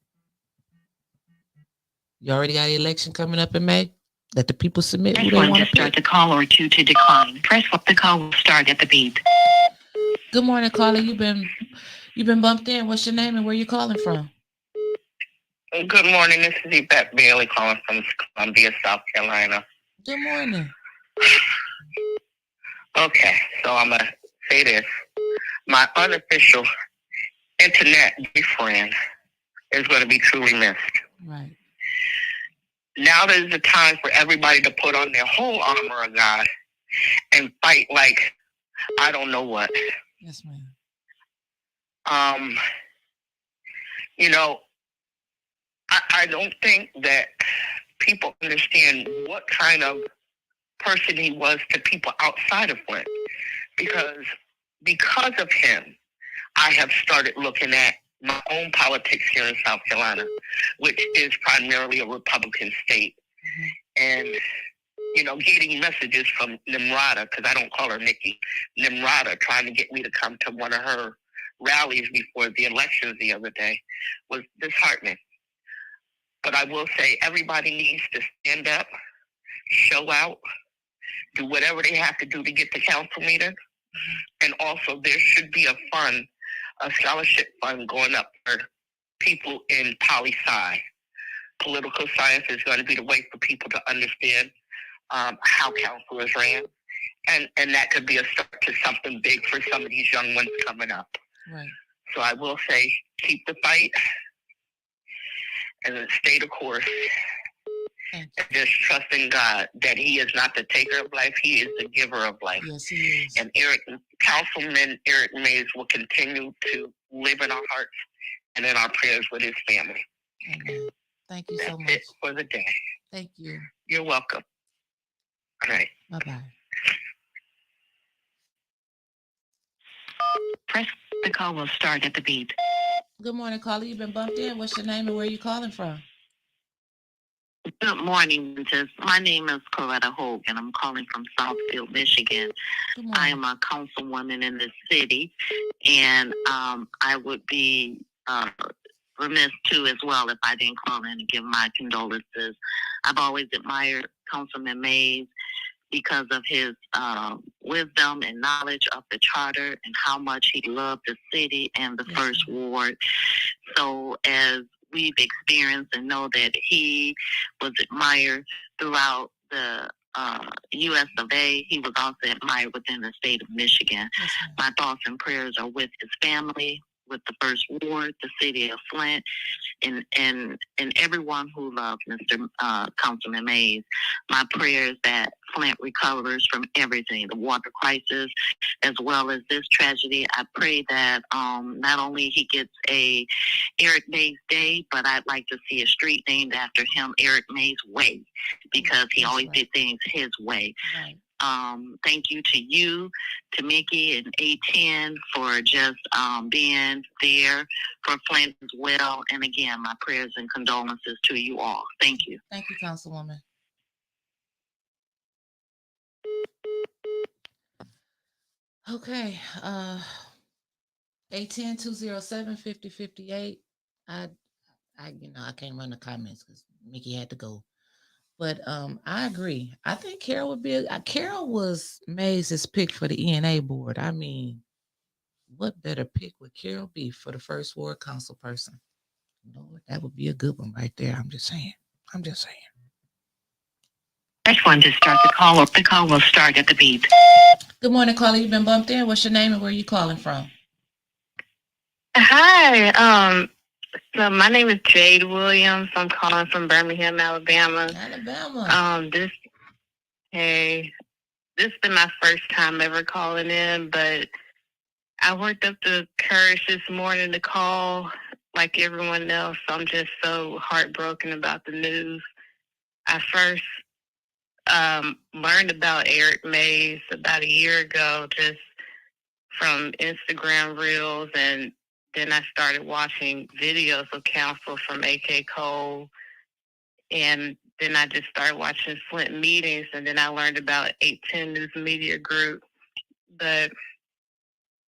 You already got an election coming up in May? Let the people submit who they want to start the call or 2 to decline. Press what the call will start at the beep. Good morning, caller. You've been bumped in. What's your name and where you calling from? Good morning. This is Yvette Bailey calling from Columbia, South Carolina. Good morning. Okay, so I'm going to say this. My unofficial internet boyfriend is going to be truly missed. Right. Now is the time for everybody to put on their whole armor of God and fight like I don't know what. Yes, ma'am. You know, I don't think that people understand what kind of person he was to people outside of Flint. Because of him, I have started looking at my own politics here in South Carolina, which is primarily a Republican state. And, you know, getting messages from Nimrata, because I don't call her Nikki, Nimrata trying to get me to come to one of her rallies before the elections the other day was disheartening. But I will say everybody needs to stand up, show out, do whatever they have to do to get to council meeting. And also there should be a scholarship fund going up for people in poli-sci. Political science is going to be the way for people to understand how council is ran. And that could be a start to something big for some of these young ones coming up. Right. So I will say, keep the fight and then stay the course. And just trust in God that He is not the taker of life, He is the giver of life. Yes, He is. And Councilman Eric Mays will continue to live in our hearts and in our prayers with his family. Amen. Thank you so much. That's it for the day. Thank you. You're welcome. All right. Bye-bye. Press the call will start at the beep. Good morning, caller. You've been bumped in. What's your name and where you calling from? Good morning, Winters. My name is Coretta Hogan. I'm calling from Southfield, Michigan. I am a councilwoman in the city, and I would be remiss too as well if I didn't call in and give my condolences. I've always admired Councilman Mays because of his wisdom and knowledge of the charter and how much he loved the city and the first ward. So as we've experienced and know that he was admired throughout the U.S. of A., he was also admired within the state of Michigan. My thoughts and prayers are with his family, with the first ward, the city of Flint, and everyone who loves Mr. Councilman Mays. My prayer is that Flint recovers from everything, the water crisis, as well as this tragedy. I pray that not only he gets a Eric Mays Day, but I'd like to see a street named after him, Eric Mays Way, because he always did things his way. Thank you to you, to Mickey and A10 for just being there for Flint as well. And again, my prayers and condolences to you all. Thank you. Thank you, Councilwoman. Okay. A10-207-5058. I can't run the comments because Mickey had to go. But I agree. I think Carol would be Carol was Mays' pick for the ENA board. I mean, what better pick would Carol be for the first ward council person? Lord, that would be a good one right there. I'm just saying. Press 1 to start the call, or the call will start at the beep. Good morning, caller. You've been bumped in. What's your name and where are you calling from? Hi. So my name is Jade Williams. I'm calling from Birmingham, Alabama. This has been my first time ever calling in, but I worked up the courage this morning to call like everyone else. I'm just so heartbroken about the news. I first learned about Eric Mays about a year ago, just from Instagram Reels, and then I started watching videos of council from AK Cole, and then I just started watching Flint meetings, and then I learned about 810 News Media Group. But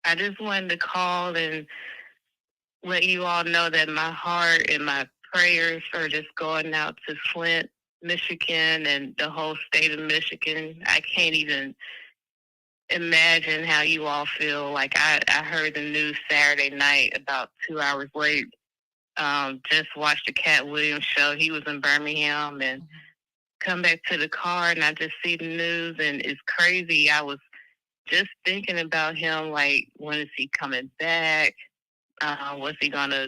I just wanted to call and let you all know that my heart and my prayers are just going out to Flint, Michigan, and the whole state of Michigan. I can't even imagine how you all feel. Like I heard the news Saturday night about 2 hours late. Just watched the Cat Williams show. He was in Birmingham, and come back to the car and I just see the news, and it's crazy. I was just thinking about him, like, when is he coming back? Was he gonna,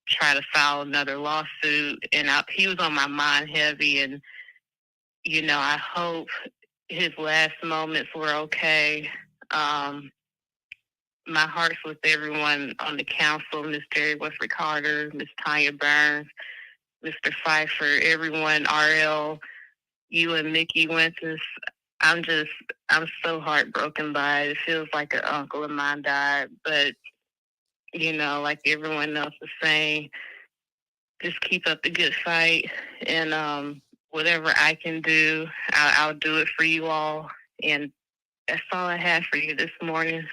try to file another lawsuit? And he was on my mind heavy, and I hope his last moments were okay. My heart's with everyone on the council, Miss Terry Westbrook Carter, Miss Tanya Burns, Mr. Pfeiffer, everyone, RL, you and Mickey Winters. I'm so heartbroken by it. It feels like an uncle of mine died, but, like everyone else is saying, just keep up the good fight, and whatever I can do, I'll do it for you all. And that's all I have for you this morning.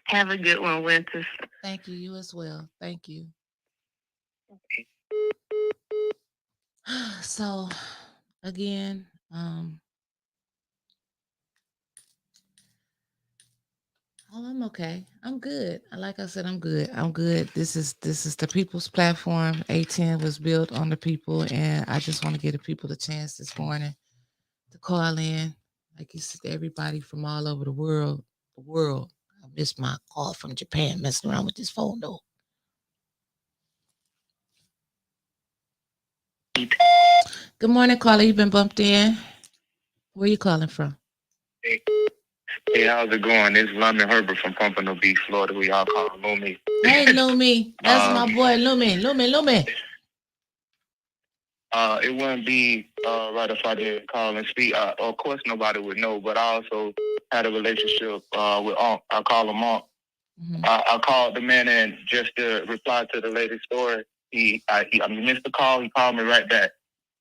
Have a good one, Winters. Thank you. You as well. Thank you. Okay. So, again, I'm okay. I'm good. Like I said, I'm good. I'm good. This is the people's platform. A10 was built on the people, and I just want to give the people the chance this morning to call in. Like you said, everybody from all over the world. I missed my call from Japan, messing around with this phone though. Good morning, caller. You've been bumped in. Where are you calling from? Hey, how's it going? It's Lyman Herbert from Pompano Beach, Florida, who y'all call Lumi. Hey, Lumi. That's my boy, Lumi. It wouldn't be right if I didn't call and speak. Of course, nobody would know, but I also had a relationship with Unc. I call him Unc. Mm-hmm. I called the man in just to reply to the lady's story. He missed the call. He called me right back.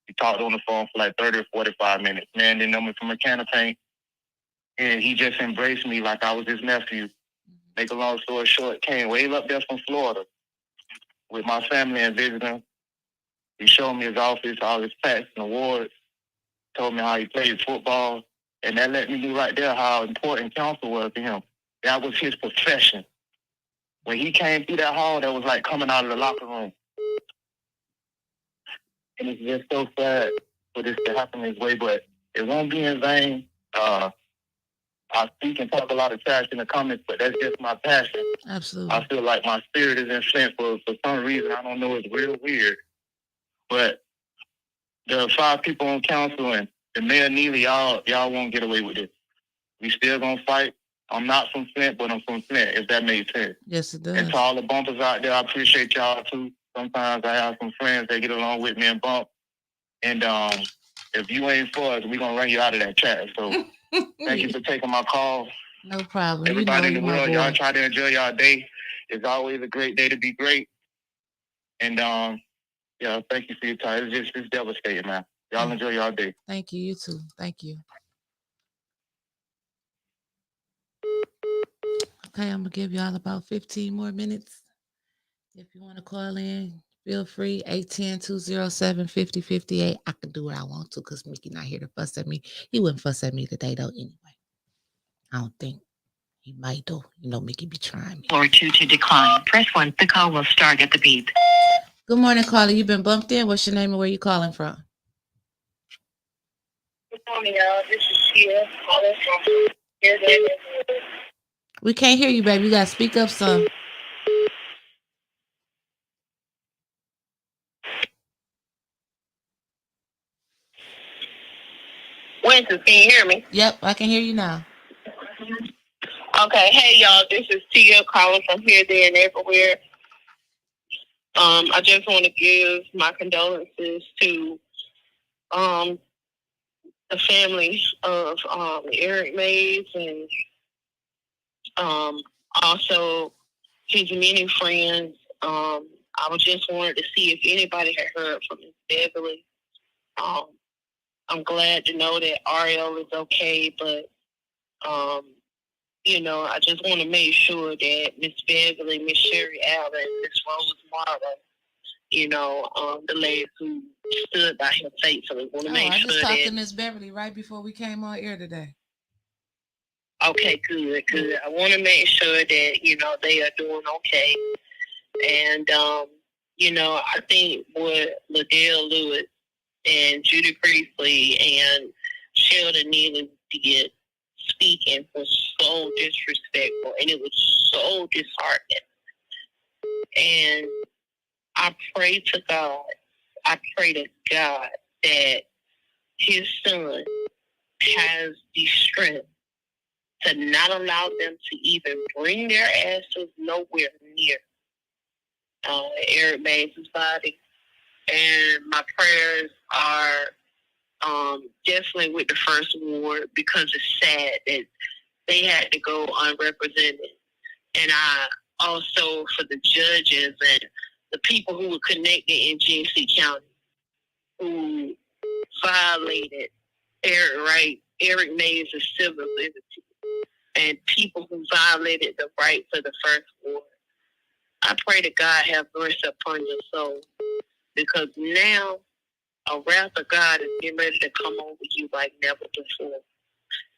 He talked on the phone for like 30 or 45 minutes. Man didn't know me from a can of paint. And he just embraced me like I was his nephew. Make a long story short, came way up there from Florida with my family and visiting him. He showed me his office, all his plaques and awards. told me how he played football, and that let me know right there how important counsel was to him. That was his profession. When he came through that hall, that was like coming out of the locker room. And it's just so sad for this to happen this way, but it won't be in vain. I speak and talk a lot of trash in the comments, but that's just my passion. Absolutely. I feel like my spirit is in Flint for some reason. I don't know. It's real weird. But the 5 people on council and the Mayor Neely, y'all won't get away with this. We still gonna fight. I'm not from Flint, but I'm from Flint, if that makes sense. Yes, it does. And to all the bumpers out there, I appreciate y'all too. Sometimes I have some friends that get along with me and bump. And if you ain't for us, we're gonna run you out of that chat. So thank you for taking my call. No problem. Everybody in the world, y'all boy. try to enjoy y'all day. It's always a great day to be great. And yeah, thank you for your time. It's devastating, man. Y'all enjoy y'all day. Thank you. You too. Thank you. Okay, I'm gonna give y'all about 15 more minutes. If you want to call in, feel free. 810-207-5058. I can do what I want to because Mickey not here to fuss at me. He wouldn't fuss at me today though anyway. I don't think. He might though. You know, Mickey be trying me. Or 2 to decline. Press 1. The call will start at the beep. Good morning, caller. You've been bumped in. What's your name and where you calling from? Good morning, y'all. This is Tia calling from here. We can't hear you, baby. You gotta speak up some. Winston, can you hear me? Yep, I can hear you now. Okay, hey y'all, this is Tia calling from here, there, and everywhere. I just want to give my condolences to the family of Eric Mays and also his many friends. I was just wanted to see if anybody had heard from Miss Beverly. I'm glad to know that Ariel is okay, but you know, I just want to make sure that Miss Beverly, Miss Sherry Allen, Miss Rose Marlowe, you know, the ladies who stood by him faithfully, want to make I sure just talked that. to Miss Beverly right before we came on air today. Okay, good. I want to make sure that, you know, they are doing okay. And, you know, I think what Liddell Lewis and Judy Priestley and Sheldon Neely did speaking was so disrespectful, and it was so disheartening. And I pray to God that his son has the strength to not allow them to even bring their asses nowhere near Eric Mays' body. And my prayers are definitely with the First Ward, because it's sad that they had to go unrepresented. And I also for the judges and the people who were connected in Genesee County who violated Eric Mays' civil liberty, and people who violated the rights of the First Ward. I pray that God have mercy upon your soul, because now a wrath of God is getting ready to come over you like never before.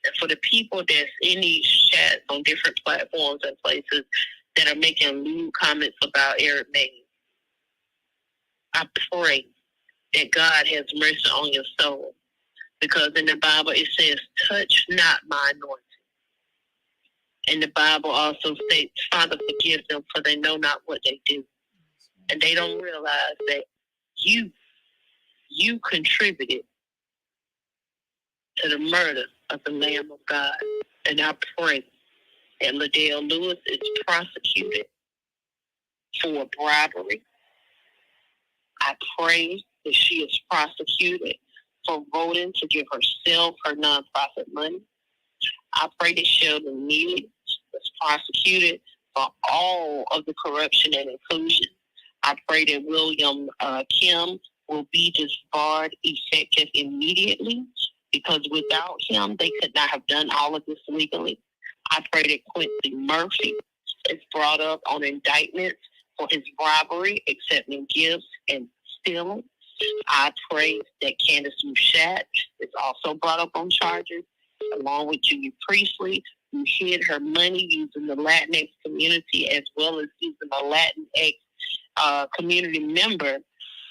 And for the people that's in these chats on different platforms and places that are making lewd comments about Eric Mays, I pray that God has mercy on your soul. Because in the Bible it says, touch not my anointing. And the Bible also states, Father, forgive them, for they know not what they do. And they don't realize that you contributed to the murder of the Lamb of God. And I pray that Liddell Lewis is prosecuted for bribery. I pray that she is prosecuted for voting to give herself her nonprofit money. I pray that Sheldon Neely is prosecuted for all of the corruption and inclusion. I pray that William Kim will be disbarred effective immediately, because without him, they could not have done all of this legally. I pray that Quincy Murphy is brought up on indictments for his bribery, accepting gifts, and stealing. I pray that Candace Mushat is also brought up on charges, along with Julie Priestley, who hid her money using the Latinx community as well as using a Latinx community member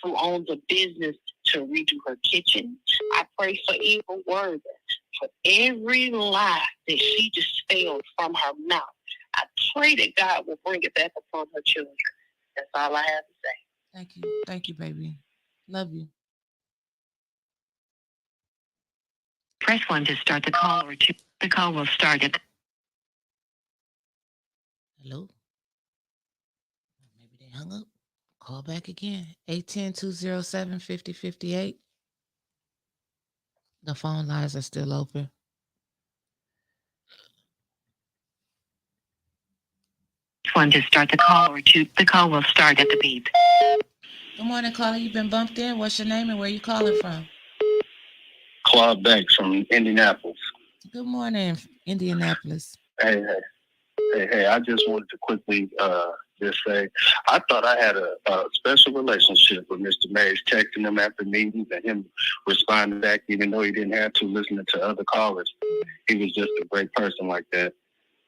who owns a business to redo her kitchen. I pray for Eva Worthen, for every lie that she just spelled from her mouth. I pray that God will bring it back upon her children. That's all I have to say. Thank you. Thank you, baby. Love you. Press 1 to start the call or 2. The call will start at... Hello? Maybe they hung up. Call back again. 810-207-5058. The phone lines are still open. Press 1 to start the call or 2. The call will start at the beep. Good morning, caller. You've been bumped in. What's your name and where you calling from? Claude Banks from Indianapolis. Good morning, Indianapolis. Hey, I just wanted to quickly just say, I thought I had a special relationship with Mr. Mays, texting him after meetings and him responding back, even though he didn't have to, listening to other callers. He was just a great person like that.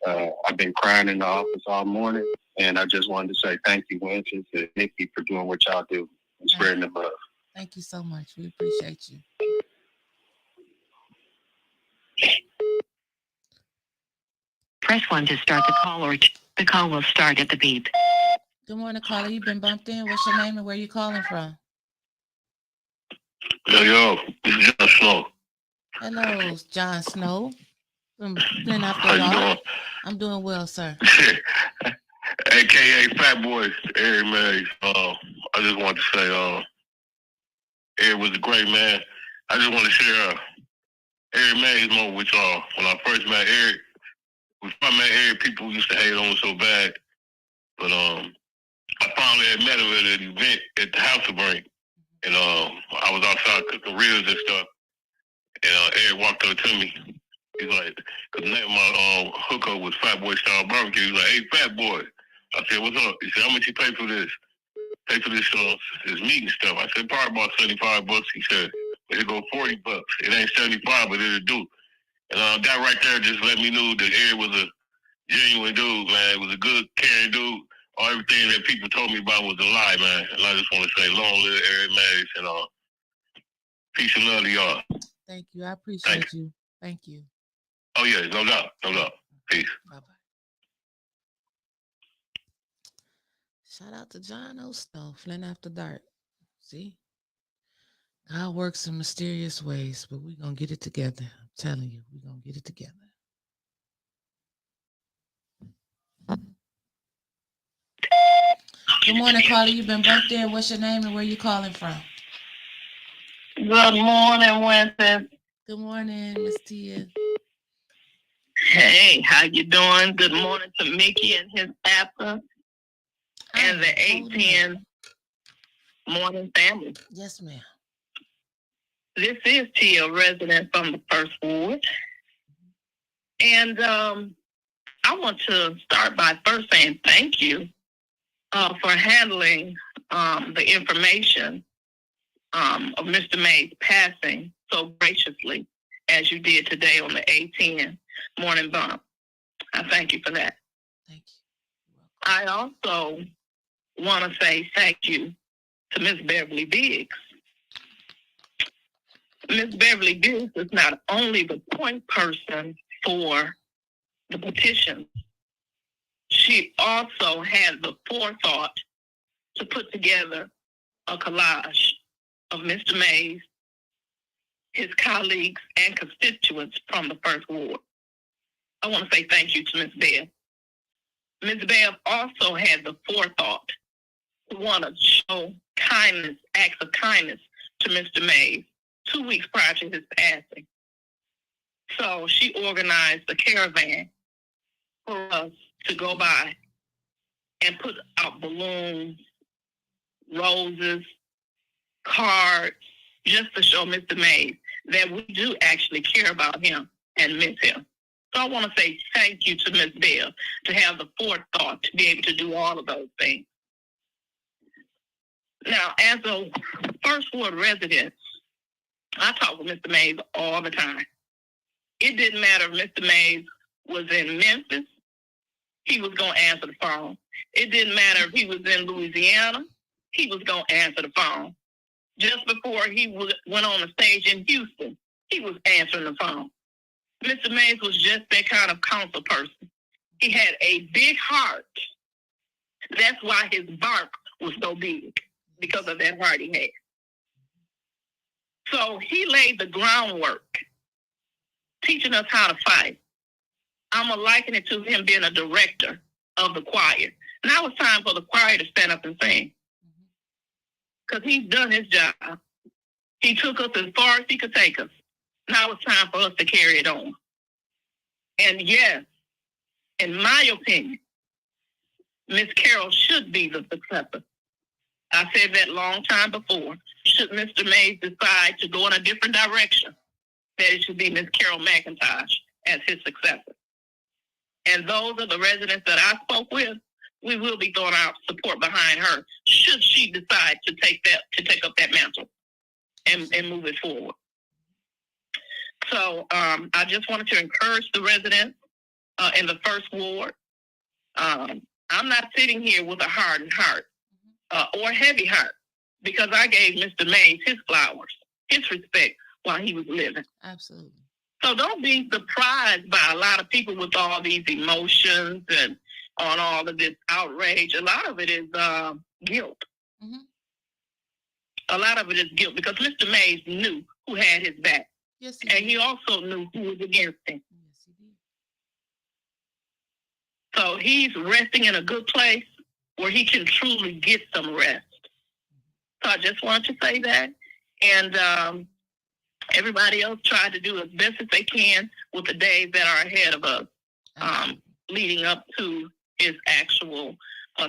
I've been crying in the office all morning, and I just wanted to say thank you, Winston, and Nikki, for doing what y'all do and spreading the love. Thank you so much. We appreciate you. Press 1 to start the call or 2. The call will start at the beep. Good morning, caller. You've been bumped in. What's your name and where you calling from? Yo, this is John Snow. Hello, John Snow. From Flint After How you Dark. doing? I'm doing well, sir. AKA Fat Boy, Eric Mays. I just want to say, Eric was a great man. I just want to share Eric Mays moment with y'all. When I first met Eric, people used to hate on him so bad. But I finally had met him at an event at the House of Brain. And I was outside cooking ribs and stuff. And Eric walked up to me. He's like, because the name of my hookup was Fat Boy Style Barbecue. He's like, hey, Fat Boy. I said, what's up? He said, how much you pay for this? Pay for this meat and stuff. I said, probably about $75. He said, it'll go $40. It ain't 75, but it'll do. And that right there just let me know that Eric was a genuine dude, man. It was a good, caring dude. Everything that people told me about was a lie, man. And I just want to say, long live Eric Mays, and peace and love to y'all. Thank you. I appreciate you. Thank you. Oh, yeah, no doubt. Peace. Bye-bye. Shout out to John O'Snow, Flint After Dark. See? God works in mysterious ways, but we're going to get it together. I'm telling you, we're going to get it together. Good morning, caller. You've been bumped in. What's your name and where you calling from? Good morning, Winston. Good morning, Miss Tia. Hey, how you doing? Good morning to Mickey and his absence and the 810 morning family. Yes, ma'am. This is Tia, resident from the First Ward. And I want to start by first saying thank you for handling the information of Mr. Mays passing so graciously as you did today on the 810 morning bump. I thank you for that. Thank you. I also want to say thank you to Miss Beverly Biggs. Miss Beverly Biggs is not only the point person for the petition, she also had the forethought to put together a collage of Mr. Mays, his colleagues, and constituents from the First Ward. I want to say thank you to Ms. Bev. Ms. Bev also had the forethought to want to show kindness, acts of kindness to Mr. Mays 2 weeks prior to his passing. So she organized a caravan for us to go by and put out balloons, roses, cards, just to show Mr. Mays that we do actually care about him and miss him. So I want to say thank you to Ms. Bell to have the forethought to be able to do all of those things. Now, as a first ward resident, I talk with Mr. Mays all the time. It didn't matter if Mr. Mays was in Memphis, he was going to answer the phone. It didn't matter if he was in Louisiana, he was going to answer the phone. Just before he went on the stage in Houston, he was answering the phone. Mr. Mays was just that kind of council person. He had a big heart. That's why his bark was so big, because of that heart he had. So he laid the groundwork, teaching us how to fight. I'm going to liken it to him being a director of the choir. Now it's time for the choir to stand up and sing. Because he's done his job. He took us as far as he could take us. Now it's time for us to carry it on. And yes, in my opinion, Miss Carol should be the successor. I said that long time before. Should Mr. Mays decide to go in a different direction, that it should be Miss Carol McIntosh as his successor. And those are the residents that I spoke with. We will be throwing out support behind her should she decide to take up that mantle and move it forward. So I just wanted to encourage the residents in the first ward. I'm not sitting here with a hardened heart or a heavy heart, because I gave Mr. Mays his flowers, his respect while he was living. Absolutely. So don't be surprised by a lot of people with all these emotions and on all of this outrage. A lot of it is guilt. Mm-hmm. A lot of it is guilt, because Mr. Mays knew who had his back. Yes, and he also knew who was against him. Yes, he did. So he's resting in a good place where he can truly get some rest. So I just wanted to say that. And everybody else tried to do as best as they can with the days that are ahead of us, leading up to his actual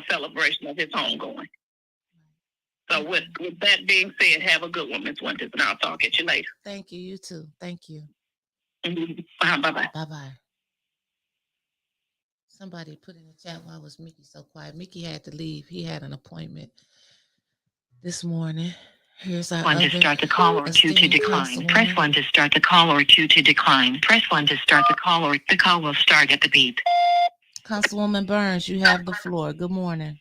celebration of his homegoing. So with that being said, have a good one, Ms. Winters, and I'll talk at you later. Thank you. You too. Thank you. Bye-bye. Bye-bye. Somebody put in the chat, why was Mickey so quiet? Mickey had to leave. He had an appointment this morning. Here's our 1 to start the call or 2 to decline. Press 1 to start the call or 2 to decline. Press 1 to start the call or the call will start at the beep. Councilwoman Burns, you have the floor. Good morning.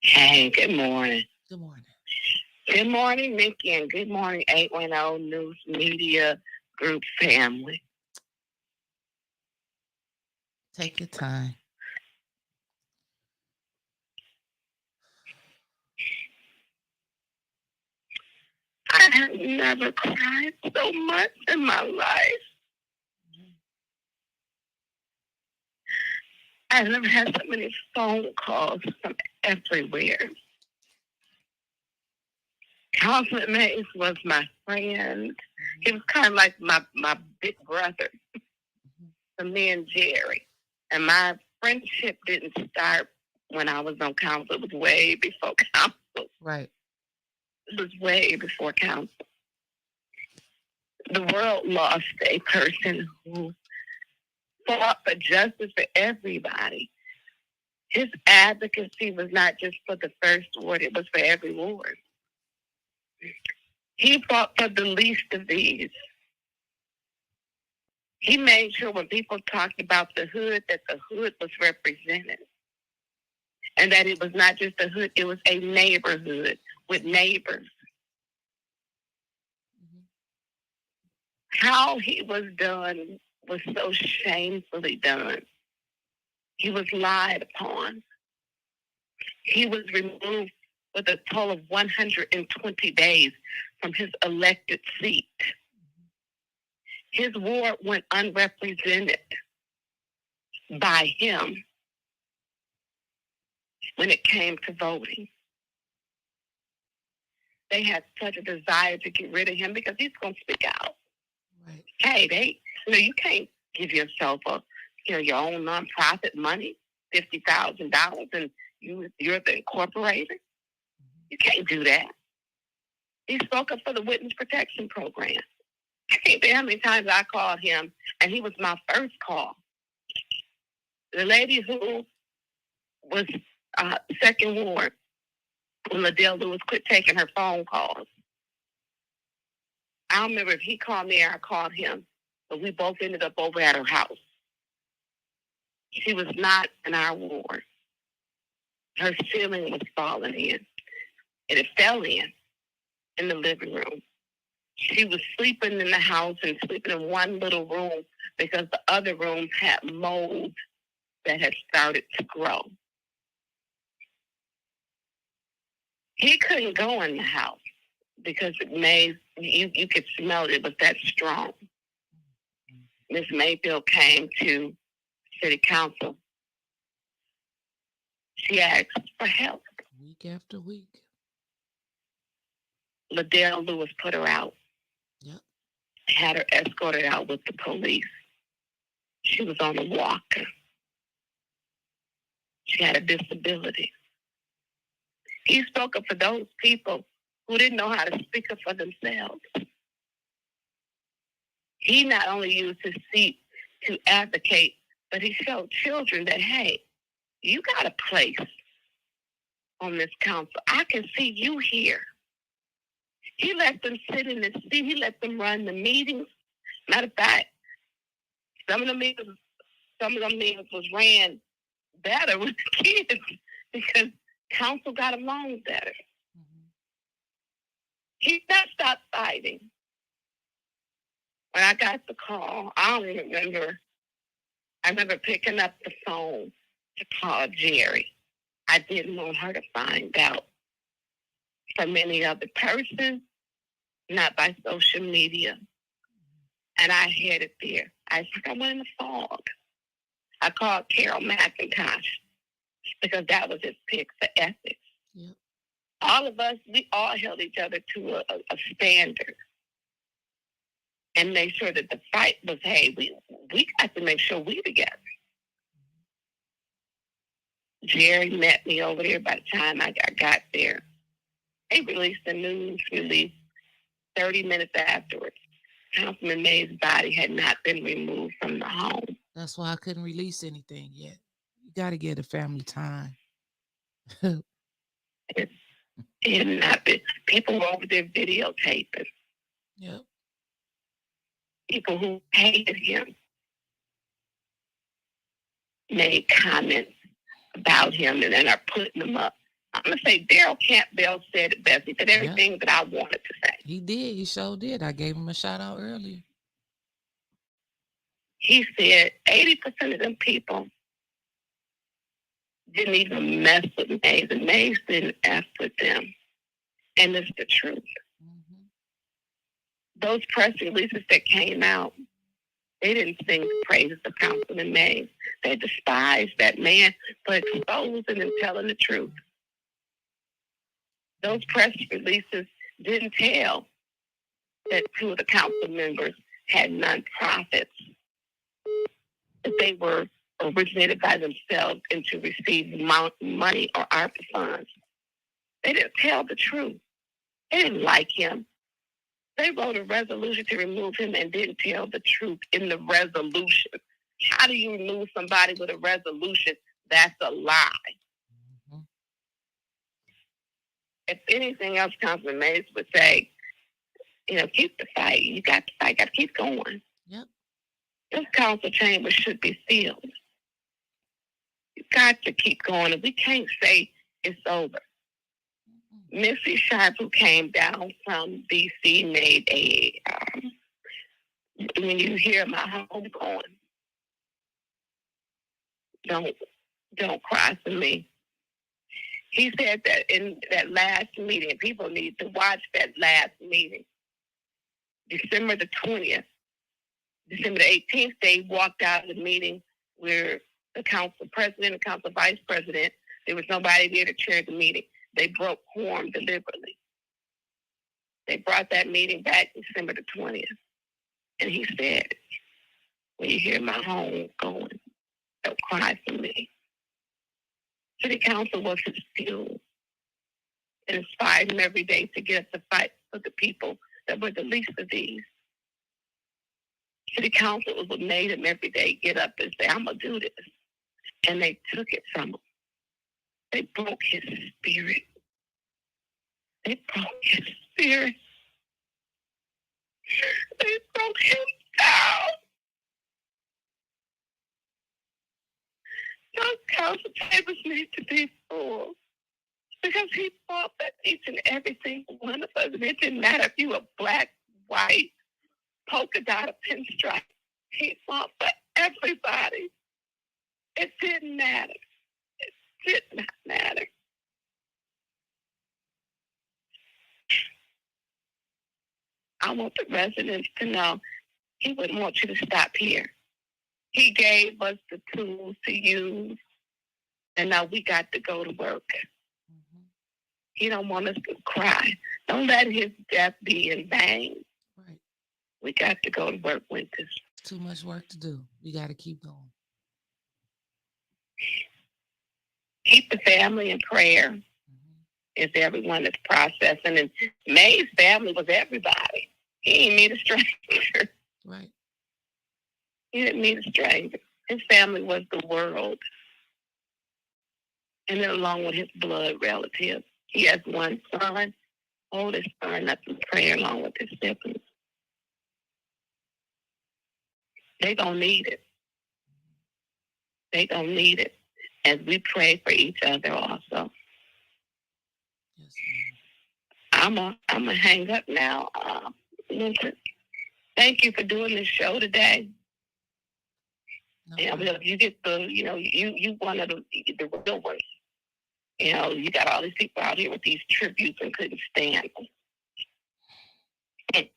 Hey, good morning. Good morning. Good morning, Mickey, and good morning, 810 News Media Group family. Take your time. I have never cried so much in my life. I've never had so many phone calls from everywhere. Councilman Mays was my friend. He was kind of like my big brother to me and Jerry. And my friendship didn't start when I was on council. It was way before council. Right. It was way before council. The world lost a person who fought for justice for everybody. His advocacy was not just for the first ward, it was for every ward. He fought for the least of these. He made sure when people talked about the hood, that the hood was represented. And that it was not just a hood, it was a neighborhood with neighbors. How he was done was so shamefully done. He was lied upon. He was removed with a total of 120 days from his elected seat. His ward went unrepresented by him when it came to voting. They had such a desire to get rid of him because he's going to speak out. Right. Hey, you can't give yourself your own nonprofit money, $50,000, and you're the incorporator. You can't do that. He spoke up for the Witness Protection Program. I can't tell you how many times I called him, and he was my first call. The lady who was second ward, when Liddell Lewis quit taking her phone calls. I don't remember if he called me or I called him, but we both ended up over at her house. She was not in our ward. Her ceiling was falling in, and it fell in the living room. She was sleeping in the house and sleeping in one little room because the other room had mold that had started to grow. He couldn't go in the house because it made, you could smell it, but that strong. Miss Mayfield came to city council. She asked for help. Week after week. Liddell Lewis put her out. Yep. Had her escorted out with the police. She was on a walker. She had a disability. He spoke up for those people who didn't know how to speak up for themselves. He not only used his seat to advocate, but he showed children that, hey, you got a place on this council. I can see you here. He let them sit in the seat. He let them run the meetings. Matter of fact, some of the meetings was ran better with the kids because council got along better. Mm-hmm. He not stopped fighting. When I got the call, I don't even remember. I remember picking up the phone to call Jerry. I didn't want her to find out from any other person, not by social media. And I headed there. I went in the fog. I called Carol McIntosh because that was his pick for ethics. Yep. All of us, we all held each other to a standard and made sure that the fight was, hey, we got to make sure we together. Jerry met me over there by the time I got there. They released the news release 30 minutes afterwards. Councilman May's body had not been removed from the home. That's why I couldn't release anything yet. You got to give the family time. It had not been. People were over there videotaping. Yep. People who hated him made comments about him and then are putting them up. I'm going to say Daryl Campbell said it best. He said everything that I wanted to say. He did. He sure did. I gave him a shout out earlier. He said 80% of them people didn't even mess with Mays, and Mays didn't F with them. And it's the truth. Mm-hmm. Those press releases that came out, they didn't sing the praises of Councilman Mays. They despised that man for exposing and telling the truth. Those press releases didn't tell that two of the council members had nonprofits, that they were originated by themselves and to receive money or ARPA funds. They didn't tell the truth. They didn't like him. They wrote a resolution to remove him and didn't tell the truth in the resolution. How do you remove somebody with a resolution? That's a lie. Mm-hmm. If anything else, Councilman Mays would say, keep the fight. You got to fight. Got to keep going. Yep. This council chamber should be filled. You got to keep going, and we can't say it's over. Mm-hmm. Missy Sharp, who came down from D.C., made a. When you hear my home going, don't cry for me. He said that in that last meeting, people need to watch that last meeting. December the 20th, December the 18th, they walked out of the meeting where the council president and council vice president, there was nobody there to chair the meeting. They broke quorum deliberately. They brought that meeting back December the 20th. And he said, when you hear my home going, don't cry for me. City council was his fuel. It inspired him every day to get up to fight for the people that were the least of these. City council was what made him every day get up and say, I'm going to do this. And they took it from him. They broke his spirit. They broke his spirit. They broke him down. Those council tables need to be full because he fought for each and every single one of us. And it didn't matter if you were black, white, polka dot, or pinstripe. He fought for everybody. It didn't matter. It did not matter. I want the residents to know he wouldn't want you to stop here. He gave us the tools to use, and now we got to go to work. Mm-hmm. He don't want us to cry. Don't let his death be in vain. Right. We got to go to work, Winters. Too much work to do. We got to keep going. Keep the family in prayer. Mm-hmm. Is everyone that's processing. And May's family was everybody. He didn't meet a stranger. Right. He didn't meet a stranger. His family was the world. And then along with his blood relatives. He has one son, oldest son, that's in prayer along with his siblings. They don't need it. They don't need it. As we pray for each other also. Yes, I'm gonna hang up now. Thank you for doing this show today. No, you get you one of the real ones. You got all these people out here with these tributes and couldn't stand them. It's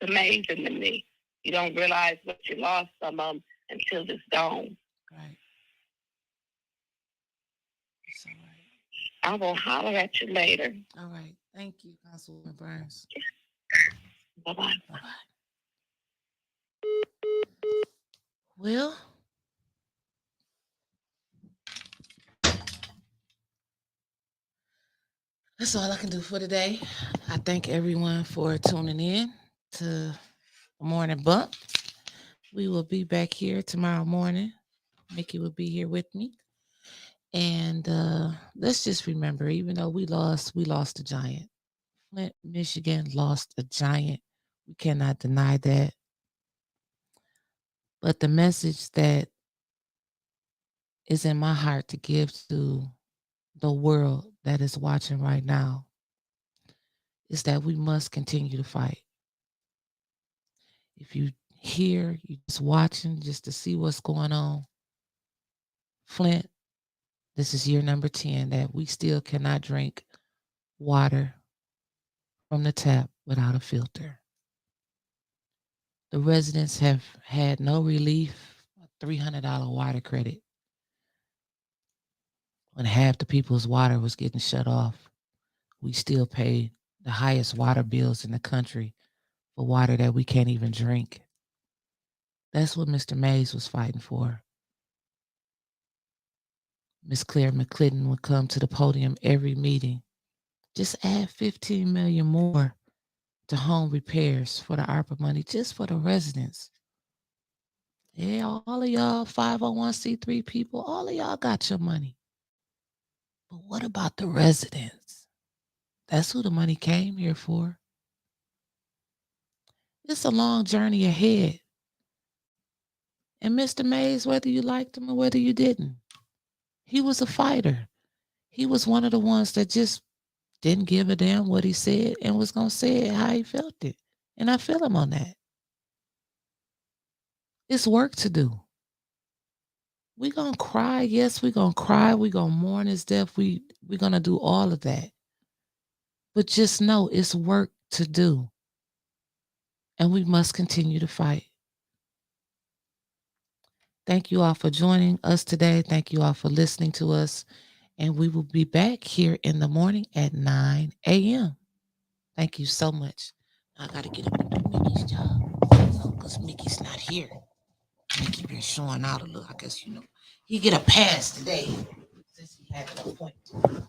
amazing to me. You don't realize what you lost some of them until it's gone. Right. It's all right. I will holler at you later. All right. Thank you, Councilwoman Burns. Bye-bye. Bye-bye. Well, that's all I can do for today. I thank everyone for tuning in to the Morning Bump. We will be back here tomorrow morning. Mickey will be here with me. And let's just remember, even though we lost a giant. Flint, Michigan lost a giant. We cannot deny that. But the message that is in my heart to give to the world that is watching right now is that we must continue to fight. If you hear, you just watching just to see what's going on, Flint, this is year number 10 that we still cannot drink water from the tap without a filter. The residents have had no relief, a $300 water credit. When half the people's water was getting shut off, we still pay the highest water bills in the country for water that we can't even drink. That's what Mr. Mays was fighting for. Miss Claire McClendon would come to the podium every meeting. Just add $15 million more to home repairs for the ARPA money, just for the residents. Yeah, all of y'all 501c3 people, all of y'all got your money. But what about the residents? That's who the money came here for. It's a long journey ahead. And Mr. Mays, whether you liked him or whether you didn't, he was a fighter. He was one of the ones that just didn't give a damn what he said and was going to say it how he felt it. And I feel him on that. It's work to do. We're going to cry. Yes, we're going to cry. We're going to mourn his death. We're going to do all of that. But just know it's work to do. And we must continue to fight. Thank you all for joining us today. Thank you all for listening to us. And we will be back here in the morning at 9 a.m. Thank you so much. I got to get up and do Mickey's job because Mickey's not here. Mickey been showing out a little. I guess, he get a pass today since he had an appointment.